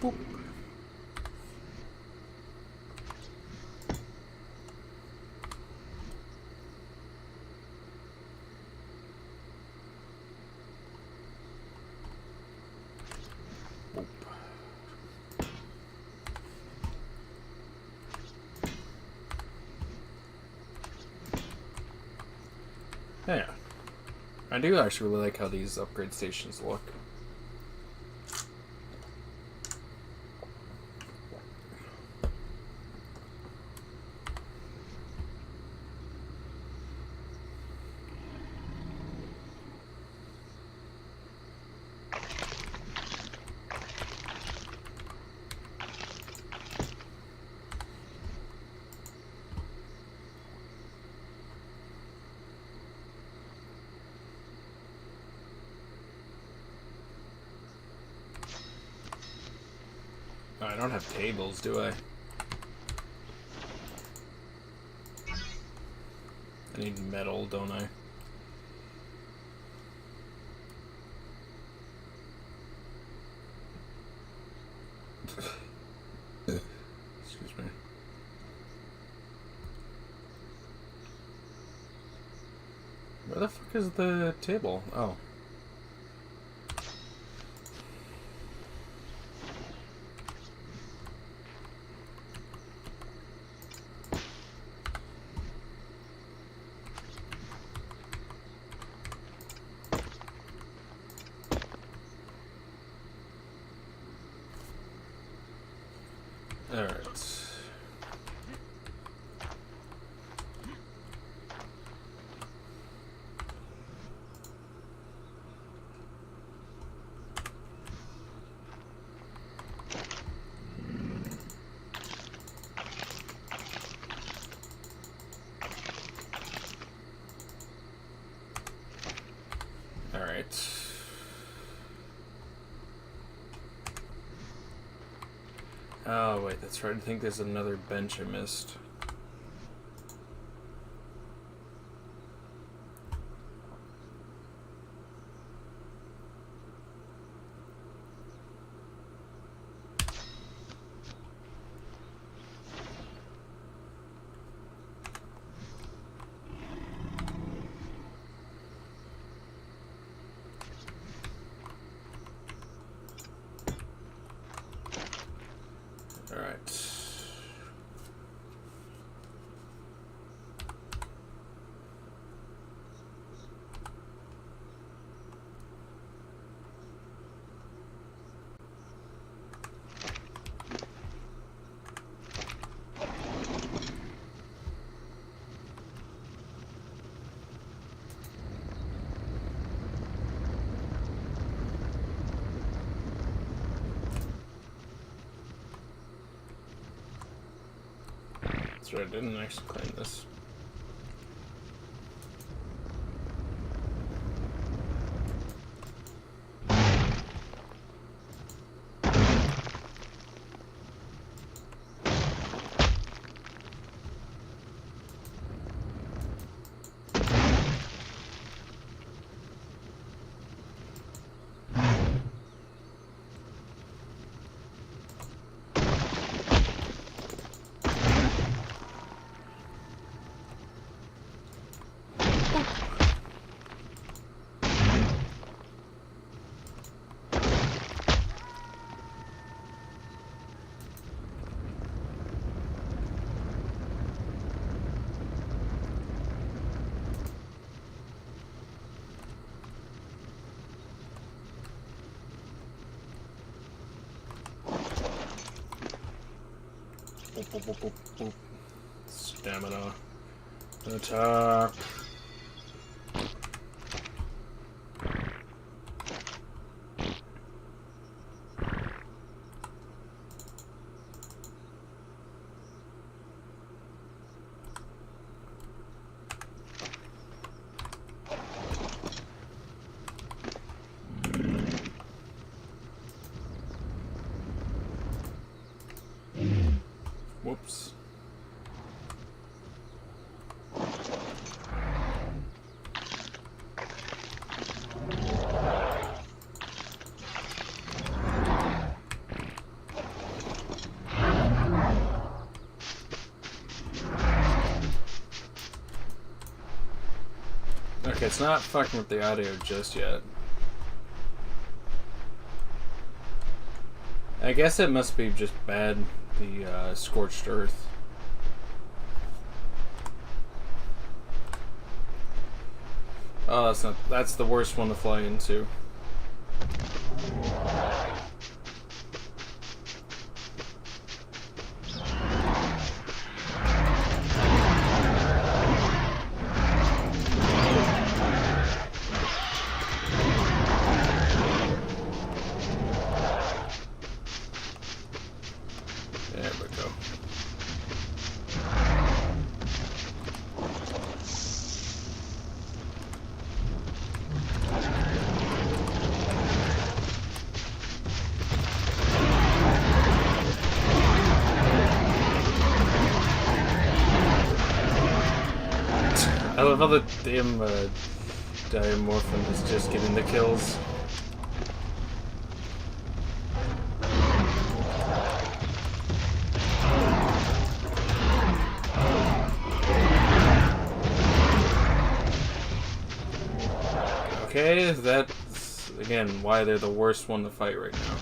Boop. Boop. Yeah. I do actually really like how these upgrade stations look. Oh, I don't have tables, do I? I need metal, don't I? Excuse me. Where the fuck is the table? Oh. Alright. Alright. Oh, wait, that's right. I think there's another bench I missed. Alright. That's right, I didn't actually claim this. Boop, boop, boop, boop. Stamina. Attack. Whoops. Okay, it's not fucking with the audio just yet. I guess it must be just bad, the scorched earth. Oh, that's the worst one to fly into. There we go. I love how the damn Diamorphin is just getting the kills. Okay, that's again why they're the worst one to fight right now.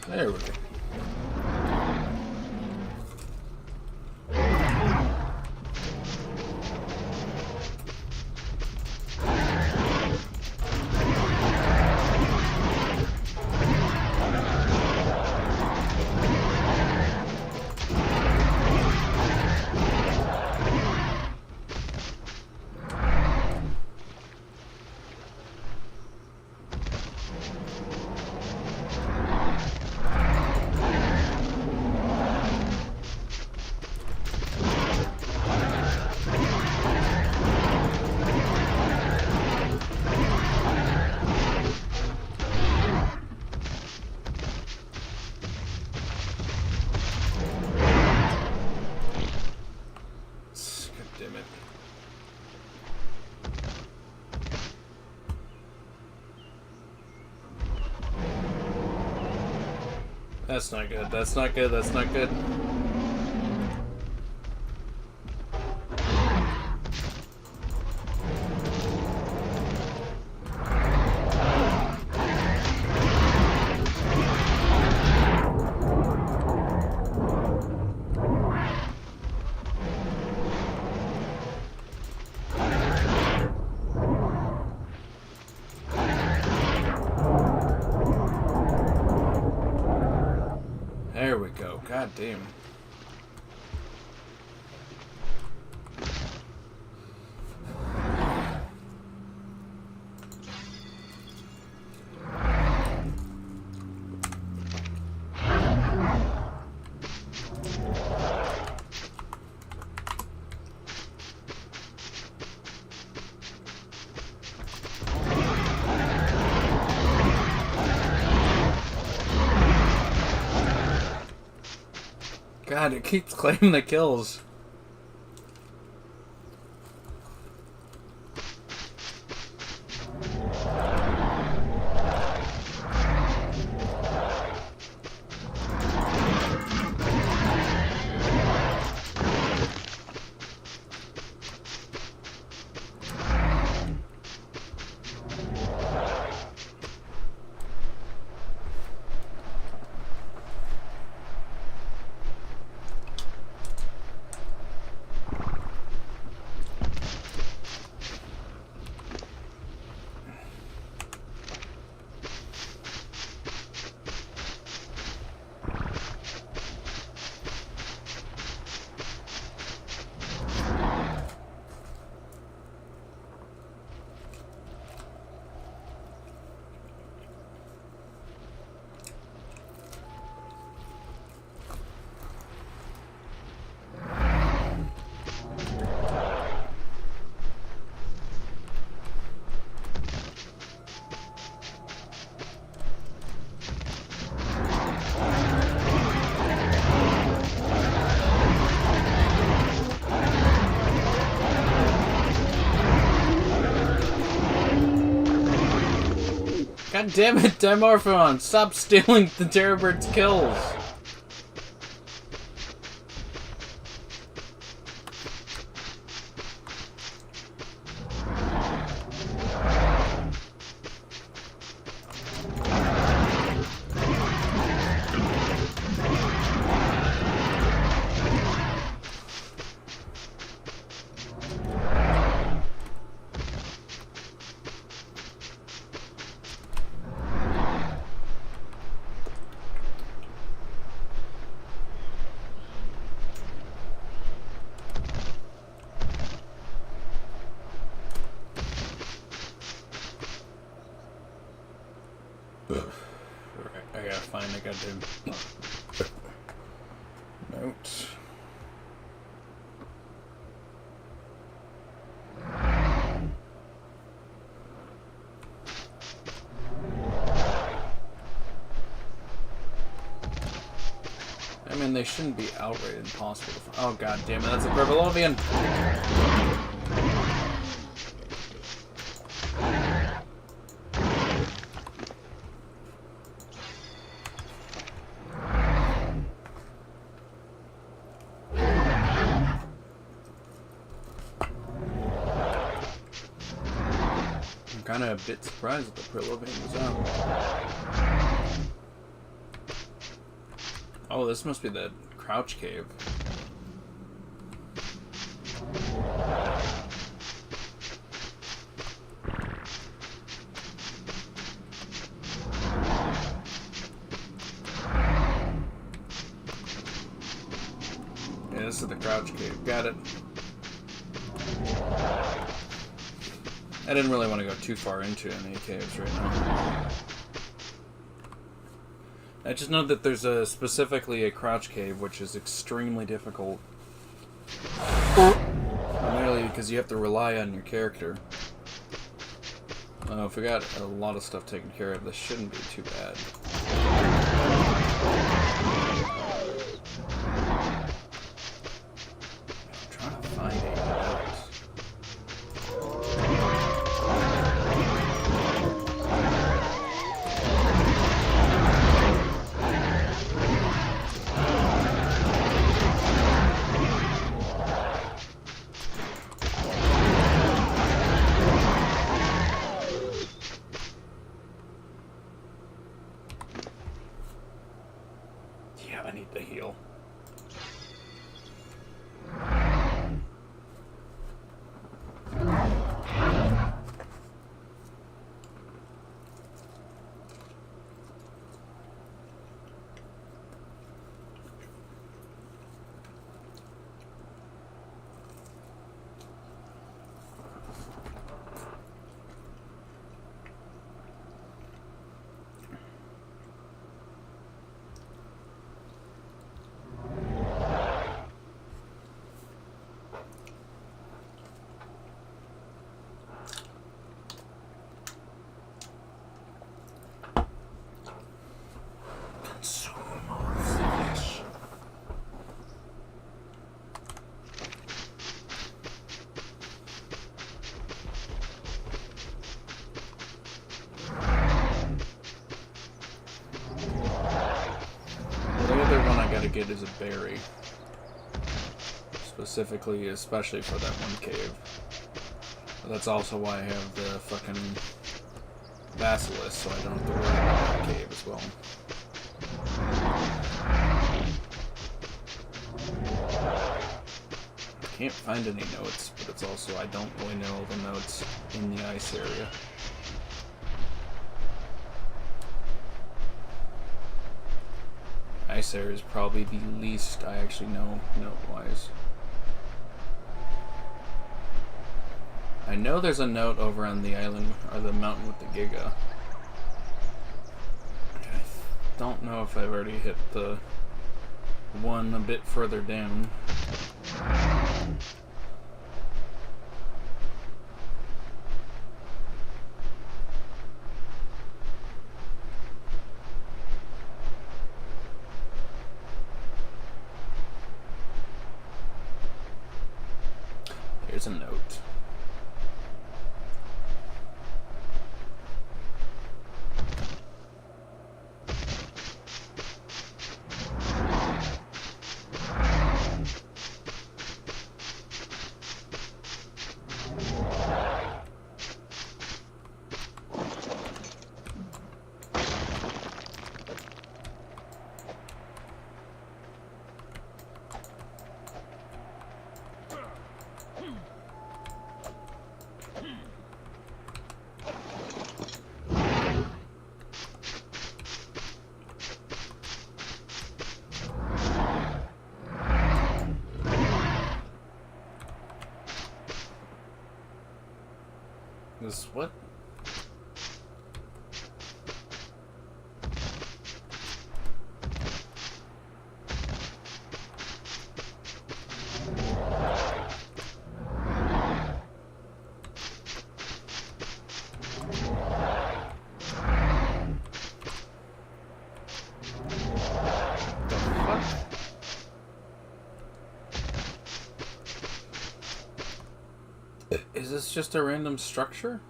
There we go. That's not good. That's not good. That's not good. There we go. God damn. God, it keeps claiming the kills. God damn it, Dimorphon! Stop stealing the Terrorbird's kills! I gotta find the goddamn notes. I mean, they shouldn't be outright impossible to find. Oh god damn it, that's a Purplovian! Kind of a bit surprised that the Purplovian was out. Oh, this must be the crouch cave. Yeah, this is the crouch cave. Got it. I didn't really want to go too far into any caves right now. I just know that there's specifically a crouch cave, which is extremely difficult. Primarily because you have to rely on your character. If we got a lot of stuff taken care of, this shouldn't be too bad. I'm trying to find a note. I need to heal. Get is a berry, specifically, especially for that one cave. But that's also why I have the fucking basilisk, so I don't have to worry about that cave as well. I can't find any notes, but it's also I don't really know all the notes in the ice area. Ice area is probably the least I actually know note-wise. I know there's a note over on the island, or the mountain with the Giga. I don't know if I've already hit the one a bit further down. Here's a note. This what? Is this just a random structure?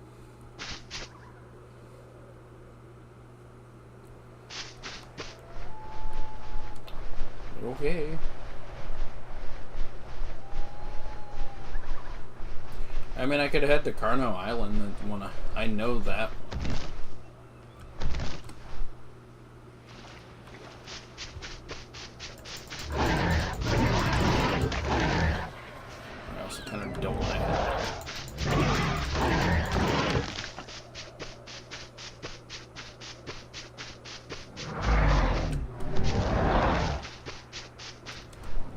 Okay. I mean, I could head to Carno Island and I know that.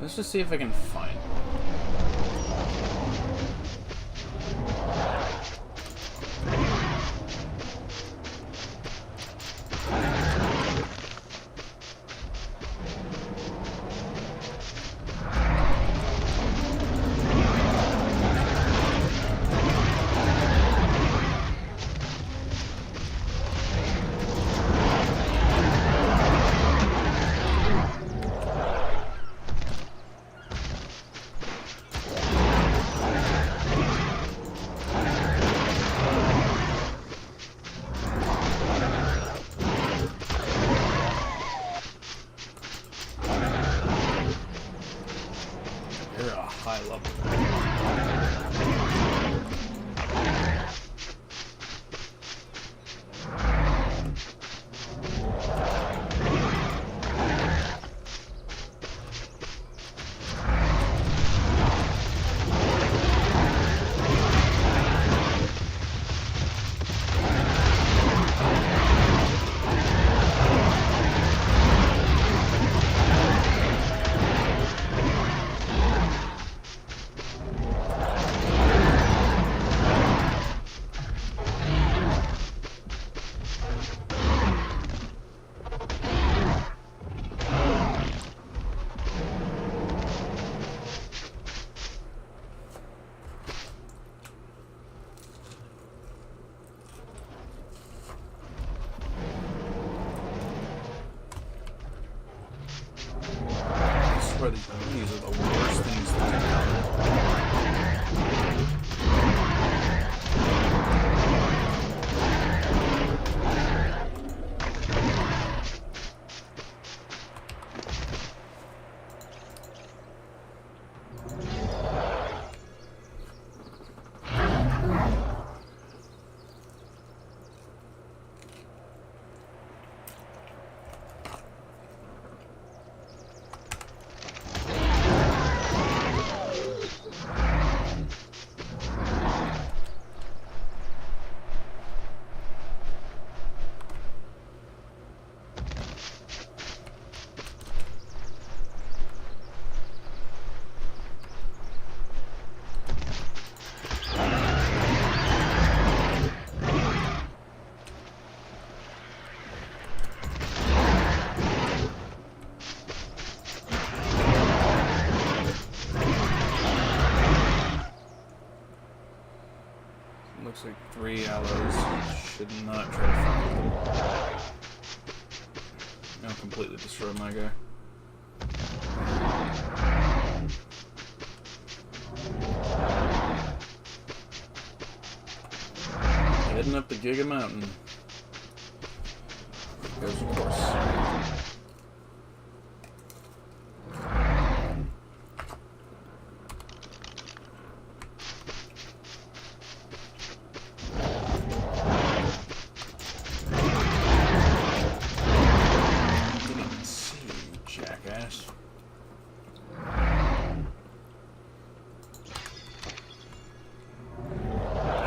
Let's just see if I can find it. You're a high level. I swear these are the worst things to encounter. Looks like 3 aloes. Should not try to find them. I'll completely destroy my guy. Heading up the Giga Mountain. Goes of course.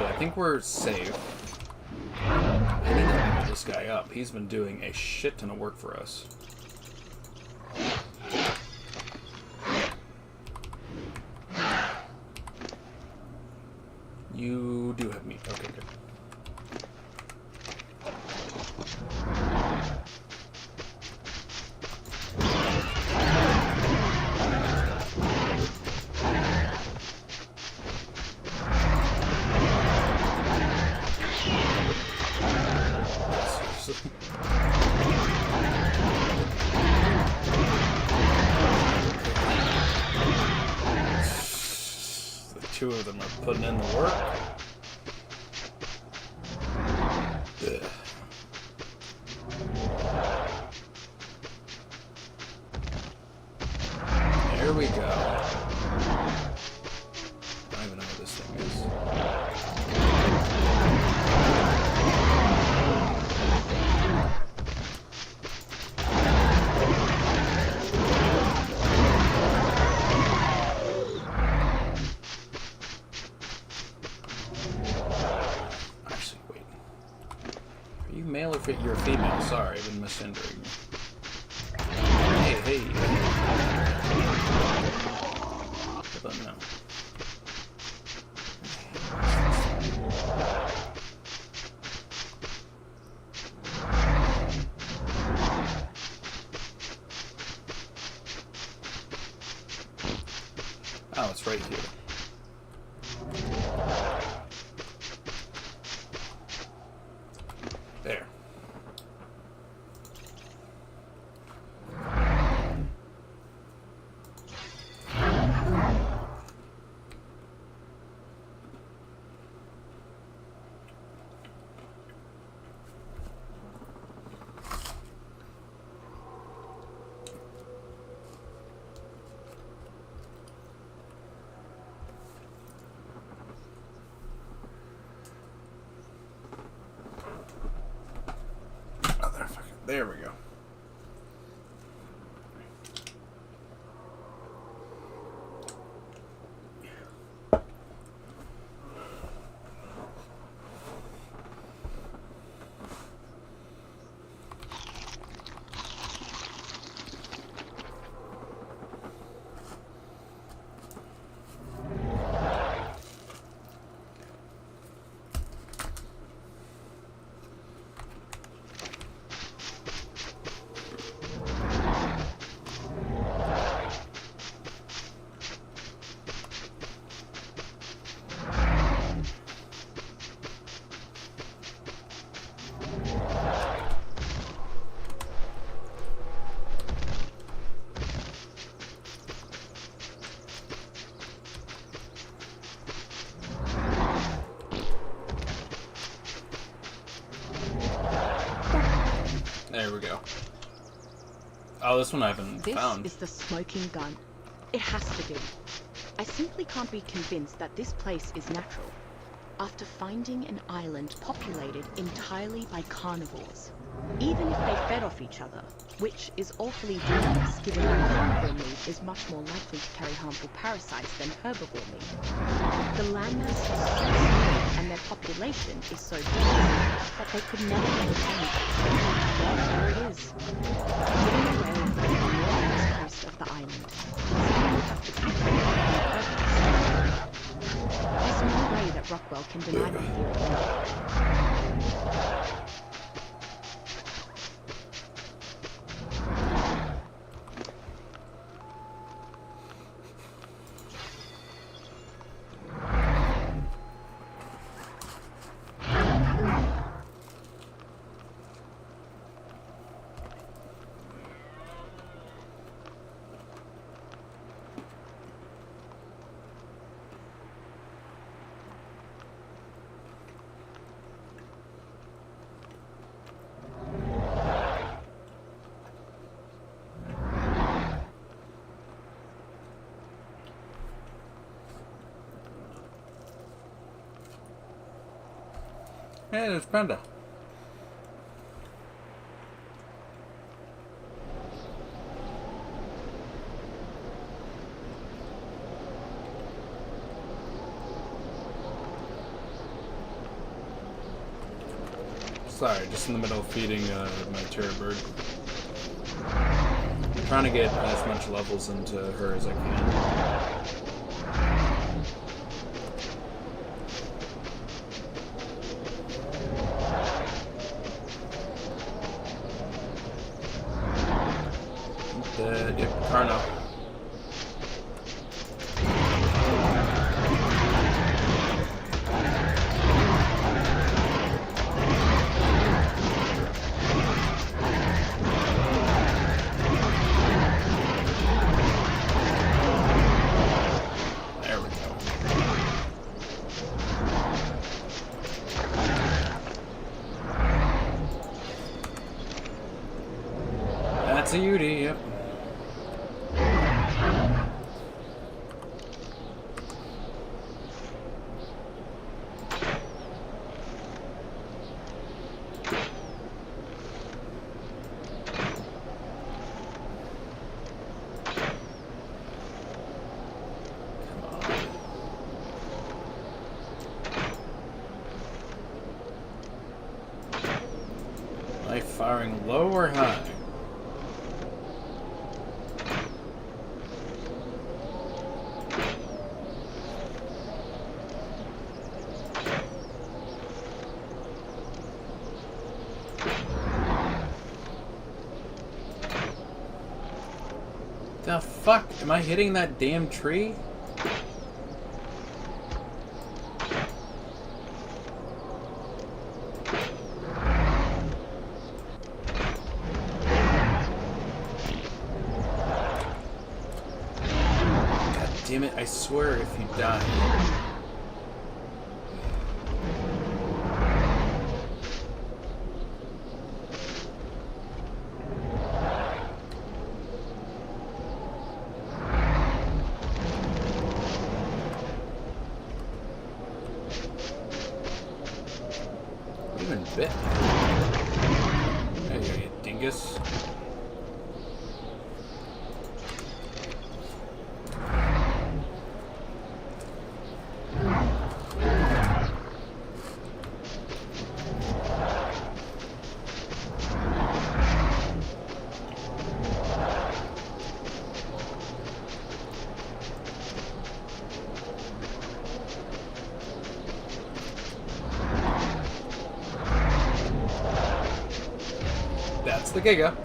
I think we're safe. I need to level this guy up. He's been doing a shit ton of work for us. You do have meat. Okay, good. The 2 of them are putting in the work. Ugh. There we go. I don't even know what this thing is. Male or you're a female? Sorry, I've been misgendering you. Hey, hey. Oh, it's right here. There. There we go. There we go. Oh, this one I haven't found. This is the smoking gun. It has to be. I simply can't be convinced that this place is natural. After finding an island populated entirely by carnivores, even if they fed off each other, which is awfully dubious given that carnivore meat is much more likely to carry harmful parasites than herbivore meat. The landmass is so small and their population is so big that they could never maintain it. There it is. Hidden away on the northwest coast of the island. Someone would have to keep it on purpose. There's no way that Rockwell can deny the theory now. Hey, there's Brenda. Sorry, just in the middle of feeding my terror bird. I'm trying to get as much levels into her as I can. Yep, Carno. There we go. That's a Yudi, yep. Life firing low or high? The fuck? Am I hitting that damn tree? Damn it, I swear if you die... Even bit. Hey, you dingus. That's the Giga.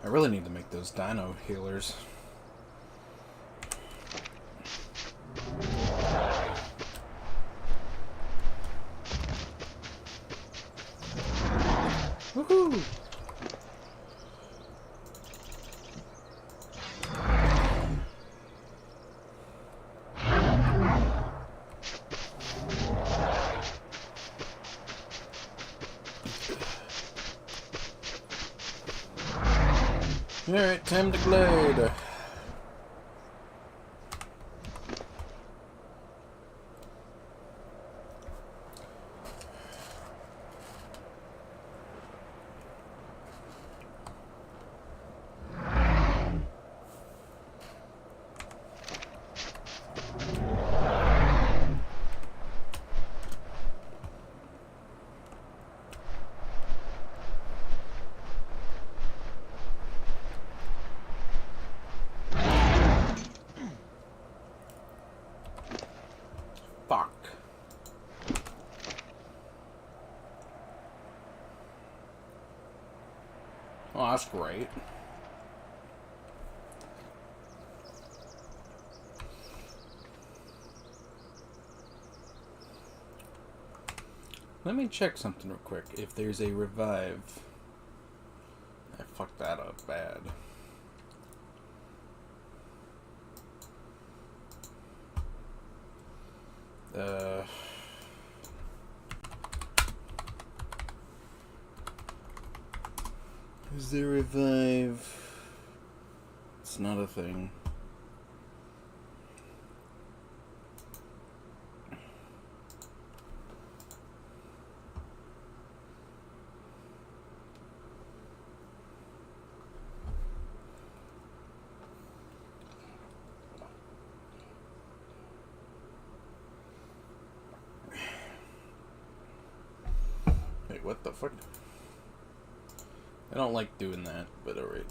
I really need to make those dino healers. Woohoo! Alright, time to glide. Fuck. Oh, that's great. Let me check something real quick. If there's a revive. I fucked that up bad. Is there a revive? It's not a thing. Wait, what the fuck? I don't like doing that, but alright.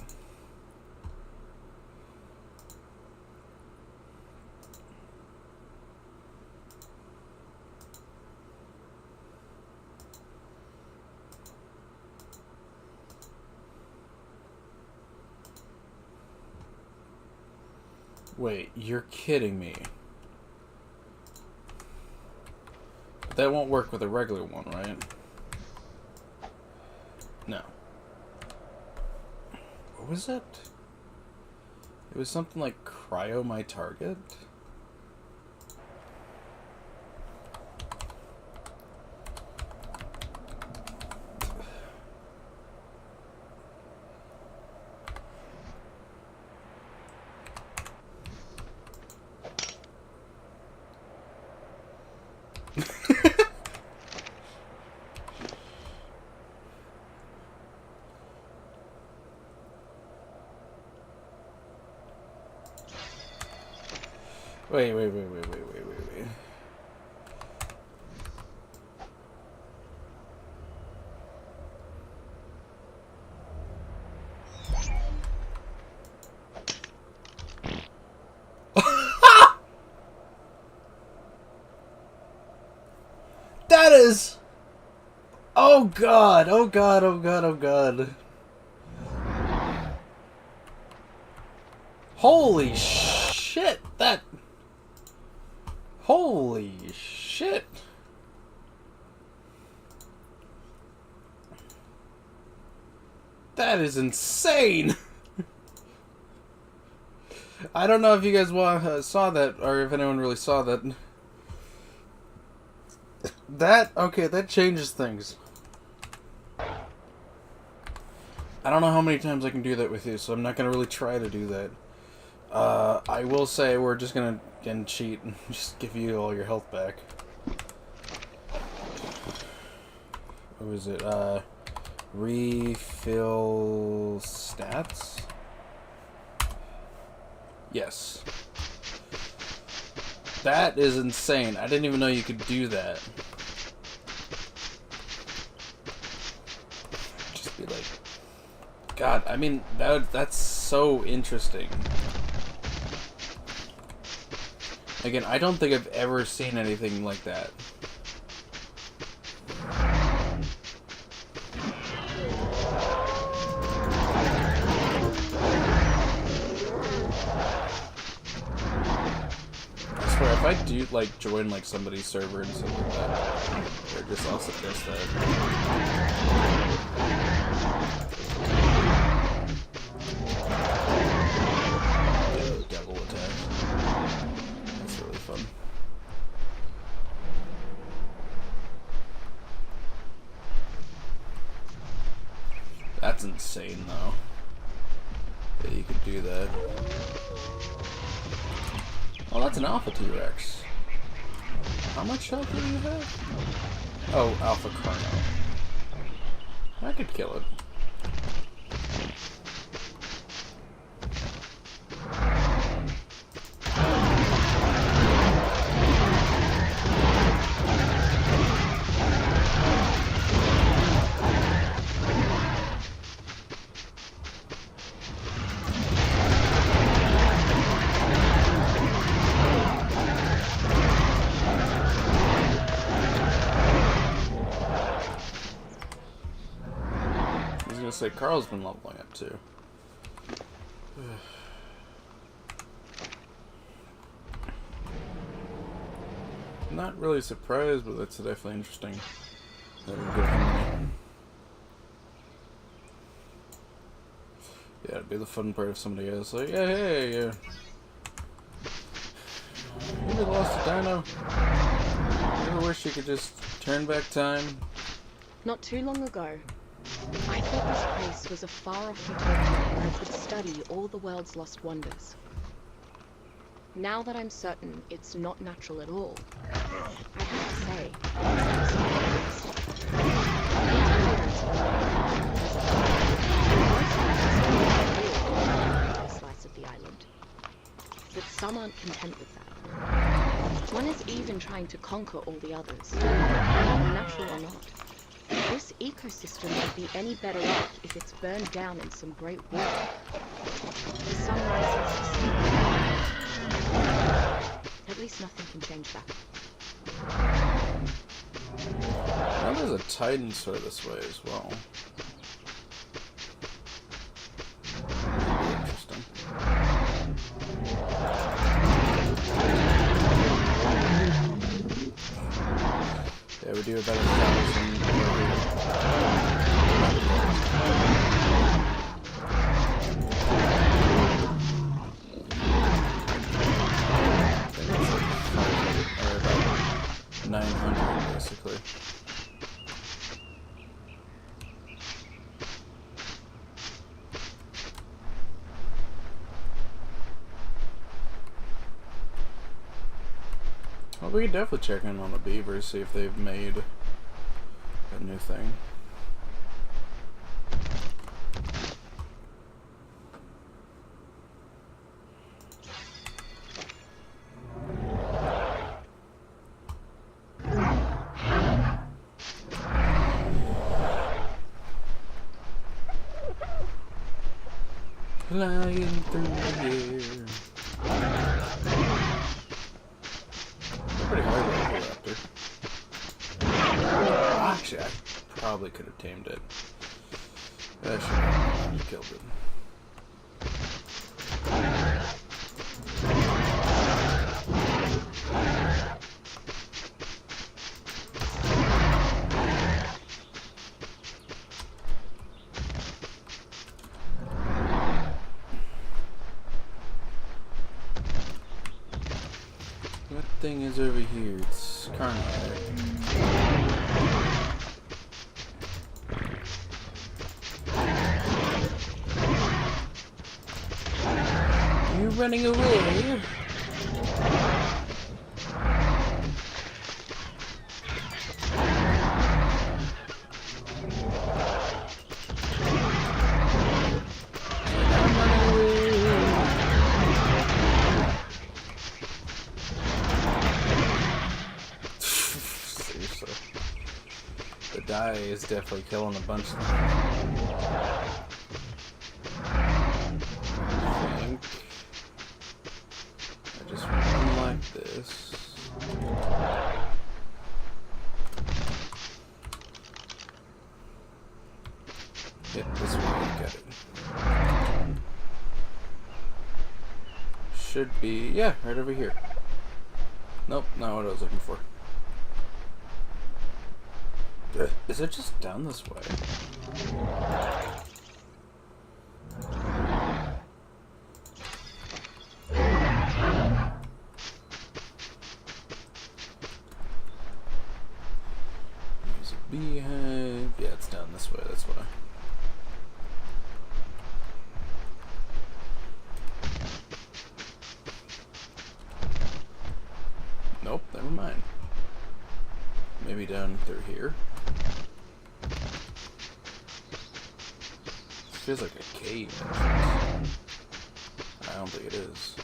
Wait, you're kidding me. That won't work with a regular one, right? No. What was it? It was something like cryo my target? Wait. That is... Oh god, oh god, oh god, oh god. Holy shit, that... Holy shit. That is insane. I don't know if you guys saw that, or if anyone really saw that. Okay, that changes things. I don't know how many times I can do that with you, so I'm not going to really try to do that. I will say we're just going to again cheat and just give you all your health back. What was it? Refill stats? Yes. That is insane. I didn't even know you could do that. Just be like... God, I mean, that's so interesting. Again, I don't think I've ever seen anything like that. I swear, if I do, like, join, like, somebody's server and stuff like that, they're just also just that. Devil attack. That's really fun. That's insane, though. That you could do that. Oh, that's an Alpha T-Rex. How much health do you have? Oh, Alpha Carno. I could kill it. I was gonna say, Carl's been leveling up too. Not really surprised, but that's definitely interesting. That would give him money. Yeah, it'd be the fun part if somebody else like, yeah, hey, you ever lost a dino? You ever wish you could just turn back time? Not too long ago, I thought this place was a far-off utopia where I could study all the world's lost wonders. Now that I'm certain it's not natural at all, I have to say, a slice of the island. But some aren't content with that. One is even trying to conquer all the others, natural or not. This ecosystem would be any better off if it's burned down in some great war. The sun rises, the sun rises. At least nothing can change that. I know there's a Titan store this way as well. Interesting. Yeah, we do about 1,000 or about 900 basically. Well, we could definitely check in on the beavers, see if they've made a new thing. Flying through the air. Pretty hard to raptor. Actually, I probably could have tamed it. I should have killed it. What thing is over here? It's carnivore. You running away? Die is definitely killing a bunch of them. I think I just run like this. Hit this one, get it. Should be, yeah, right over here. Nope, not what I was looking for. Is it just down this way? There's a beehive. Yeah, it's down this way, that's why. Nope, never mind. Maybe down through here. Feels like a cave. I don't think it is.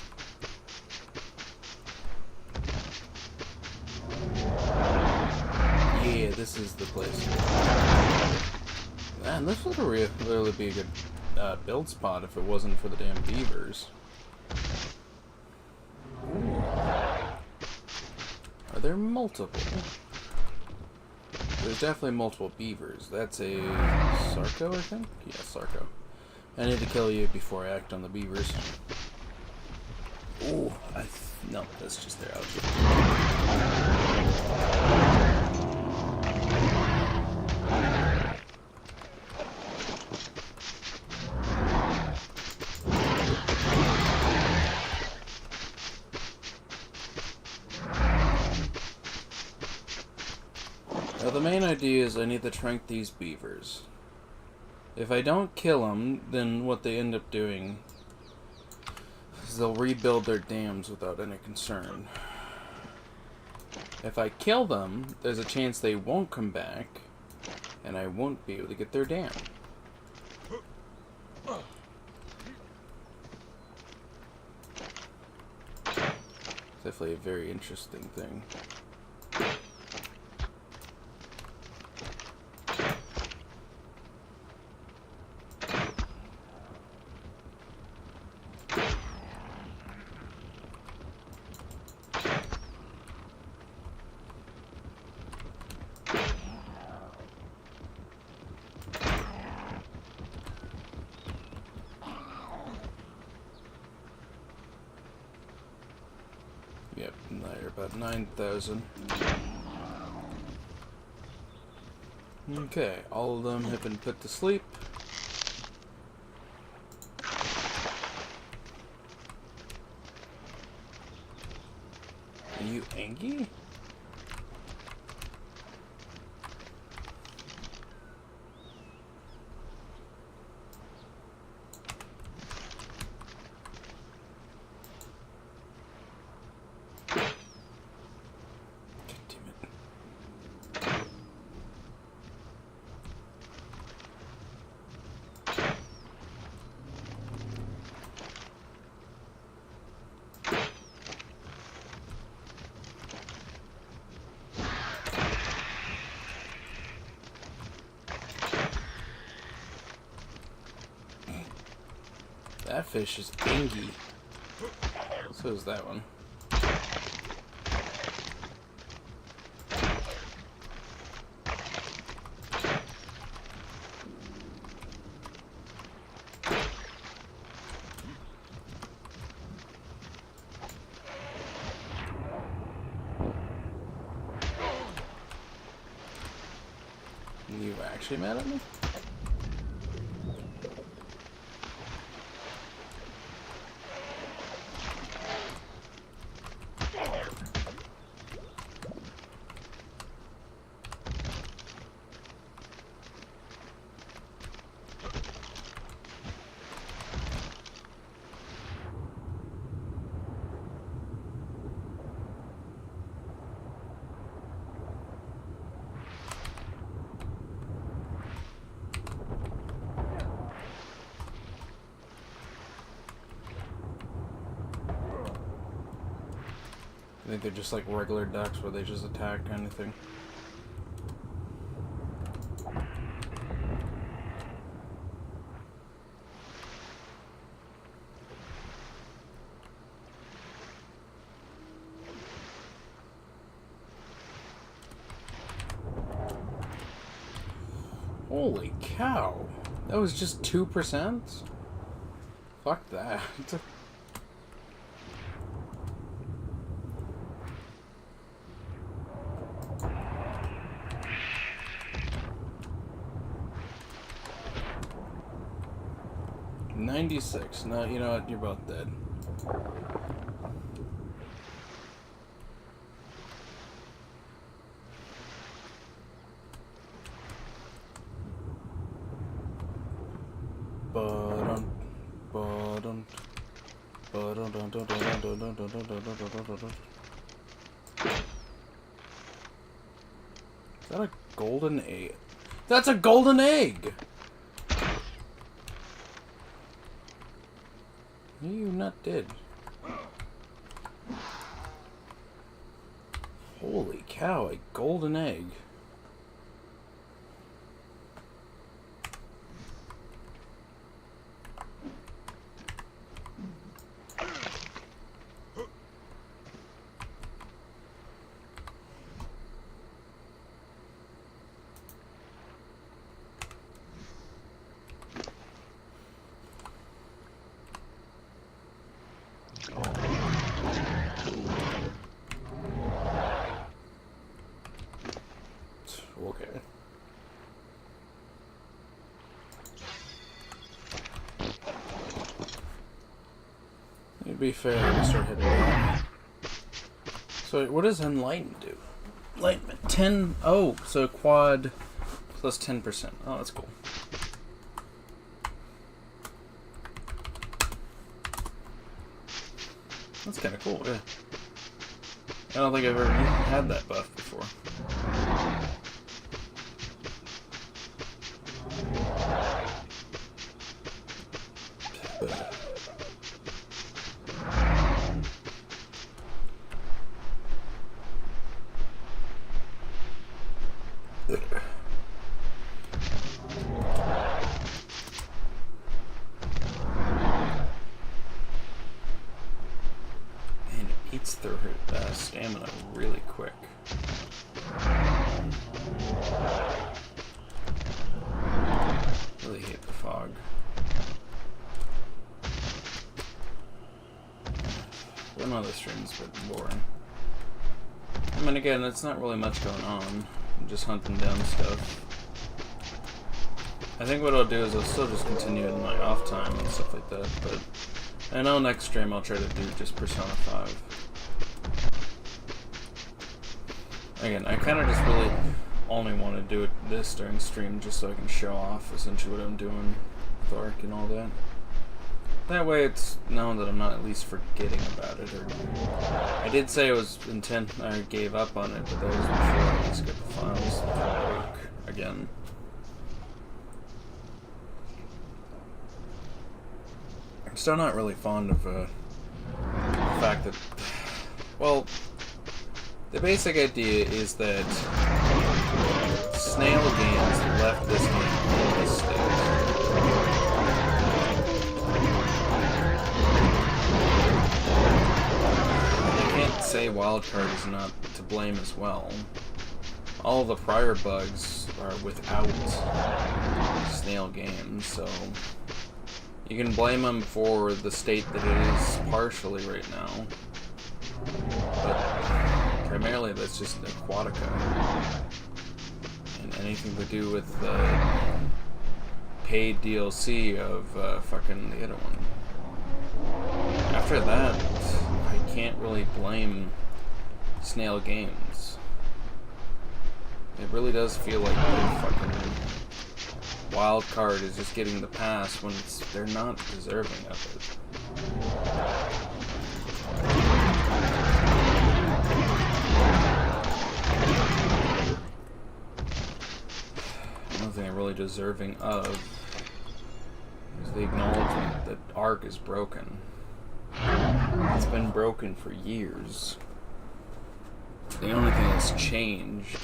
Yeah, this is the place. Man, this would really be a good build spot if it wasn't for the damn beavers. Ooh. Are there multiple? There's definitely multiple beavers. That's a Sarco, I think? Yeah, Sarco. I need to kill you before I act on the beavers. Ooh, no, that's just their outfit. the main idea is I need to trank these beavers. If I don't kill them, then what they end up doing is they'll rebuild their dams without any concern. If I kill them, there's a chance they won't come back, and I won't be able to get their dam. Definitely a very interesting thing. Yep, they're about 9,000. Okay, all of them have been put to sleep. Are you angry? That fish is dingy. So is that one. You actually mad at me? I think they're just like regular ducks where they just attack kind of thing. Holy cow! That was just 2%? Fuck that. 96. No, you know what? You're both dead. Is that a golden egg? That's a golden egg! You not dead. Holy cow, a golden egg. Okay. To be fair, I'm gonna start hitting that. So, what does Enlighten do? Enlightenment 10. Oh, so quad plus 10%. Oh, that's cool. That's kind of cool, yeah. I don't think I've ever had that buff before. Man, it eats through her stamina really quick. Really hate the fog. One other stream's a bit boring. I mean, again, it's not really much going on. I'm just hunting down stuff. I think what I'll do is I'll still just continue in my off time and stuff like that, but I know next stream I'll try to do just Persona 5. Again, I kind of just really only want to do it this during stream just so I can show off essentially what I'm doing with Ark and all that. That way it's known that I'm not at least forgetting about it. Or I did say it was intent, I gave up on it, but that was before I at least get the files to work again. I'm still not really fond of the fact that, well, the basic idea is that Snail Games left this game in this state. Say Wildcard is not to blame as well. All the prior bugs are without Snail Games, so you can blame them for the state that it is partially right now. But primarily that's just Aquatica. And anything to do with the paid DLC of fucking the other one. After that, I can't really blame Snail Games. It really does feel like the fucking Wildcard is just getting the pass when they're not deserving of it. Another thing they're really deserving of is the acknowledgement that Ark is broken. It's been broken for years. The only thing that's changed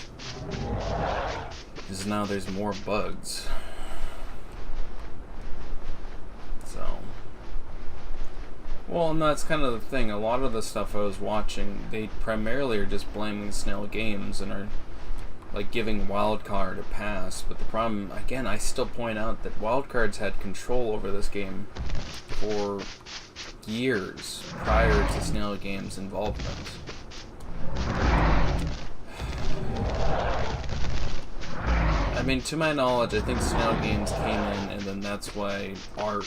is now there's more bugs. So, well, and that's kind of the thing. A lot of the stuff I was watching, they primarily are just blaming Snail Games and are like giving Wildcard a pass. But the problem, again, I still point out that Wildcard's had control over this game for years prior to Snail Games' involvement. I mean, to my knowledge, I think Snail Games came in, and then that's why Ark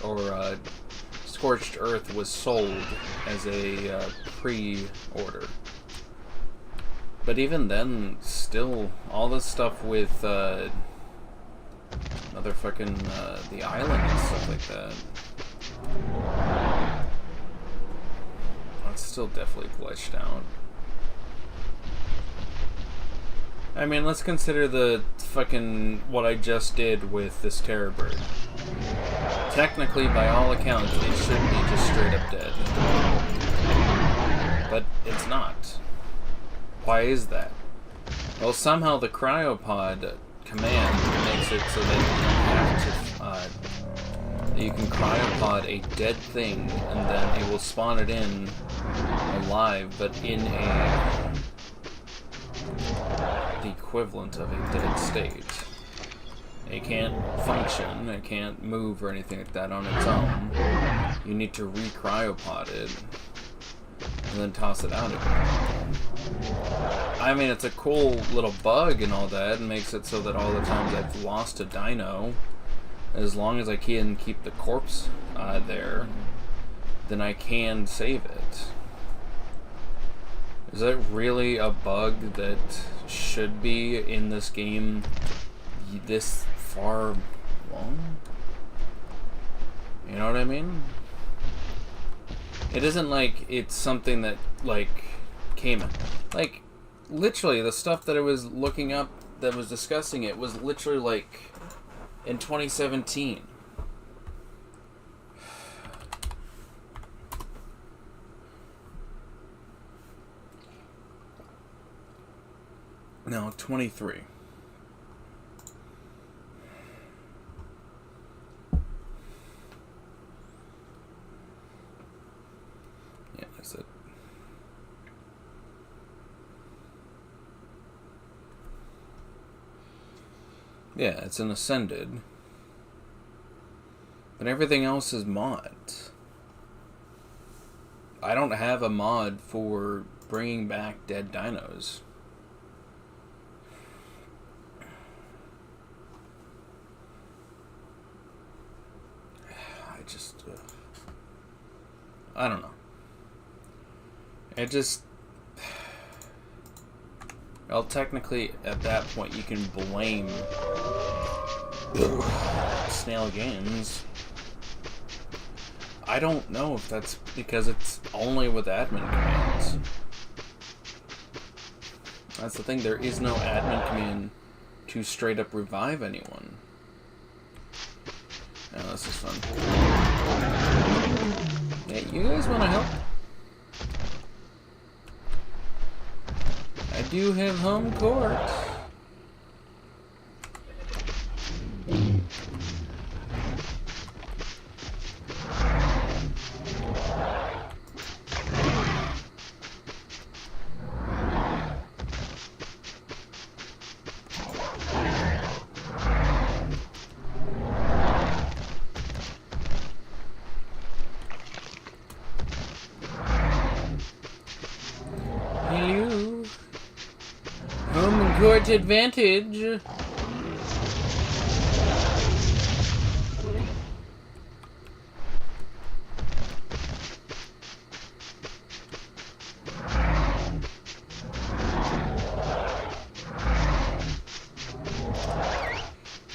or Scorched Earth was sold as a pre-order. But even then, still, all this stuff with motherfucking the island and stuff like that. It's still definitely glitched out. I mean, let's consider the fucking what I just did with this terror bird. Technically, by all accounts, it should be just straight up dead. But it's not. Why is that? Well, somehow the cryopod command makes it so that you don't have to you can cryopod a dead thing, and then it will spawn it in alive, but in the equivalent of a dead state. It can't function, it can't move or anything like that on its own. You need to re-cryopod it, and then toss it out again. I mean, it's a cool little bug and all that, and makes it so that all the times I've lost a dino, as long as I can keep the corpse there, then I can save it. Is it really a bug that should be in this game this far along? You know what I mean? It isn't like it's something that, like, came... Like, literally, the stuff that I was looking up that was discussing it was literally, like, in 2017. No, 23. Yeah, that's it. Yeah, it's an Ascended. But everything else is mods. I don't have a mod for bringing back dead dinos. I don't know. It just... Well, technically, at that point, you can blame Snail Games. I don't know if that's because it's only with admin commands. That's the thing, there is no admin command to straight up revive anyone. Oh, this is fun. Hey, you guys want to help? I do have home court. Hello. Home court advantage.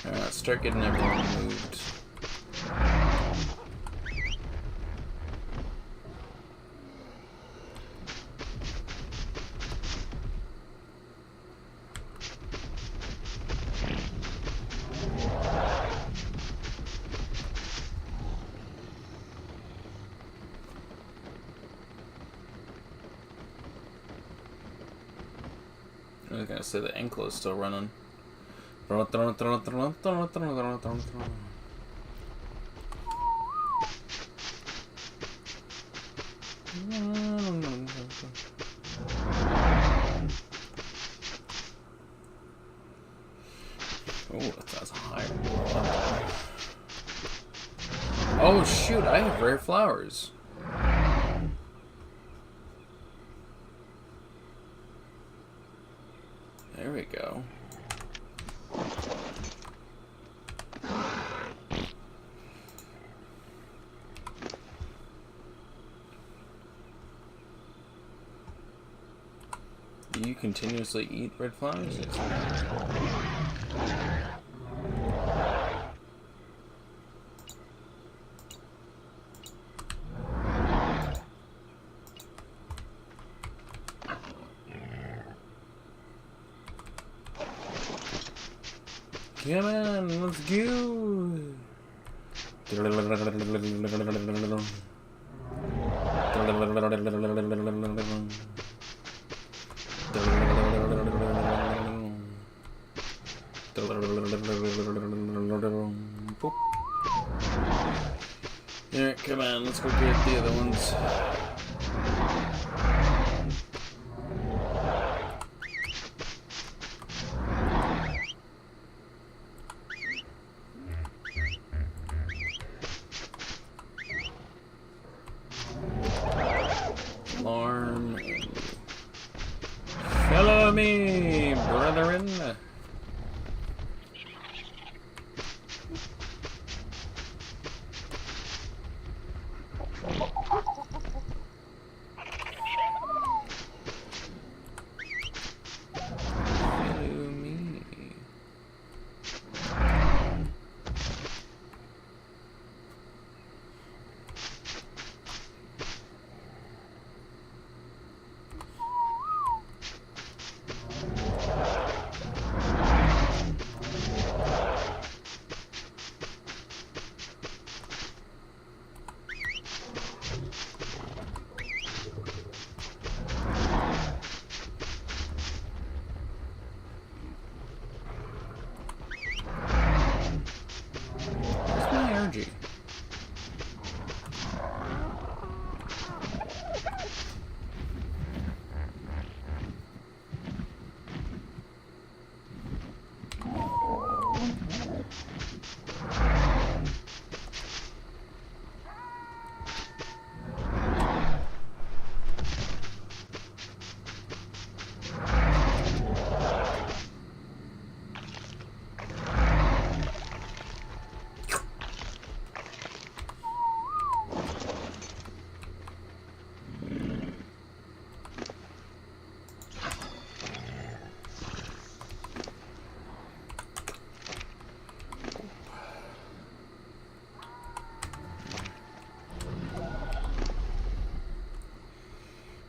Alright, start getting everyone moved. I was gonna say the Enclo is still running. Oh, that's high. Oh shoot, I have rare flowers. There we go. Do you continuously eat red flowers? Come on, let's go! Alright, come on, let's go get the other ones. Alarm. Follow me, brethren.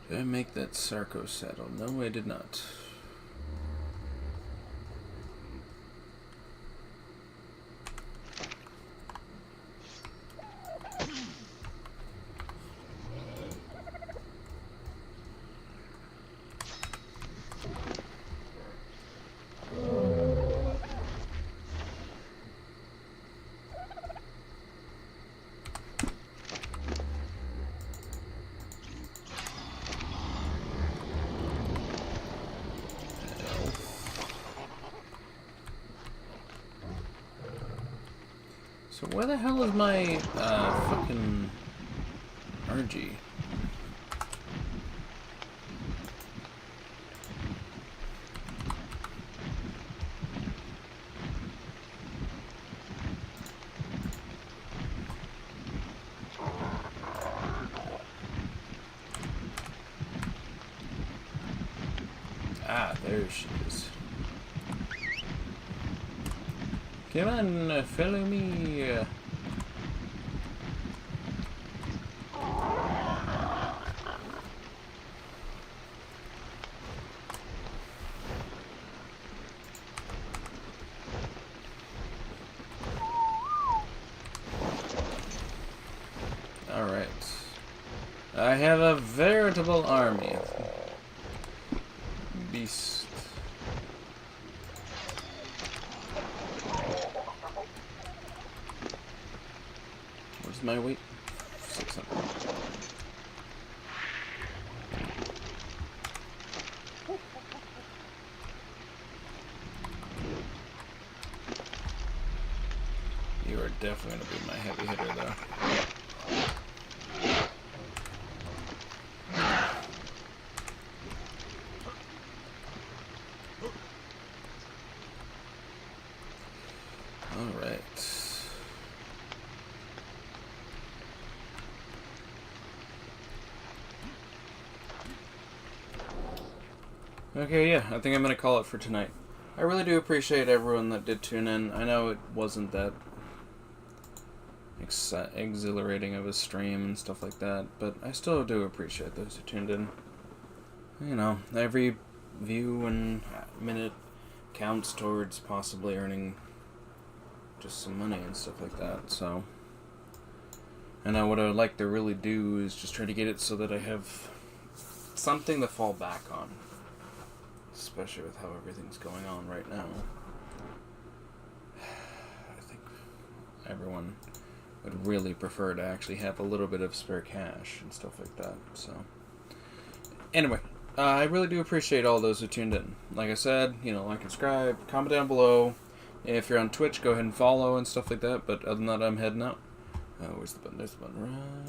Did I make that Sarco saddle? No, I did not. So where the hell is my fucking RG? Ah, there she is. Come on, follow me. Alright. I have a veritable army. Beast. What's my weight? 600. You are definitely going to be my heavy hitter, though. Alright. Okay, yeah, I think I'm going to call it for tonight. I really do appreciate everyone that did tune in. I know it wasn't that exhilarating of a stream and stuff like that, but I still do appreciate those who tuned in. You know, every view and minute counts towards possibly earning just some money and stuff like that, so. And what I would like to really do is just try to get it so that I have something to fall back on. Especially with how everything's going on right now. I think everyone would really prefer to actually have a little bit of spare cash and stuff like that, so. Anyway, I really do appreciate all those who tuned in. Like I said, you know, like and subscribe, comment down below. If you're on Twitch, go ahead and follow and stuff like that, but other than that, I'm heading out. Where's the button? There's the button, right?